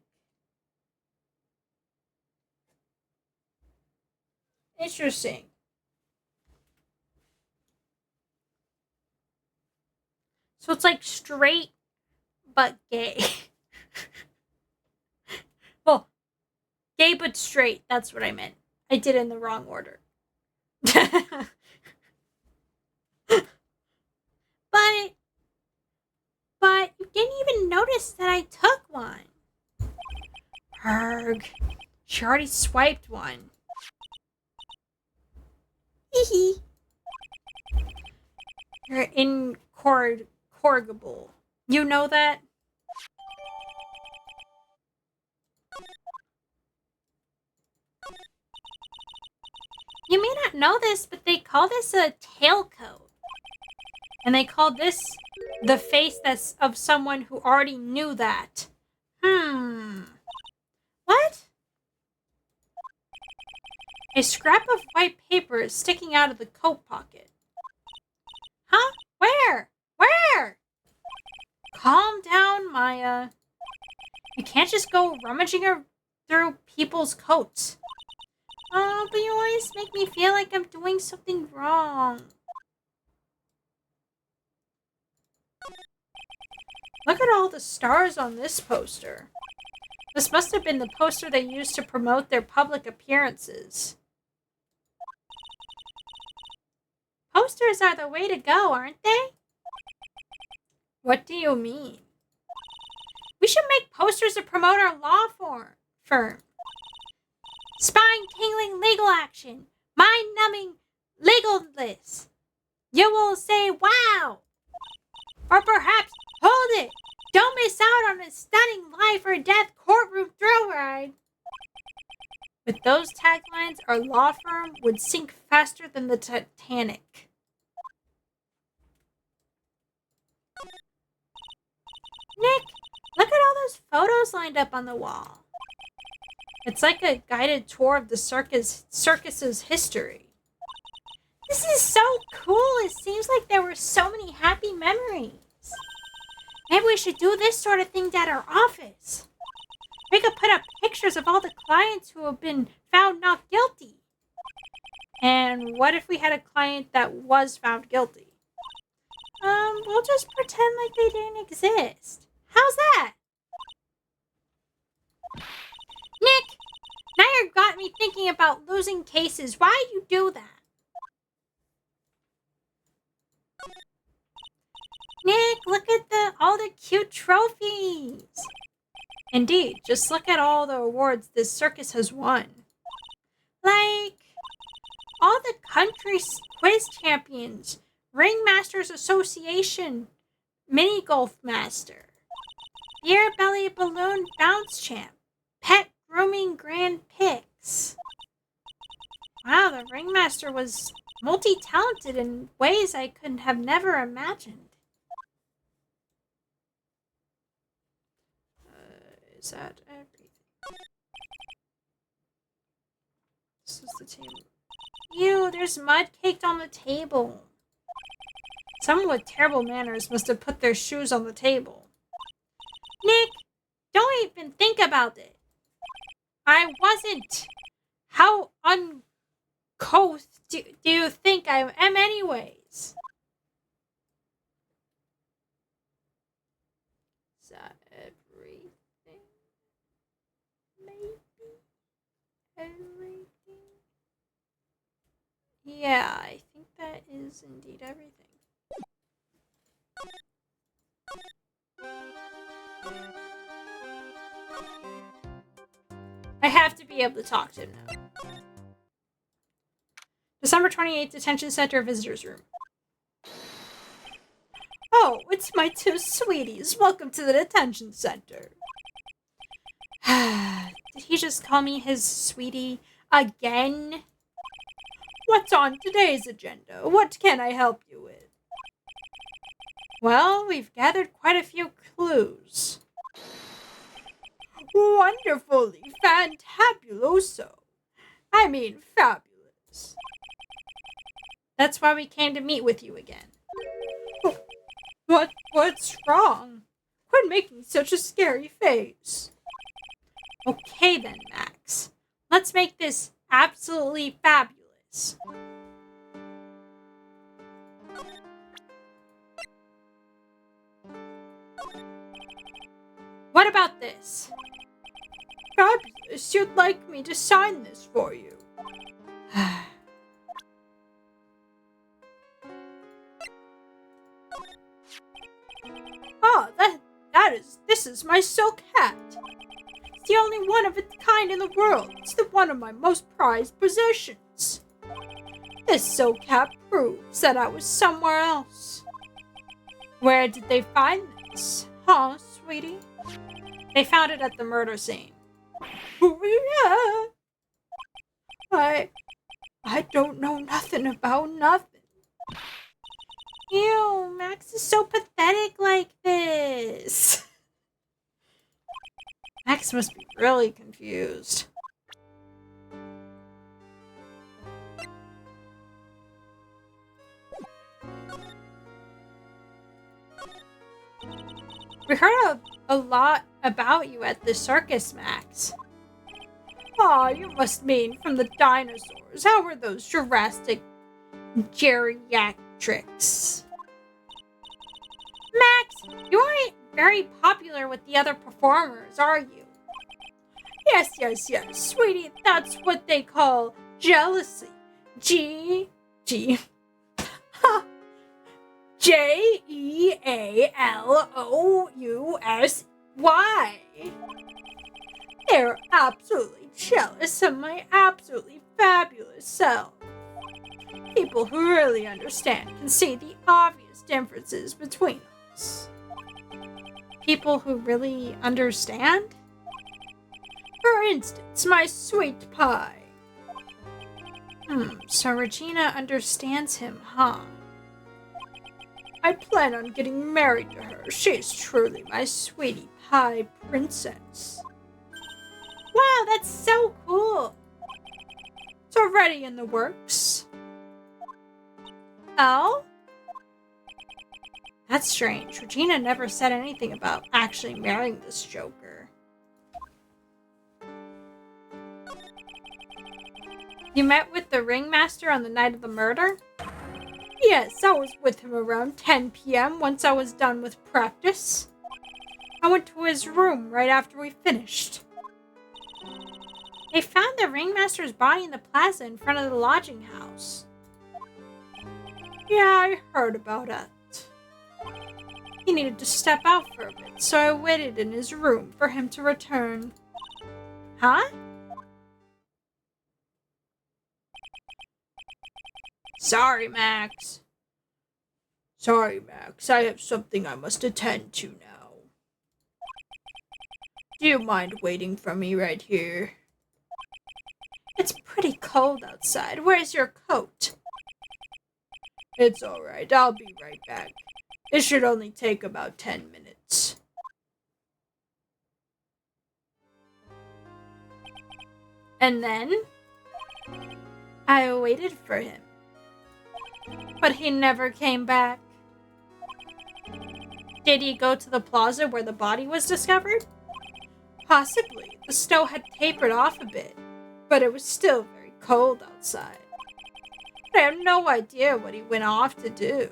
Interesting. So it's like straight but gay. Well, gay but straight. That's what I meant. I did it in the wrong order. But you didn't even notice that I took one. Arg. She already swiped one. Hee. You're incorrigible. You know that? You may not know this, but they call this a tailcoat. And they call this the face that's of someone who already knew that. What? A scrap of white paper is sticking out of the coat pocket. Huh? Where? Where? Calm down, Maya. You can't just go rummaging through people's coats. Oh, but you always make me feel like I'm doing something wrong. Look at all the stars on this poster. This must have been the poster they used to promote their public appearances. Posters are the way to go, aren't they? What do you mean? We should make posters to promote our law firm. Spine-tingling legal action. Mind-numbing legalness. You will say, wow. Or perhaps, hold it. Don't miss out on a stunning life or death courtroom thrill ride. With those taglines, our law firm would sink faster than the Titanic. Nick, look at all those photos lined up on the wall. It's like a guided tour of the circus's history. This is so cool. It seems like there were so many happy memories. Maybe we should do this sort of thing at our office. We could put up pictures of all the clients who have been found not guilty. And what if we had a client that was found guilty? We'll just pretend like they didn't exist. How's that? Nick, now you've got me thinking about losing cases. Why do you do that? Nick, look at all the cute trophies. Indeed, just look at all the awards this circus has won. Like, all the country quiz champions, Ringmasters Association, Mini Golf Master, Beer Belly Balloon Bounce Champ, Pet Grooming Grand Prix. Wow, the Ringmaster was multi-talented in ways I could have never imagined. Is that everything? This is the table. Ew, there's mud caked on the table. Someone with terrible manners must have put their shoes on the table. Nick, don't even think about it. I wasn't. How uncouth do you think I am anyways? is indeed everything. I have to be able to talk to him now. December 28th, Detention Center Visitors Room. Oh, it's my two sweeties. Welcome to the detention center. Did he just call me his sweetie again? What's on today's agenda? What can I help you with? Well, we've gathered quite a few clues. Wonderfully fantabuloso. I mean, fabulous. That's why we came to meet with you again. What's wrong? Quit making such a scary face. Okay then, Max. Let's make this absolutely fabulous. What about this? Fabulous. You'd like me to sign this for you. Oh, this is my silk hat. It's the only one of its kind in the world. It's one of my most prized possessions. This silk hat proves that I was somewhere else. Where did they find this? Huh, sweetie? They found it at the murder scene. Oh, yeah. I don't know nothing about nothing. Ew, Max is so pathetic like this. Max must be really confused. We heard a lot about you at the circus, Max. Aw, you must mean from the dinosaurs. How were those Jurassic geriatrics? Max, you aren't very popular with the other performers, are you? Yes, sweetie, that's what they call jealousy. Jealousy. They're absolutely jealous of my absolutely fabulous self. People who really understand can see the obvious differences between us. People who really understand? For instance, my sweet pie. So Regina understands him, huh? I plan on getting married to her. She's truly my sweetie pie princess. Wow, that's so cool. It's already in the works. Oh? That's strange. Regina never said anything about actually marrying this Joker. You met with the ringmaster on the night of the murder? Yes, I was with him around 10 p.m. once I was done with practice. I went to his room right after we finished. They found the ringmaster's body in the plaza in front of the lodging house. Yeah, I heard about it. He needed to step out for a bit, so I waited in his room for him to return. Huh? Sorry, Max. I have something I must attend to now. Do you mind waiting for me right here? It's pretty cold outside. Where's your coat? It's alright. I'll be right back. It should only take about 10 minutes. And then I waited for him. But he never came back. Did he go to the plaza where the body was discovered? Possibly. The snow had tapered off a bit, but it was still very cold outside. But I have no idea what he went off to do.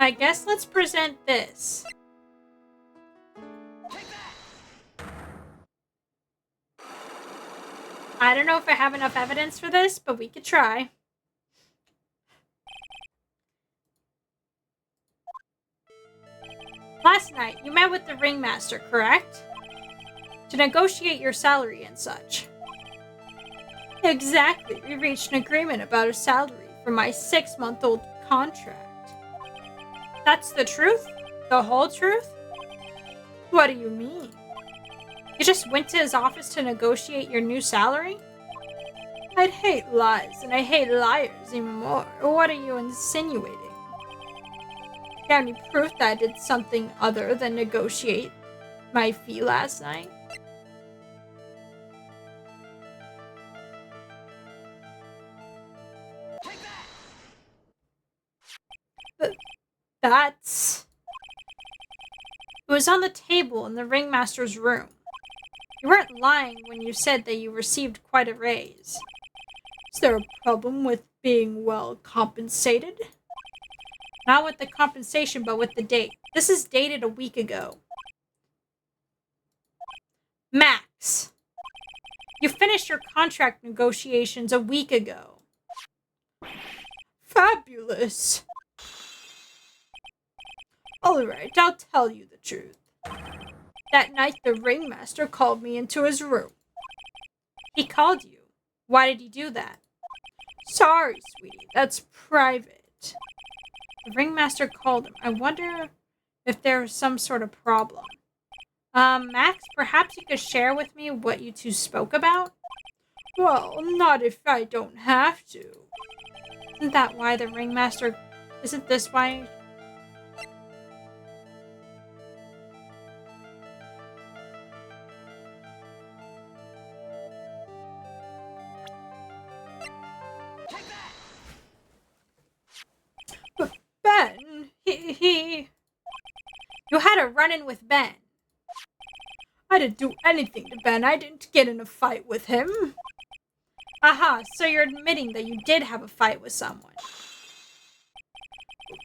I guess let's present this. I don't know if I have enough evidence for this, but we could try. Last night, you met with the ringmaster, correct? To negotiate your salary and such. Exactly. We reached an agreement about a salary for my 6-month-old contract. That's the truth? The whole truth? What do you mean? You just went to his office to negotiate your new salary? I'd hate lies, and I hate liars even more. What are you insinuating? You have any proof that I did something other than negotiate my fee last night? That's... It was on the table in the ringmaster's room. You weren't lying when you said that you received quite a raise. Is there a problem with being well compensated? Not with the compensation, but with the date. This is dated a week ago. Max, you finished your contract negotiations a week ago. Fabulous. Alright, I'll tell you the truth. That night the ringmaster called me into his room. He called you? Why did he do that? Sorry, sweetie, that's private. The ringmaster called him. I wonder if there's some sort of problem. Max, perhaps you could share with me what you two spoke about? Well, not if I don't have to. Isn't that why the ringmaster... Isn't this why... But Ben, he... You had a run-in with Ben. I didn't do anything to Ben. I didn't get in a fight with him. Aha, so you're admitting that you did have a fight with someone.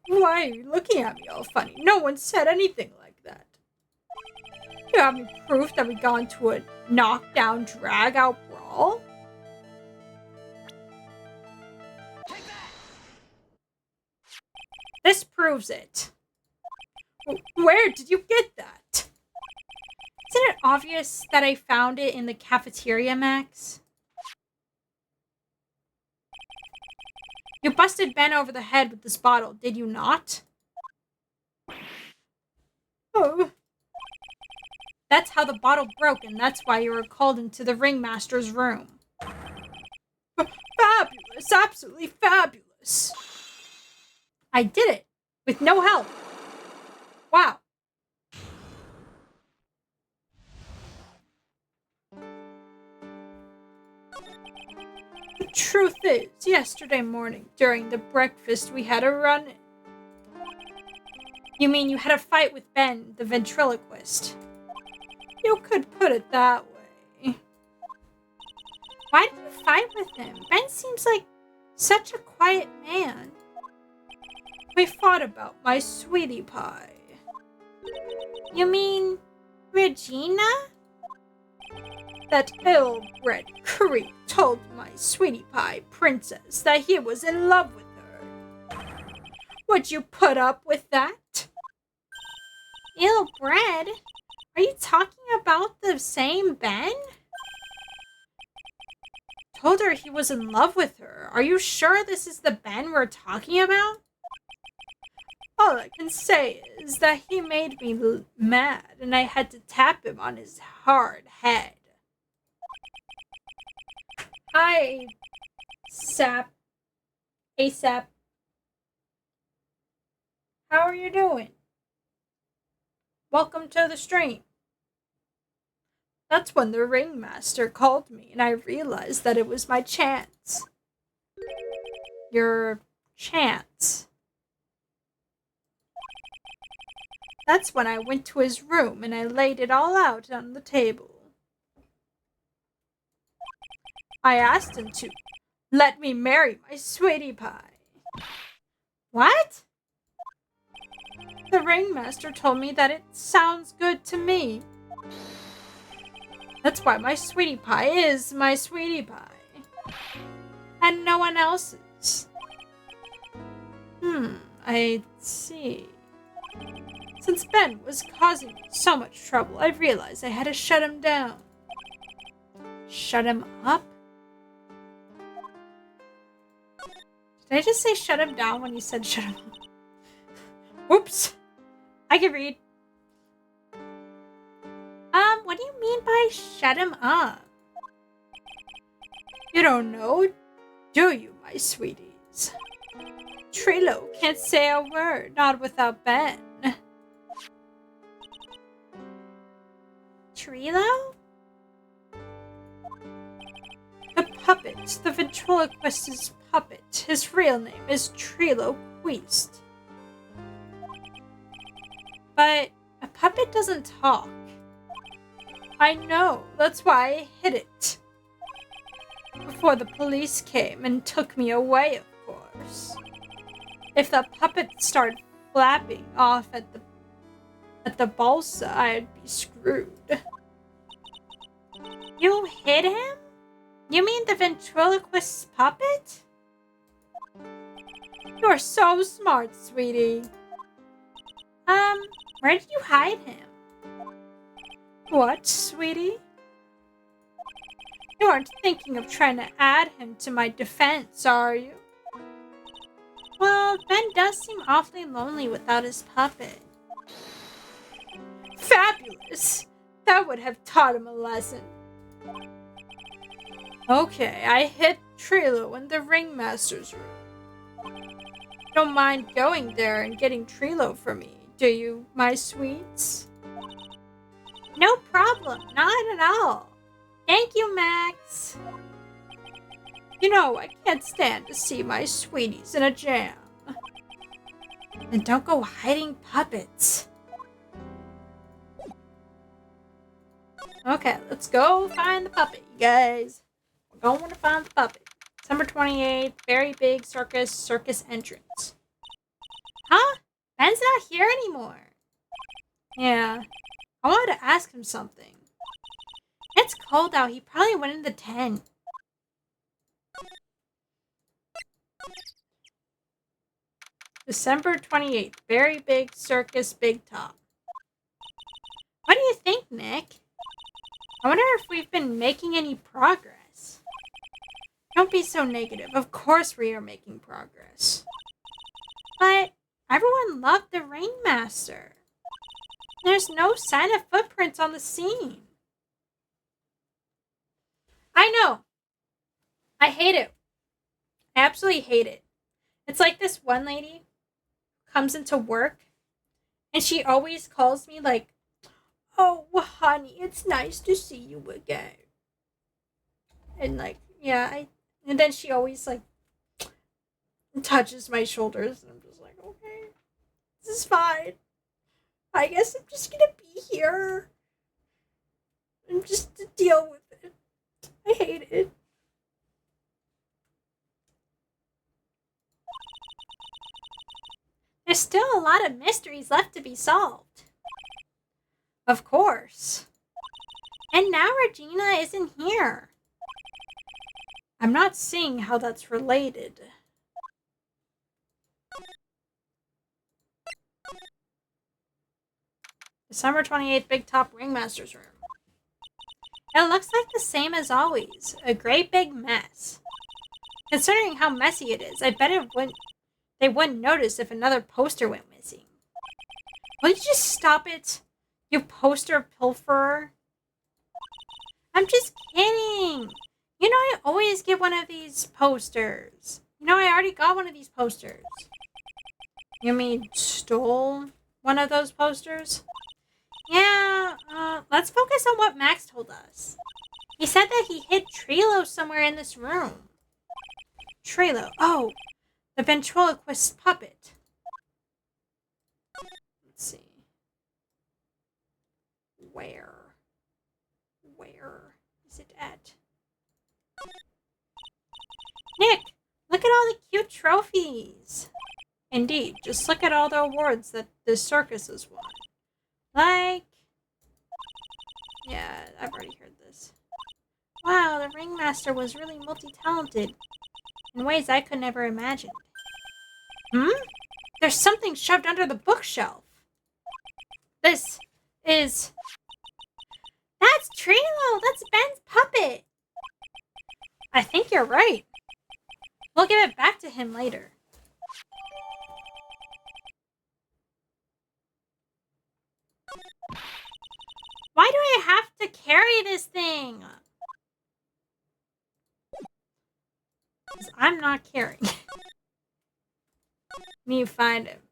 Why are you looking at me all funny? No one said anything like that. You have any proof that we got into a knockdown, drag-out brawl? This proves it. Where did you get that? Isn't it obvious that I found it in the cafeteria, Max? You busted Ben over the head with this bottle, did you not? Oh. That's how the bottle broke, and that's why you were called into the ringmaster's room. Fabulous, absolutely fabulous. I did it, with no help. Wow. The truth is, yesterday morning, during the breakfast, we had a run-in. You mean you had a fight with Ben, the ventriloquist? You could put it that way. Why did you fight with him? Ben seems like such a quiet man. We fought about my sweetie pie. You mean Regina? That ill-bred creep told my sweetie pie princess that he was in love with her. Would you put up with that? Ill-bred? Are you talking about the same Ben? Told her he was in love with her. Are you sure this is the Ben we're talking about? All I can say is that he made me mad and I had to tap him on his hard head. Hi, Sap. ASAP. How are you doing? Welcome to the stream. That's when the ringmaster called me and I realized that it was my chance. Your chance. That's when I went to his room and I laid it all out on the table. I asked him to let me marry my sweetie pie. What? The ringmaster told me that it sounds good to me. That's why my sweetie pie is my sweetie pie. And no one else's. I see. Since Ben was causing me so much trouble, I realized I had to shut him down. Shut him up? Did I just say shut him down when you said shut him up? Oops. I can read. What do you mean by shut him up? You don't know, do you, my sweeties? Trilo can't say a word, not without Ben. Trilo? The puppet, the ventriloquist's puppet. His real name is Trilo Queast. But a puppet doesn't talk. I know, that's why I hid it. Before the police came and took me away, of course. If the puppet started flapping off at the balsa, I'd be screwed. You hid him? You mean the ventriloquist's puppet? You're so smart, sweetie. Where did you hide him? What, sweetie? You aren't thinking of trying to add him to my defense, are you? Well, Ben does seem awfully lonely without his puppet. Fabulous! That would have taught him a lesson. Okay, I hid Trilo in the ringmaster's room. Don't mind going there and getting Trilo for me, do you, my sweets? No problem, not at all. Thank you, Max. You know, I can't stand to see my sweeties in a jam. And don't go hiding puppets. Okay, let's go find the puppet, you guys. We're going to find the puppet. December 28th, very big circus entrance. Huh? Ben's not here anymore. Yeah. I wanted to ask him something. It's cold out. He probably went in the tent. December 28th. Very big circus, big top. What do you think, Nick? I wonder if we've been making any progress. Don't be so negative. Of course we are making progress. But everyone loved the ringmaster. There's no sign of footprints on the scene. I know. I hate it. I absolutely hate it. It's like this one lady comes into work and she always calls me like, "Oh, honey, it's nice to see you again." And like, yeah, and then she always like touches my shoulders and I'm just like, okay, this is fine. I guess I'm just gonna be here and just to deal with it. I hate it. There's still a lot of mysteries left to be solved. Of course. And now Regina isn't here. I'm not seeing how that's related. December 28th, Big Top Ringmaster's room. It looks like the same as always. A great big mess. Considering how messy it is, I bet they wouldn't notice if another poster went missing. Will you just stop it, you poster pilferer? I'm just kidding. You know I always get one of these posters. You know I already got one of these posters. You mean stole one of those posters? Yeah, let's focus on what Max told us. He said that he hid Trilo somewhere in this room. Trilo, oh, the ventriloquist puppet. Let's see. Where is it at? Nick, look at all the cute trophies. I Indeed, just look at all the awards that this circus has won. Like... Yeah, I've already heard this. Wow, the ringmaster was really multi-talented. In ways I could never imagine. There's something shoved under the bookshelf. This is... That's Trilo! That's Ben's puppet! I think you're right. We'll give it back to him later. Why do I have to carry this thing? 'Cause I'm not carrying it. Need to find him.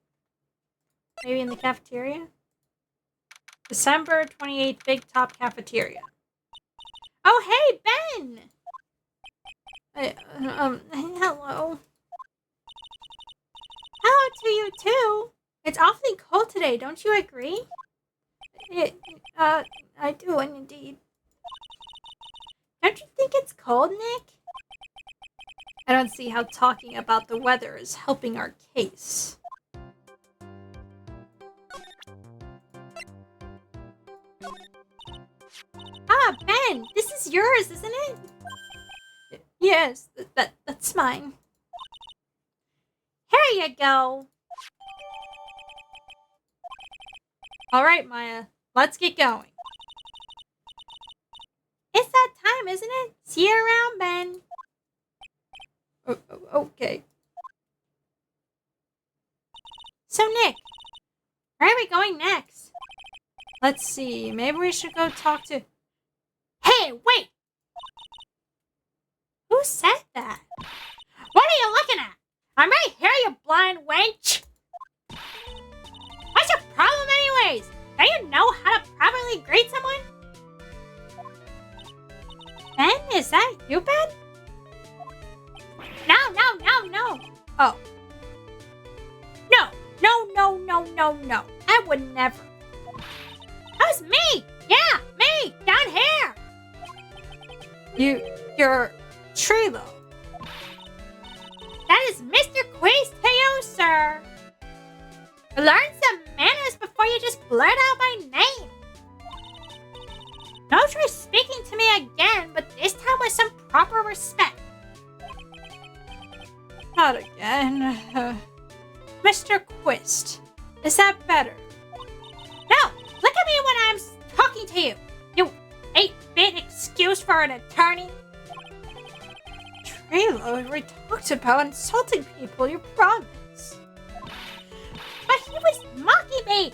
Maybe in the cafeteria? December 28th, Big Top Cafeteria. Oh, hey, Ben! Hello. Hello to you, too. It's awfully cold today, don't you agree? I do indeed. Don't you think it's cold, Nick? I don't see how talking about the weather is helping our case. Ah, Ben, this is yours, isn't it? Yes, that's mine. Here you go. All right, Maya, let's get going. It's that time, isn't it? See you around, Ben. Okay. So, Nick, where are we going next? Let's see. Maybe we should go talk to... Hey, wait! Who said that? What are you looking at? I'm right here, you blind wench! What's your problem anyways? Don't you know how to properly greet someone? Ben, is that you, Ben? No. Oh. No. I would never. That was me! Yeah, me! Down here! You're Trilo. That is Mr. Quiz to you, sir. Learn some manners before you just blurt out my name. Don't try speaking to me again, but this time with some proper respect. Not again. Mr. Quist. Is that better? No! Look at me when I'm talking to you! You 8-bit excuse for an attorney! Trilo, we talked about insulting people, you promise. But he was mocking me!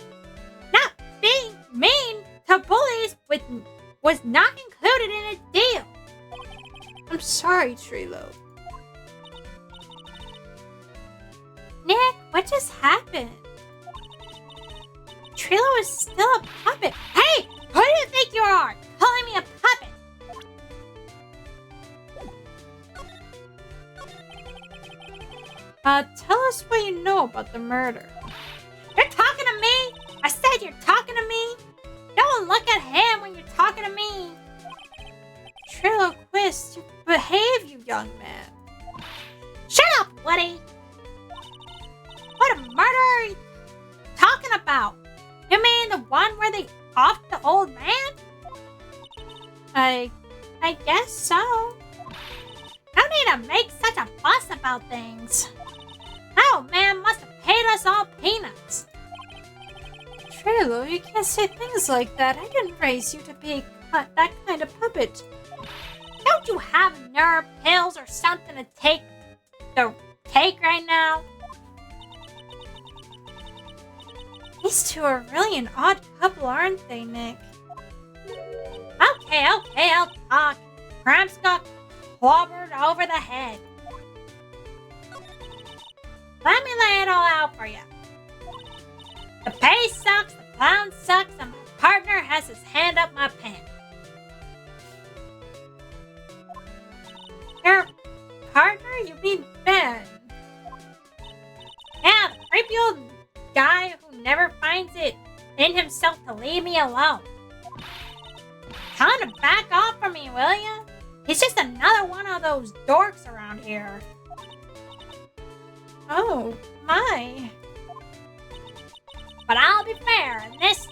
Not being mean to bullies was not included in his deal! I'm sorry, Trilo. Nick, what just happened? Trilo is still a puppet. Hey! Who do you think you are? Calling me a puppet? Tell us what you know about the murder. You're talking to me? I said you're talking to me? Don't look at him when you're talking to me. Trilo Quist, you behave, you young man. Shut up, Woody! What a murder are you talking about? You mean the one where they offed the old man? I guess so. No need to make such a fuss about things. That old man must have paid us all peanuts. Trilo, you can't say things like that. I didn't raise you to be that kind of puppet. Don't you have nerve pills or something to take right now? These two are really an odd couple, aren't they, Nick? Okay, I'll talk. Gramps got clobbered over the head. Let me lay it all out for you. The pay sucks, the clown sucks, and my partner has his hand up my pants. Your partner? You mean Ben? Yeah, the creepy old guy who never finds it in himself to leave me alone. Tell him to back off from me, will ya? He's just another one of those dorks around here. Oh, My. But I'll be fair, and this...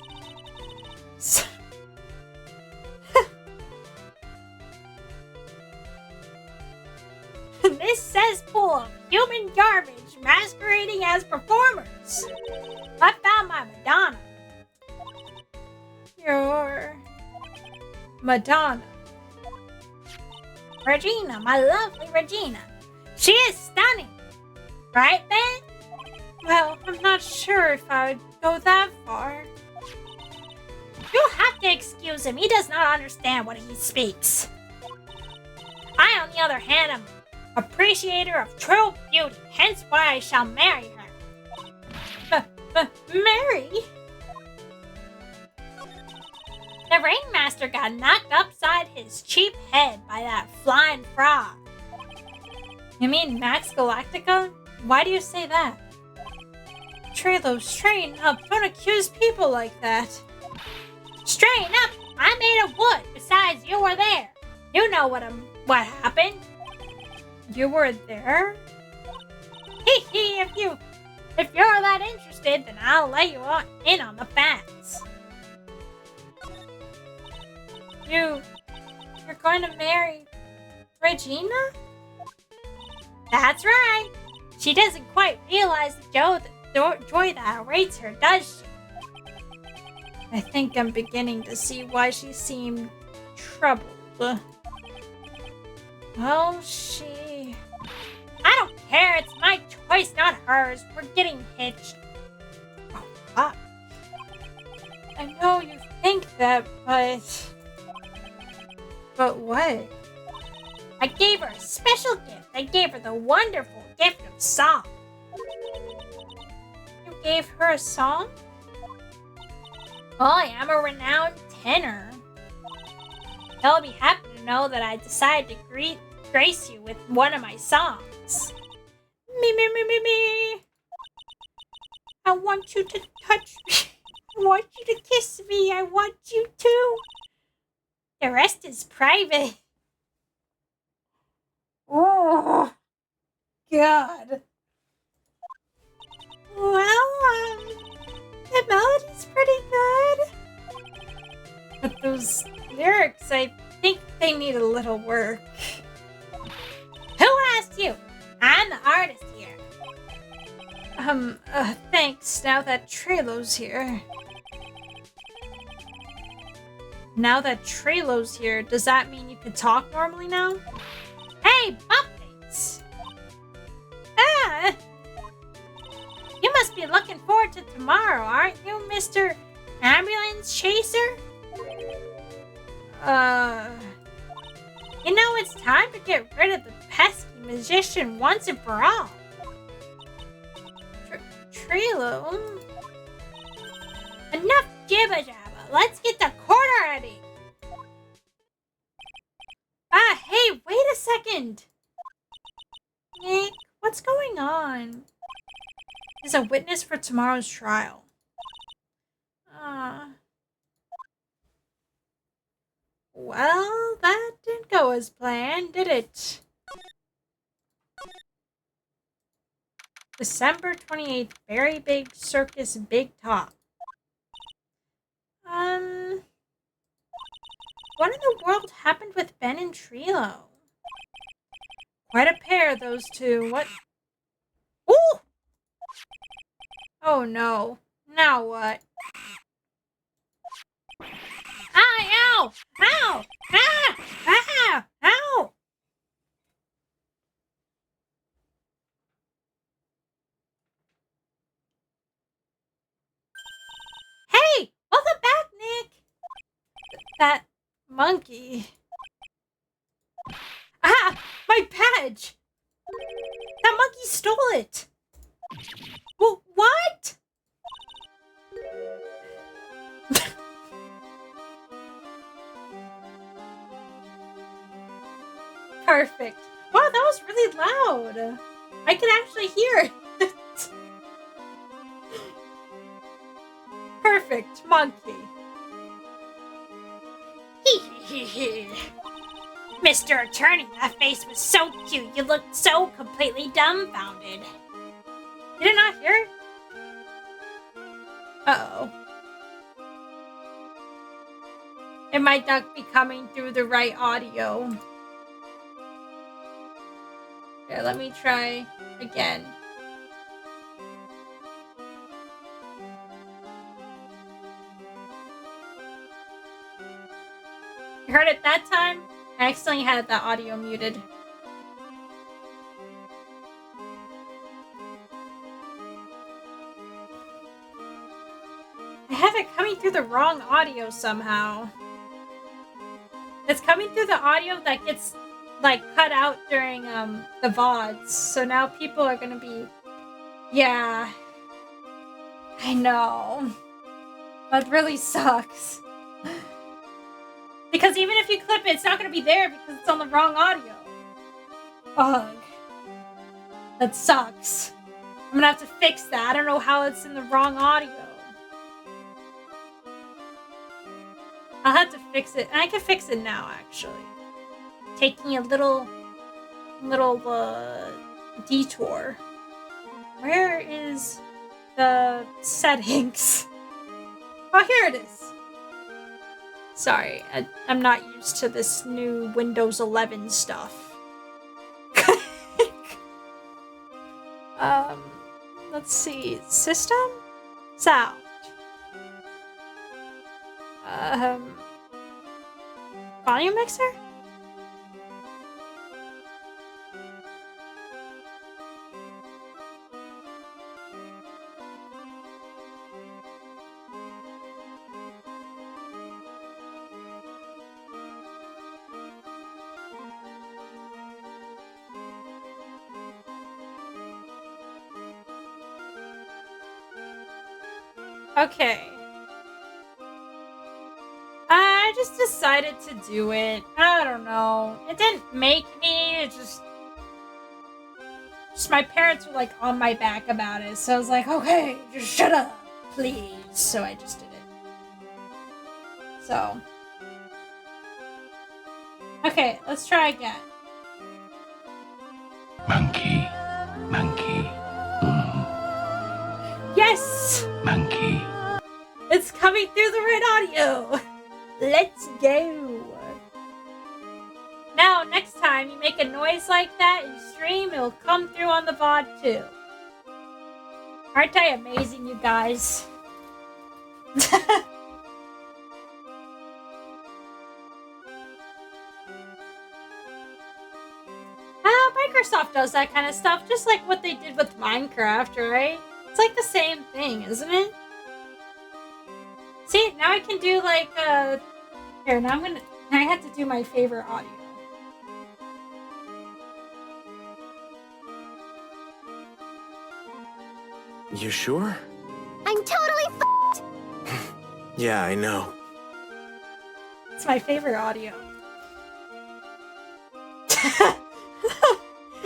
This cesspool of human garbage masquerading as performers. I found my Madonna. Your Madonna. Regina, my lovely Regina. She is stunning. Right, Ben? Well, I'm not sure if I would go that far. You'll have to excuse him. He does not understand what he speaks. I, on the other hand, am appreciator of true beauty, hence why I shall marry her. Mary? The ringmaster got knocked upside his cheap head by that flying frog. You mean Max Galactica? Why do you say that? Trilo, straighten up. Don't accuse people like that. Straighten up! I made of wood. Besides, you were there. You know what happened. You were there? Hee hee, if you're that interested, then I'll let you in on the facts. You're going to marry Regina? That's right. She doesn't quite realize the joy that awaits her, does she? I think I'm beginning to see why she seemed troubled. Well, I don't care. It's my choice, not hers. We're getting hitched. Oh, fuck. I know you think that, but... But what? I gave her a special gift. I gave her the wonderful gift of song. You gave her a song? Oh, I am a renowned tenor. You'll be happy to know that I decided to grace you with one of my songs. Me. I want you to touch me. I want you to kiss me. I want you to. The rest is private. Oh, God. Well, the melody's pretty good. But those lyrics, I think they need a little work. Who asked you? I'm the artist here. Thanks, now that Trilo's here. Now that Trilo's here, does that mean you can talk normally now? Hey, Bumpface! Ah! You must be looking forward to tomorrow, aren't you, Mr. Ambulance Chaser? You know, it's time to get rid of the pesky magician once and for all. Trilo? Enough jibba-jabba. Let's get the corner ready. Hey, wait a second. Nick, what's going on? He's a witness for tomorrow's trial. Well, that didn't go as planned, did it? December 28th, Very Big Circus Big Top. What in the world happened with Ben and Trilo? Quite a pair, those two. What? Ooh! Oh no. Now what? Ow! Ow! Ah! Ah! Ow! Hey! Welcome back, Nick! That monkey. Ah! My badge! That monkey stole it! Well, what? Perfect. Wow, that was really loud. I could actually hear it. Perfect, monkey. Mr. Attorney, that face was so cute. You looked so completely dumbfounded. You did not hear it? Uh-oh. It might not be coming through the right audio. Here, let me try again. You heard it that time? I accidentally had that audio muted. I have it coming through the wrong audio somehow. It's coming through the audio that gets like cut out during the VODs. So now people are gonna be, yeah, I know. That really sucks. Because even if you clip it, it's not gonna be there because it's on the wrong audio. Ugh. That sucks. I'm gonna have to fix that. I don't know how it's in the wrong audio. I'll have to fix it. And I can fix it now, actually. Taking a little detour. Where is the settings? Oh, here it is. Sorry, I'm not used to this new Windows 11 stuff. Let's see. System? Sound. Volume mixer? Okay. I just decided to do it. I don't know. It didn't make me. It just my parents were like on my back about it. So I was like, okay, just shut up, please. So I just did it. So. Okay, let's try again. Monkey. Yes! Monkey. It's coming through the right audio. Let's go. Now, next time you make a noise like that in stream, it'll come through on the VOD too. Aren't I amazing, you guys? Microsoft does that kind of stuff, just like what they did with Minecraft, right? It's like the same thing, isn't it? See, now I can do like, here, now I have to do my favorite audio. You sure? I'm totally f***ed! Yeah, I know. It's my favorite audio.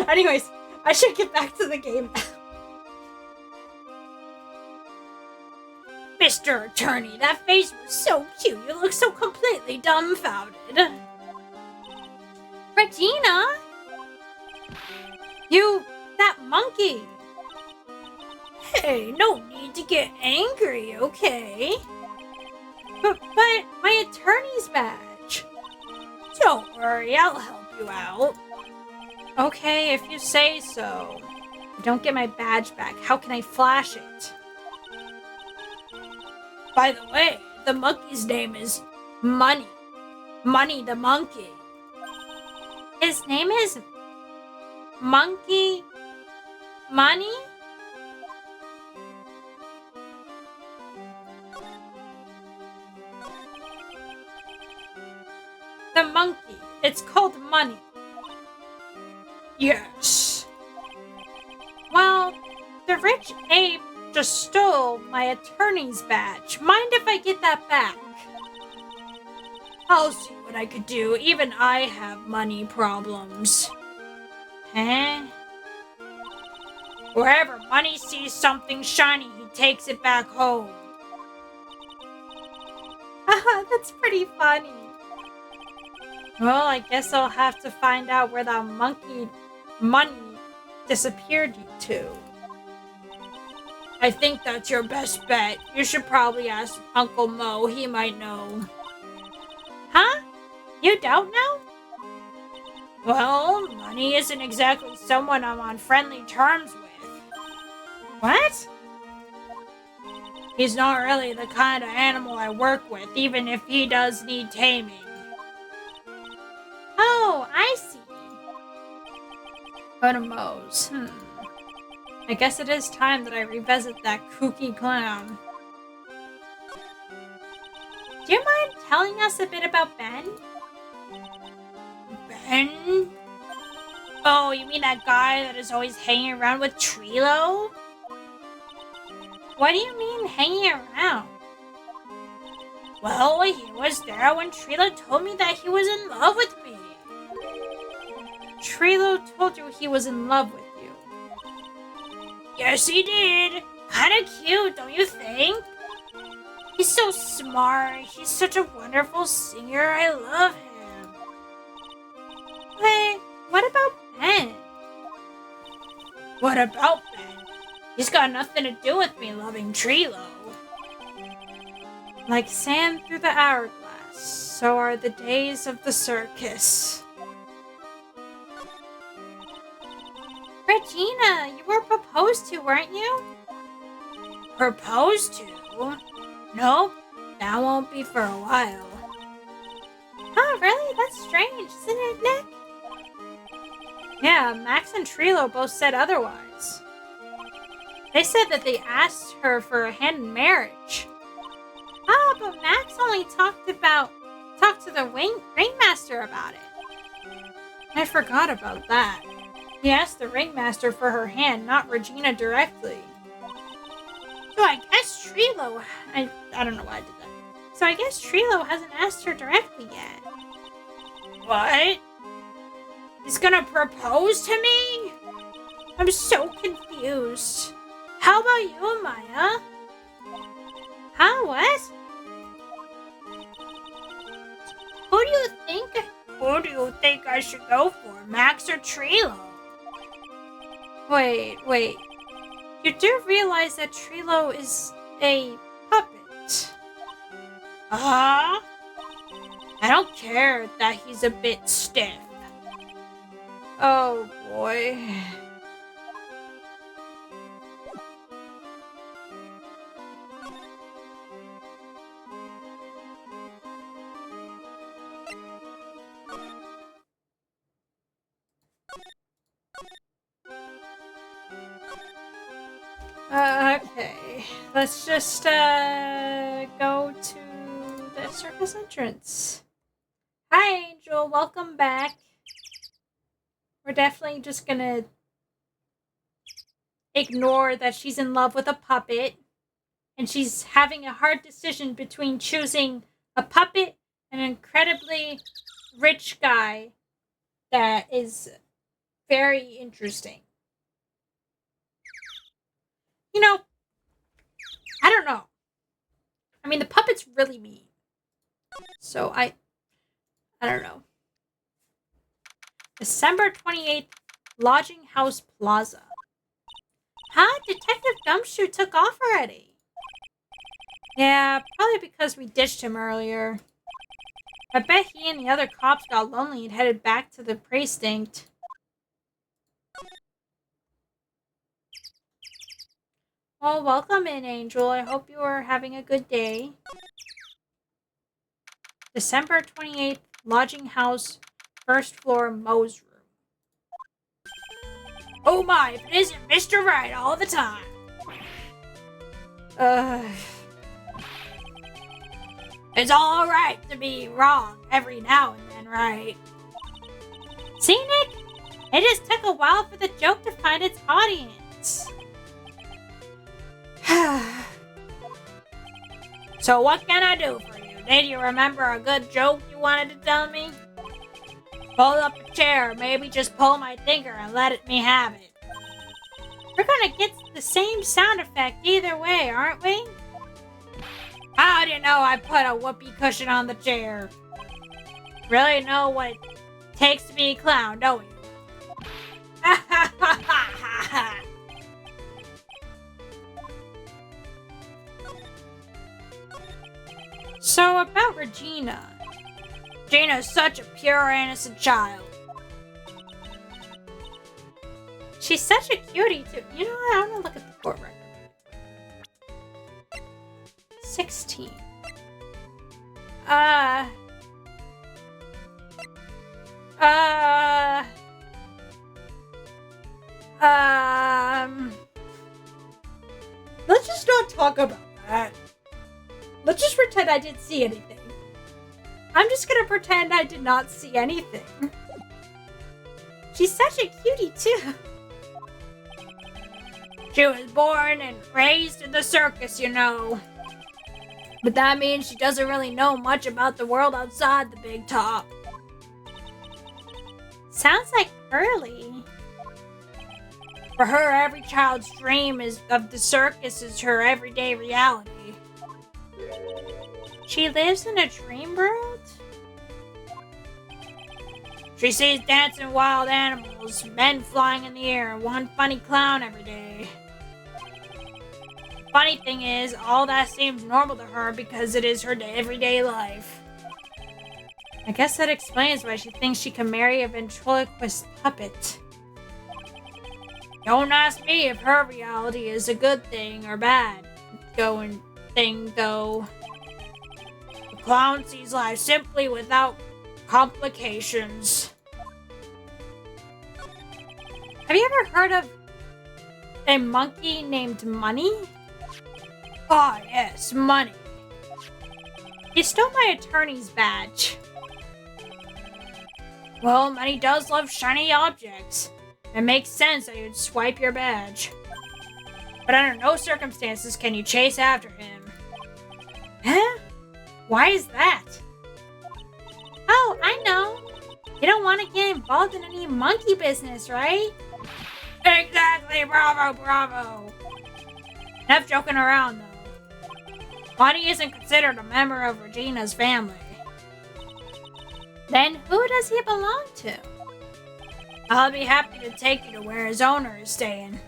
Anyways, I should get back to the game now. Mr. Attorney, that face was so cute. You look so completely dumbfounded. Regina? That monkey. Hey, no need to get angry, okay? But my attorney's badge. Don't worry, I'll help you out. Okay, if you say so. I don't get my badge back. How can I flash it? By the way, the monkey's name is Money. Money the monkey. His name is Monkey Money? The monkey. It's called Money. Yes. Well, the rich ape just stole my attorney's badge. Mind if I get that back? I'll see what I could do. Even I have money problems. Huh? Wherever Money sees something shiny, he takes it back home. Haha, that's pretty funny. Well, I guess I'll have to find out where that monkey money disappeared to. I think that's your best bet. You should probably ask Uncle Mo. He might know. Huh? You don't know? Well, Money isn't exactly someone I'm on friendly terms with. What? He's not really the kind of animal I work with, even if he does need taming. Oh, I see. Go to Mo's. I guess it is time that I revisit that kooky clown. Do you mind telling us a bit about Ben? Ben? Oh, you mean that guy that is always hanging around with Trilo? What do you mean hanging around? Well, he was there when Trilo told me that he was in love with me. Trilo told you he was in love with you. Yes, he did. Kinda cute, don't you think? He's so smart. He's such a wonderful singer. I love him. Wait, what about Ben? What about Ben? He's got nothing to do with me loving Trilo. Like sand through the hourglass, so are the days of the circus. Regina, you were proposed to, weren't you? Proposed to? Nope, that won't be for a while. Oh, really? That's strange, isn't it, Nick? Yeah, Max and Trilo both said otherwise. They said that they asked her for a hand in marriage. Oh, but Max only talked to the ringmaster about it. I forgot about that. He asked the ringmaster for her hand, not Regina directly. So I guess Trilo... I don't know why I did that. So I guess Trilo hasn't asked her directly yet. What? He's gonna propose to me? I'm so confused. How about you, Maya? Huh, what? Who do you think I should go for, Max or Trilo? Wait. You do realize that Trilo is a puppet? I don't care that he's a bit stiff. Oh boy. Okay, let's just go to the circus entrance. Hi, Angel, welcome back. We're definitely just gonna ignore that she's in love with a puppet, and she's having a hard decision between choosing a puppet and an incredibly rich guy that is very interesting. You know, I don't know. I mean, the puppet's really mean. So I don't know. December 28th, Lodging House Plaza. Huh? Detective Gumshoe took off already. Yeah, probably because we ditched him earlier. I bet he and the other cops got lonely and headed back to the precinct. Well, welcome in, Angel. I hope you are having a good day. December 28th, Lodging House, first floor, Mo's room. Oh my, if it isn't Mr. Wright all the time. It's alright to be wrong every now and then, right? See, Nick? It just took a while for the joke to find its audience. So what can I do for you? Did you remember a good joke you wanted to tell me? Pull up a chair, maybe just pull my finger and let me have it. We're gonna get the same sound effect either way, aren't we? How do you know I put a whoopee cushion on the chair? Really know what it takes to be a clown, don't you? Regina. Gina's such a pure, innocent child. She's such a cutie, too. You know what? I'm gonna look at the court record. 16. Let's just not talk about that. Let's just pretend I didn't see anything. I'm just gonna pretend I did not see anything. She's such a cutie, too. She was born and raised in the circus, you know. But that means she doesn't really know much about the world outside the big top. Sounds like Curly. For her, every child's dream of the circus is her everyday reality. She lives in a dream world? She sees dancing wild animals, men flying in the air, and one funny clown every day. Funny thing is, all that seems normal to her because it is her everyday life. I guess that explains why she thinks she can marry a ventriloquist puppet. Don't ask me if her reality is a good thing or bad thing, though. The clown sees life simply without complications. Have you ever heard of a monkey named Money? Ah, yes, Money. He stole my attorney's badge. Well, Money does love shiny objects. It makes sense that you'd swipe your badge. But under no circumstances can you chase after him. Huh? Why is that? Oh, I know. You don't want to get involved in any monkey business, right? Exactly, bravo, bravo. Enough joking around, though. Bonnie isn't considered a member of Regina's family. Then who does he belong to? I'll be happy to take you to where his owner is staying.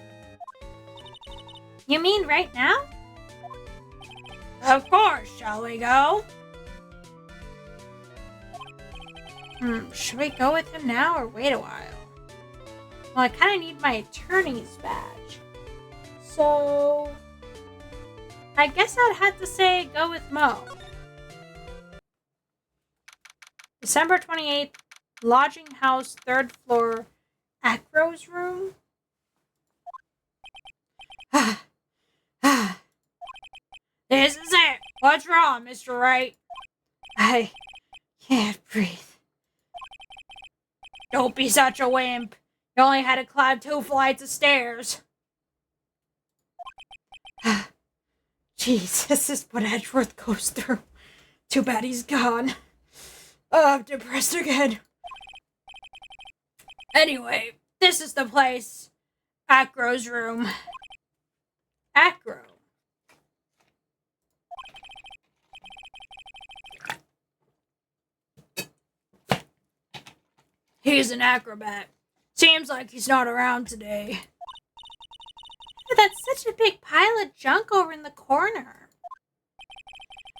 You mean right now? Of course, shall we go? Should we go with him now or wait a while? Well, I kind of need my attorney's badge. So, I guess I'd have to say go with Mo. December 28th, lodging house, 3rd floor, Acro's room. This is it. What's wrong, Mr. Wright? I can't breathe. Don't be such a wimp. You only had to climb 2 flights of stairs. Jeez, this is what Edgeworth goes through. Too bad he's gone. Oh, I'm depressed again. Anyway, this is the place. Acro's room. Acro. He's an acrobat. Seems like he's not around today. That's such a big pile of junk over in the corner.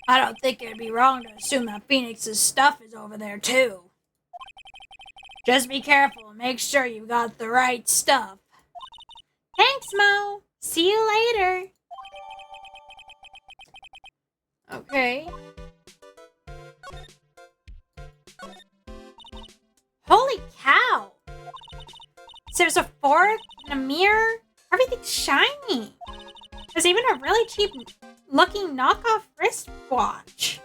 I don't think it'd be wrong to assume that Phoenix's stuff is over there too. Just be careful and make sure you've got the right stuff. Thanks, Mo. See you later. Okay. Holy cow! So there's a fork and a mirror. Everything's shiny. There's even a really cheap looking knockoff wristwatch.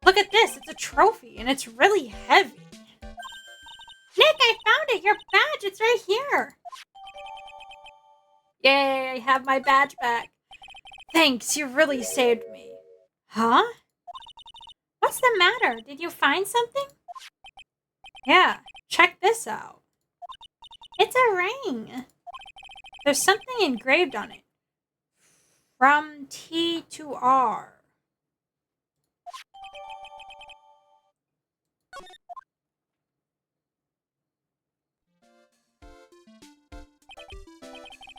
Look at this. It's a trophy and it's really heavy. Nick, I found it. Your badge. It's right here. Yay, I have my badge back. Thanks, you really saved me. Huh? What's the matter? Did you find something? Yeah, check this out. It's a ring. There's something engraved on it. From T to R.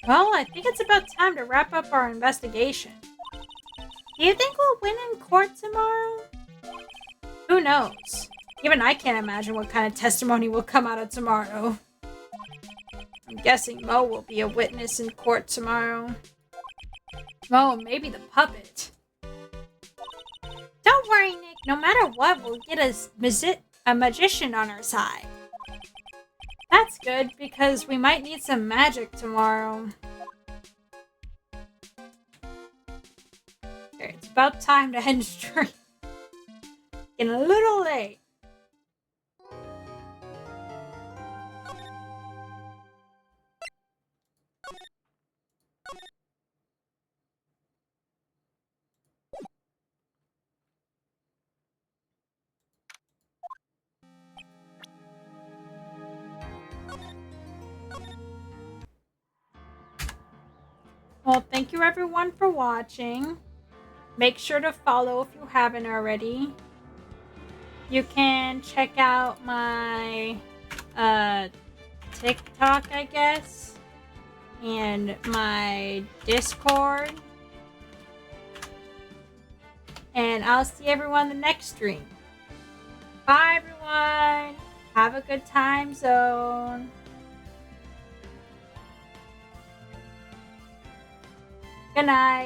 Well, I think it's about time to wrap up our investigation. Do you think we'll win in court tomorrow? Who knows? Even I can't imagine what kind of testimony will come out of tomorrow. I'm guessing Mo will be a witness in court tomorrow. Mo, maybe the puppet. Don't worry, Nick. No matter what, we'll get a magician on our side. That's good, because we might need some magic tomorrow. Okay, it's about time to end stream. Getting a little late. Well, thank you everyone for watching. Make sure to follow if you haven't already. You can check out my TikTok, I guess, and my Discord. And I'll see everyone in the next stream. Bye, everyone. Have a good time zone. Good night.